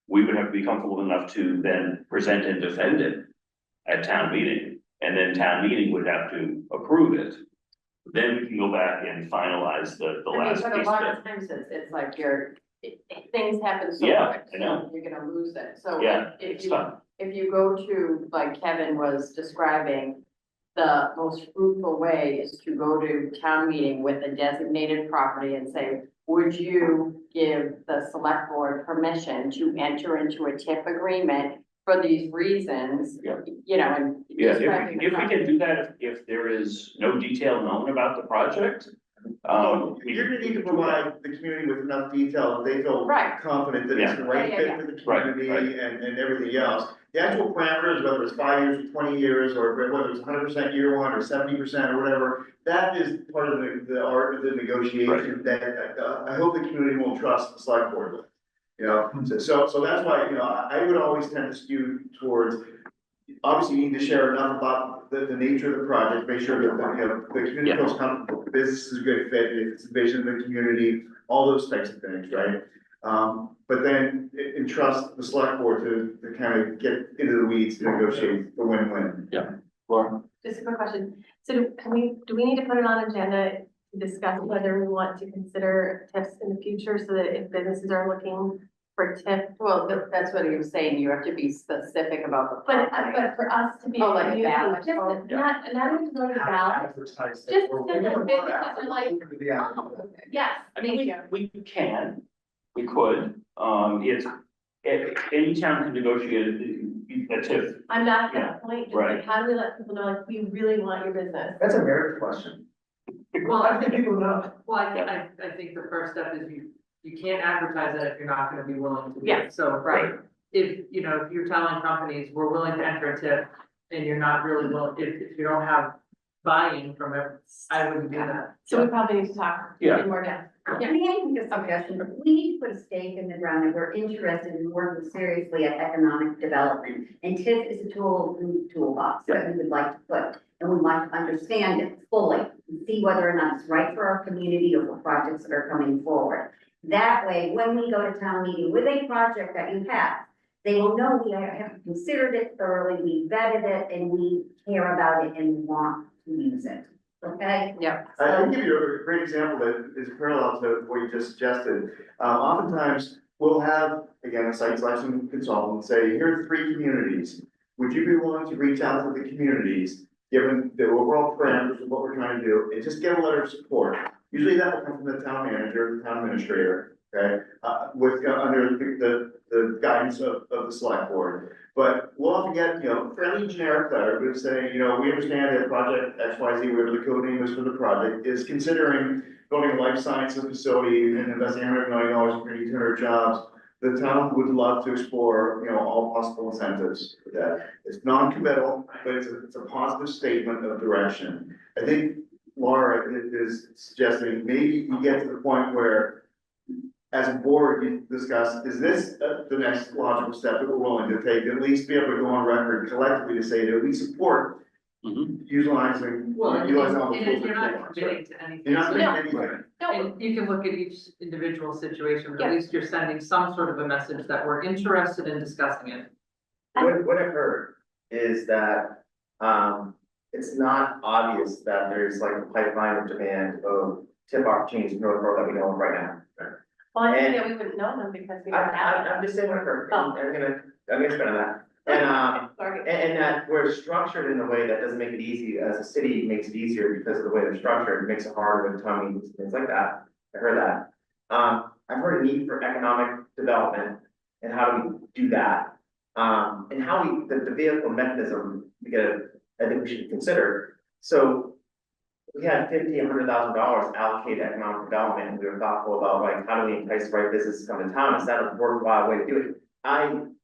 We would have to be comfortable enough to then present and defend it at town meeting. And then town meeting would have to approve it. Then we can go back and finalize the I mean, last but a piece lot of of times it's like things happen so Yeah, quick, I know. so you're gonna lose it. So Yeah, if it's you, tough. if you go to, like Kevin was describing, the most fruitful way is to go to town meeting with a designated property and say, would you give the select board permission to enter into a TIF agreement for these reasons? Yeah. You know, and. Yeah, describing the if we project. can do that, if there is no detail known about the project. You're gonna need to provide the community with enough detail that they feel Right. confident that it's the right Yeah, fit yeah, for the Right, community and everything else. The actual parameters, whether it's 5 years or 20 years, or whether it's 100% year one or 70% or whatever, that is part of the art of the negotiation that I hope the community will trust the select board with. You know, so that's why, you know, I would always tend to skew towards, obviously, you need to share enough about the nature of the project, make sure that, you know, the community Yeah. feels comfortable, the business is a good fit, if it's the vision of the community, all those types of things, right? But then entrust the select board to kind of get into the weeds to negotiate the win-win. Laura? Just a quick question. So do we need to put it on agenda to discuss whether we want to consider TIFs in the future so that if businesses are looking for TIF? Well, that's what he was saying, you have to be specific about the. But for us to be. Oh, like a ballot. Just not even to go to the ballot, Advertise that just we're- so that businesses are like, Yeah. oh, yes, I mean, thank you. we can, we could, any town can negotiate a TIF. I'm not at Yeah, that point, just right. like, how do we let people know, like, we really want your business? That's a merit question. Well, I think people know. Well, I think the first step is you can't advertise it if you're not gonna be willing to do Yeah, it. So, right. if, you know, if you're telling companies, we're willing to enter a TIF, and you're not really willing, if you don't have buy-in from it, I wouldn't do that. So we probably need to talk Yeah. in more depth. Let me make a suggestion, but we need to put a stake in the ground that we're interested in working seriously at economic development. And TIF is a tool in the toolbox that we would like to put, and we'd like to understand it fully, and see whether or not it's right for our community or for projects that are coming forward. That way, when we go to town meeting with a project that you have, they will know we have considered it thoroughly, we vetted it, and we care about it and want to use it, okay? Yep. I can give you a great example that is parallel to what you just suggested. Oftentimes, we'll have, again, a site selection consultant say, here are 3 communities. Would you be willing to reach out to the communities, given the overall parameters of what we're trying to do, and just get a letter of support? Usually that will come from the town manager, the town administrator, okay, with, under the guidance of the select board. But we'll often get, you know, fairly generic letter, but saying, you know, we understand that project XYZ, whatever the code name is for the project, is considering building a life sciences facility and investing $100 million in creating 200 jobs. The town would love to explore, you know, all possible incentives for that. It's non-committal, but it's a positive statement of direction. I think Laura is suggesting maybe you get to the point where, as a board, you discuss, is this the next logical step that we're willing to take? At least be able to go on record collectively to say that we support utilizing Well, and all the and tools if you're that not we want. committing to anything. You're not so- committing anything. And you can look at each individual situation, but Yeah. at least you're sending some sort of a message that we're interested in discussing it. What I've heard is that, it's not obvious that there's like a pipeline of demand of TIF opportunities in Northborough that we know of right now. Well, I think And- that we wouldn't know them because we don't have I'm them. just saying what I've heard, I'm gonna spend on that. And that we're structured in a way that doesn't make it easy, as a city makes it easier because of the way they're structured, it makes it harder with town meetings, things like that. I heard that. I've heard a need for economic development and how do we do that? And how the vehicle mechanism, I think we should consider. So we had $100,000 allocated to economic development, and we were thoughtful about like, how do we entice the right businesses to come to town? Is that a worthwhile way to do it? I'm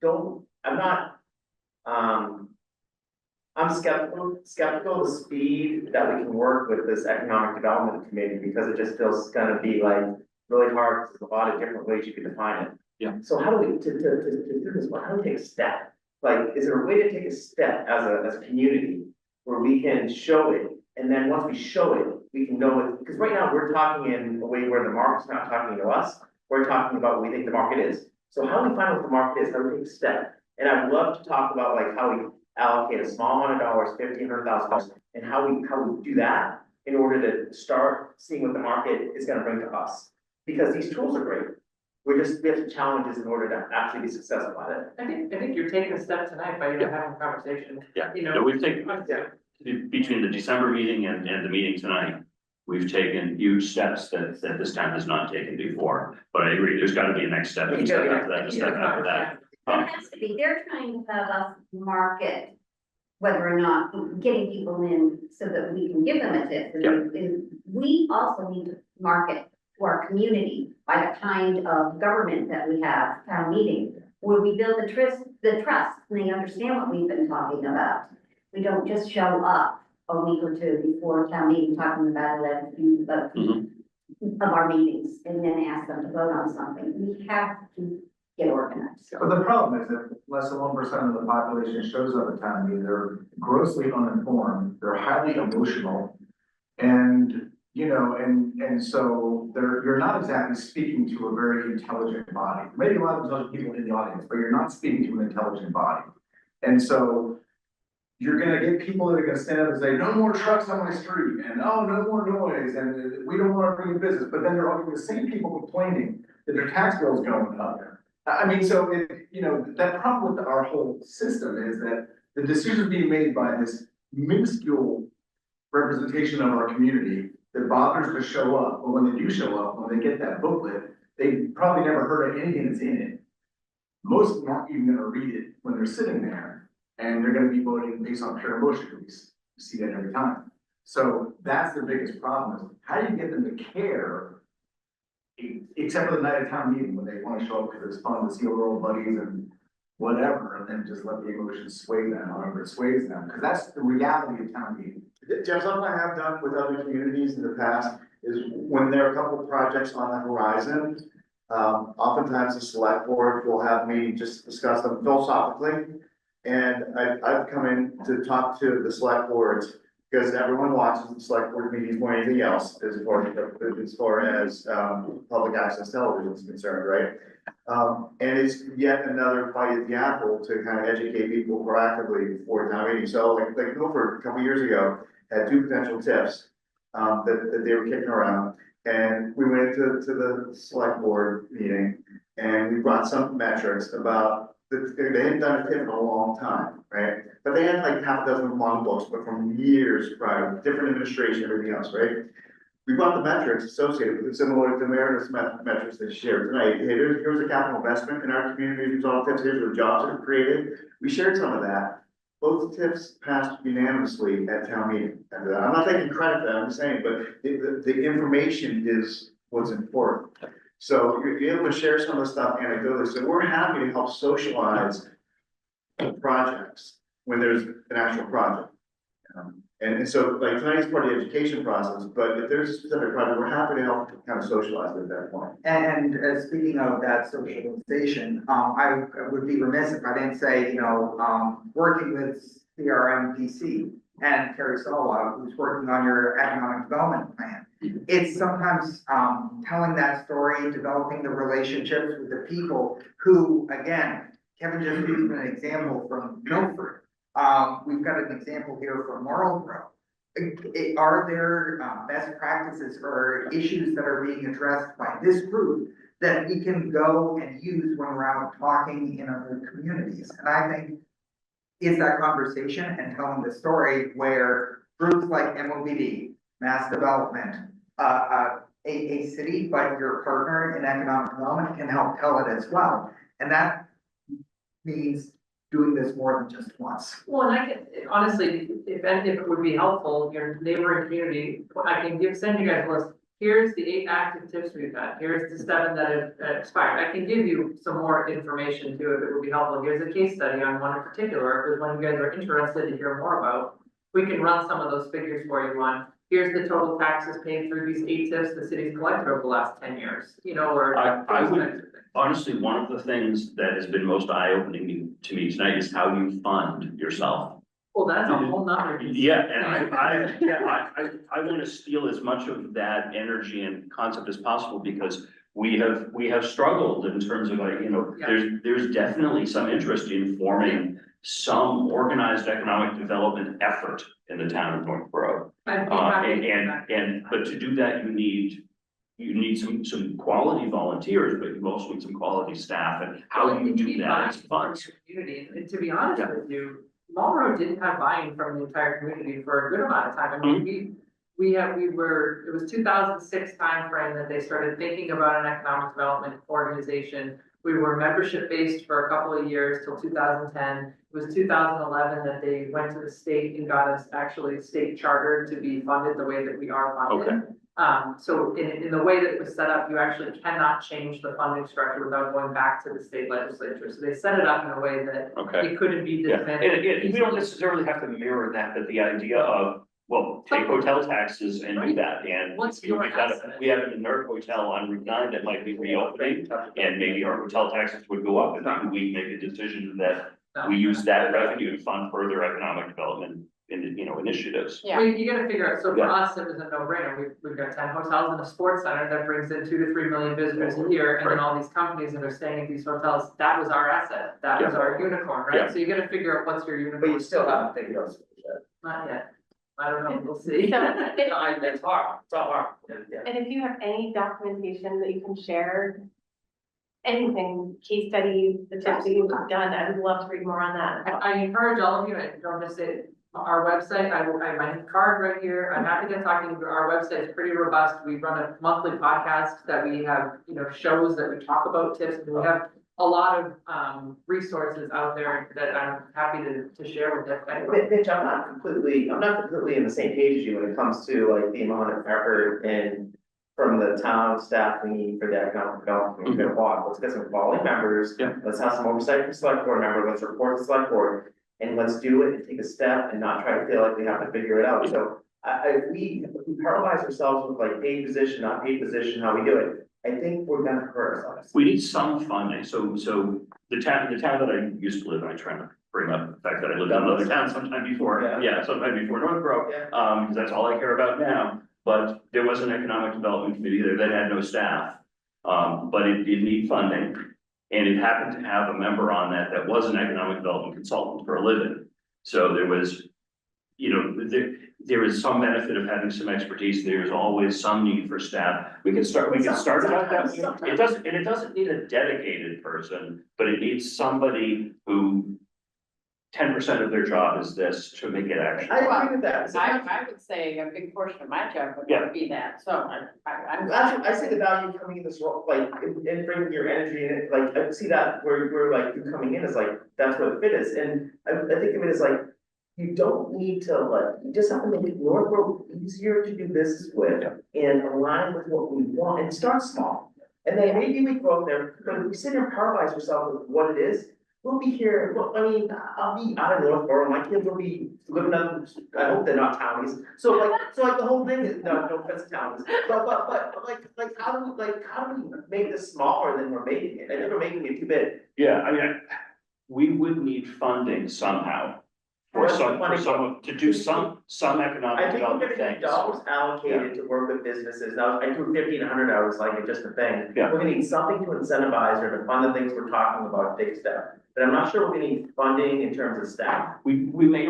skeptical of the speed that we can work with this economic development committee, because it just feels gonna be like really hard, there's a lot of different ways you could define it. Yeah. So how do we, to do this, how do we take a step? Like, is there a way to take a step as a community where we can show it, and then once we show it, we can know it, because right now we're talking in a way where the market's not talking to us, we're talking about what we think the market is. So how do we find what the market is, how do we take a step? And I'd love to talk about like how we allocate a small amount of dollars, $1,500,000, and how we do that in order to start seeing what the market is gonna bring to us. Because these tools are great. We have some challenges in order to actually be successful at it. I think you're taking a step tonight by, having a conversation. Yeah, You know. no, we've taken, between the December meeting and the meeting tonight, we've taken huge steps that this town has not taken before. But I agree, there's gotta be a next step, a step after that, a step after that. There has to be, they're trying to have us market whether or not getting people in so that we can give them a tip. And we also need to market to our community by the kind of government that we have, town meeting, where we build the trust, and they understand what we've been talking about. We don't just show up a week or two before town meeting talking about it at a few of our meetings and then ask them to vote on something. We have to get organized. But the problem is that less than 1% of the population shows up at town meeting, they're grossly uninformed, they're highly emotional. And, and so you're not exactly speaking to a very intelligent body. Maybe a lot of intelligent people in the audience, but you're not speaking to an intelligent body. And so you're gonna get people that are gonna stand up and say, no more trucks on my street, and oh, no more noise, and we don't wanna bring in business, but then they're all the same people complaining that their tax bill's going up. I mean, so that problem with our whole system is that the decisions being made by this minuscule representation of our community that bothers to show up, but when they do show up, when they get that booklet, they probably never heard of anything that's in it. Most of them aren't even gonna read it when they're sitting there, and they're gonna be voting based on pure emotion. We see that every time. So that's the biggest problem, is how do you get them to care, except for the night of town meeting when they wanna show up because it's fun to see our old buddies and whatever, and then just let the emotions sway them, however it sways them, because that's the reality of town meeting. Jeff, something I have done with other communities in the past is when there are a couple of projects on the horizon, oftentimes the select board will have me just discuss them philosophically. And I've come in to talk to the select boards, because everyone watches the select board meetings more than anything else, as far as public access television is concerned, right? And it's yet another bite at the apple to kind of educate people proactively before town meeting. So like Milford a couple years ago had 2 potential TIFs that they were kicking around. And we went to the select board meeting and we brought some metrics about they hadn't done a TIF in a long time, right? But they had like half a dozen long books, but from years prior, different administration, everything else, right? We brought the metrics associated with it, similar to Meredith's metrics that she shared tonight. Hey, here's a capital investment in our community, here's all the TIFs, here's the jobs that are created. We shared some of that. Both TIFs passed unanimously at town meeting. And I'm not taking credit for that, I'm just saying, but the information is what's important. So you're able to share some of the stuff anecdotally. So we're happy to help socialize projects when there's an actual project. And so like tonight's part of the education process, but if there's a specific project, we're happy to help kind of socialize it at that point. And speaking of that socialization, I would be remiss if I didn't say, working with CRMPC and Terry Solwa, who's working on your economic development plan. It's sometimes telling that story, developing the relationships with the people who, again, Kevin just used an example from Milford. We've got an example here from Marlboro. Are there best practices or issues that are being addressed by this group that we can go and use when we're out talking in other communities? And I think is that conversation and telling the story where groups like MOBD, Mass Development, a city, but your partner in economic development can help tell it as well. And that means doing this more than just once. Well, and I can, honestly, if it would be helpful, your neighboring community, I can send you guys a list. Here's the 8 active tips we've got, here's the 7 that have expired. I can give you some more information too, if it would be helpful. Here's a case study on one in particular, if there's one you guys are interested to hear more about. We can run some of those figures for you on, here's the total taxes paid through these 8 tips the city's collected over the last 10 years, you know, or. I would, honestly, one of the things that has been most eye-opening to me tonight is how you fund yourself. Well, that's a whole nother. Yeah, and I want to steal as much of that energy and concept as possible, because we have struggled in terms of like, you know, there's definitely some interest in forming some organized economic development effort in the town of Northborough. But to do that, you need some quality volunteers, but you also need some quality staff, and how do you do that is fun. Community, and to be honest with you, Marlboro didn't have buy-in from the entire community for a good amount of time. I mean, it was 2006 timeframe that they started thinking about an economic development organization. We were membership based for a couple of years till 2010. It was 2011 that they went to the state and got us actually state chartered to be funded the way that we are funded. Okay. So in the way that it was set up, you actually cannot change the funding structure without going back to the state legislature. So they set it up in a way that it couldn't be dismantled. And we don't necessarily have to mirror that, but the idea of, well, take hotel taxes and do that, and What's your asset? we have an inert hotel on Route 9 that might be reopening, and maybe our hotel taxes would go up, and maybe we make a decision that we use that revenue to fund further economic development in, you know, initiatives. Well, you gotta figure out, so for us, it was a no-brainer, we've got 10 hotels and a sports center that brings in 2 to 3 million visitors a year, and then all these companies that are staying at these hotels, that was our asset, that was our unicorn, right? So you gotta figure out what's your unicorn. But you still haven't figured out. Not yet, I don't know, we'll see. It's hard, it's all hard. Yeah. And if you have any documentation that you can share, anything, case studies, the tips that you've done, I would love to read more on that. I encourage all of you, I don't just say, our website, I have my card right here, I'm happy to talk to you, our website is pretty robust, we run a monthly podcast that we have, you know, shows that we talk about tips, and we have a lot of resources out there that I'm happy to share with everybody. Mitch, I'm not completely in the same page as you when it comes to like the amount of effort and from the town staff we need for the economic development. We're gonna walk, let's get some quality members, let's have some oversight from select board member, let's report to select board. And let's do it and take a step and not try to feel like we have to figure it out. So we paralyze ourselves with like paid position, not paid position, how we do it. I think we're gonna hurt ourselves. We need some funding, so the town that I used to live in, I try to bring up the fact that I lived in another town sometime before, sometime before Northborough, because that's all I care about now. But there was an economic development committee there that had no staff, but it did need funding. And it happened to have a member on that was an economic development consultant for a living. So there was, you know, there is some benefit of having some expertise. There's always some need for staff. We can start it out that way. It doesn't need a dedicated person, but it needs somebody who 10% of their job is this to make it actually. I agree with that. I would say a big portion of my job would be that, so I see the value coming in this role, like, in bringing your energy in, like, I see that where like you coming in is like, that's where the fit is, and I think of it as like, you don't need to, like, you just have to make it Northborough easier to do business with and align with what we want and start small. And then maybe we go out there, but if we sit here and paralyze ourselves with what it is, we'll be here, well, I mean, I'll be out of Northborough, my kids will be living on, I hope they're not townies. So like the whole thing is, no offense to townies, but like how do we make this smaller than we're making it? I think we're making it too big. Yeah, I mean, we would need funding somehow for to do some economic I think we're development gonna things. need dollars allocated to work with businesses. Now, I do 1,500 hours, like it's just a thing. We're gonna need something to incentivize or to fund the things we're talking about, big step. But I'm not sure we're gonna need funding in terms of staff. We may,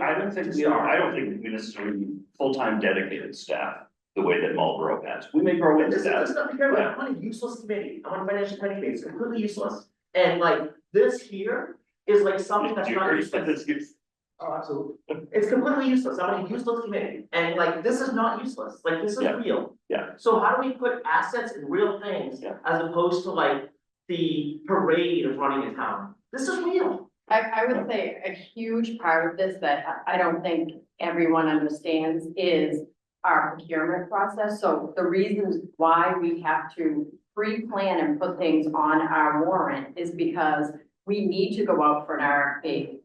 I don't think we necessarily need full-time dedicated staff the way that Marlboro has. We may grow into This that. is nothing about. I'm on a useless committee. I'm on a financial planning committee. It's completely useless. And like this here is like something that's Do you not agree useless. with this? Oh, absolutely. It's completely useless, I'm on a useless committee, and like, this is not useless, like, this is Yeah. real. Yeah. So how do we put assets in real things Yeah. as opposed to like the parade of running a town? This is real. I would say a huge part of this that I don't think everyone understands is our procurement process. So the reasons why we have to pre-plan and put things on our warrant is because we need to go out for an RFP.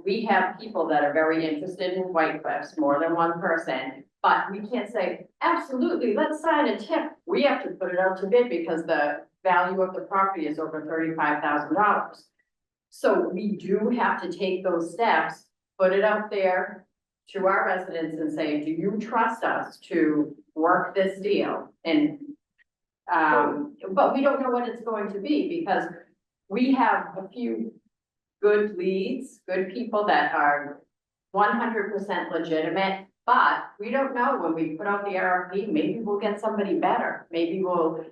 We have people that are very interested in White Cliffs, more than one person, but we can't say, absolutely, let's sign a tip. We have to put it out to bid because the value of the property is over $35,000. So we do have to take those steps, put it out there to our residents and say, do you trust us to work this deal? And, but we don't know what it's going to be because we have a few good leads, good people that are 100% legitimate, but we don't know when we put out the RFP, maybe we'll get somebody better. Maybe they'll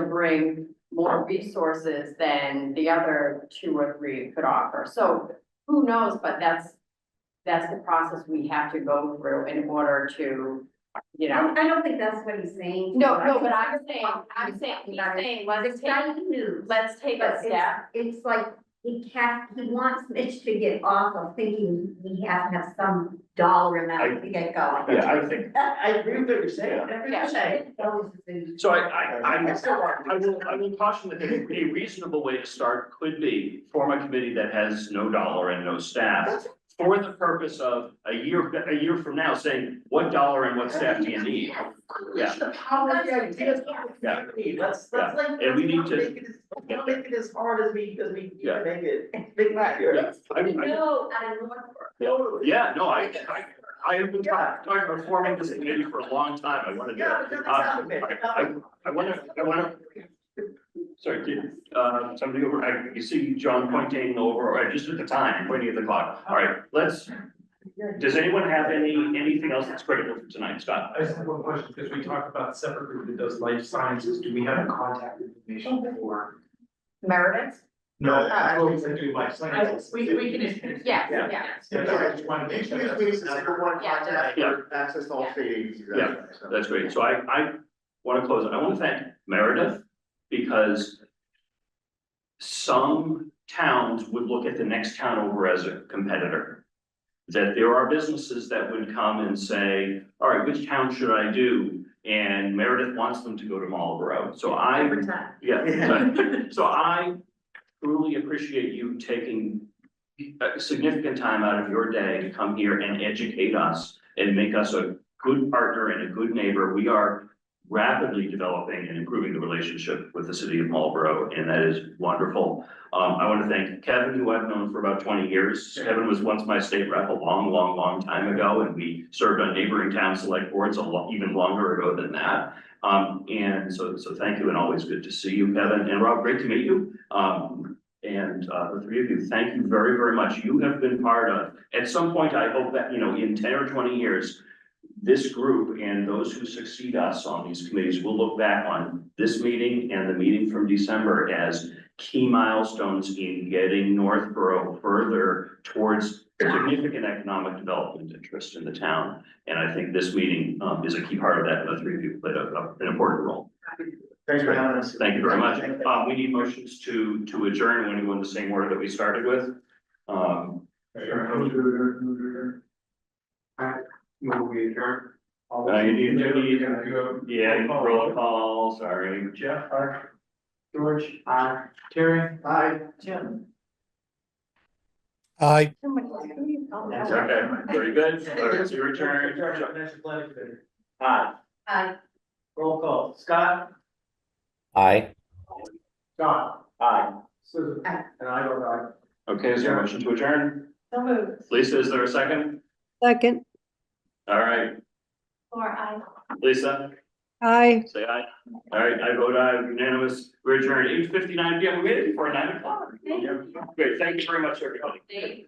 bring more resources than the other 2 or 3 could offer. So who knows, but that's the process we have to go through in order to, you know. I don't think that's what he's saying. No, but he's saying, let's take a step. It's like, he wants Mitch to get off of thinking we have to have some dollar amount to get going. Yeah, I think, I agree with what you're saying. so I will caution that a reasonable way to start could be form a committee that has no dollar and no staff. For the purpose of a year from now saying, what dollar and what staff do you need? Yeah. How many ideas? Yeah. Let's Yeah. like, And we need to make it as hard as we Yeah. can make it. Make it easier. Yeah. I- No, I don't. Yeah, no, I have been talking about forming this committee for a long time. I want to do Yeah, it. but that's I want to. Sorry, somebody over, you see John pointing over, or just at the time, pointing at the clock. All right, does anyone have anything else that's critical for tonight, Scott? I just have one question, because we talked about separate group that does life sciences, do we have a contact information for? Meredith? No, I was doing life sciences. We can. Yeah. Yeah, I just wanted to make sure that's. Number one contact for access to all state agencies. Yeah, that's great. So I want to close it. I want to thank Meredith because some towns would look at the next town over as a competitor. That there are businesses that would come and say, all right, which town should I do? And Meredith wants them to go to Marlboro. So Every time. so I truly appreciate you taking a significant time out of your day to come here and educate us and make us a good partner and a good neighbor. We are rapidly developing and improving the relationship with the city of Marlboro, and that is wonderful. I want to thank Kevin, who I've known for about 20 years. Kevin was once my state rep a long time ago, and we served on neighboring town select boards even longer ago than that. And so thank you, and always good to see you, Kevin. And Rob, great to meet you. And the 3 of you, thank you very much. You have been part of, at some point, I hope that, in 10 or 20 years, this group and those who succeed us on these committees will look back on this meeting and the meeting from December as key milestones in getting Northborough further towards significant economic development interest in the town. And I think this meeting is a key part of that. And the 3 of you played an important role. Thanks for having us. Thank you very much. We need motions to adjourn. When you go in the same order that we started with. Move we adjourn. You need, yeah, roll call, sorry. Jeff, aye. George, aye. Terry, aye. Jim. Aye. That's okay, very good. All right, so your turn. Financial planning committee. Aye. Roll call. Scott? Aye. John? Aye. Susan? And I vote aye. Okay, is there a motion to adjourn? So moved. Lisa, is there a second? Second. All right, Or I. Lisa, Aye. say aye. All right, I vote aye, unanimous. We're adjourned 8:59 PM. We made it before 9 o'clock. Great, thank you very much, everybody.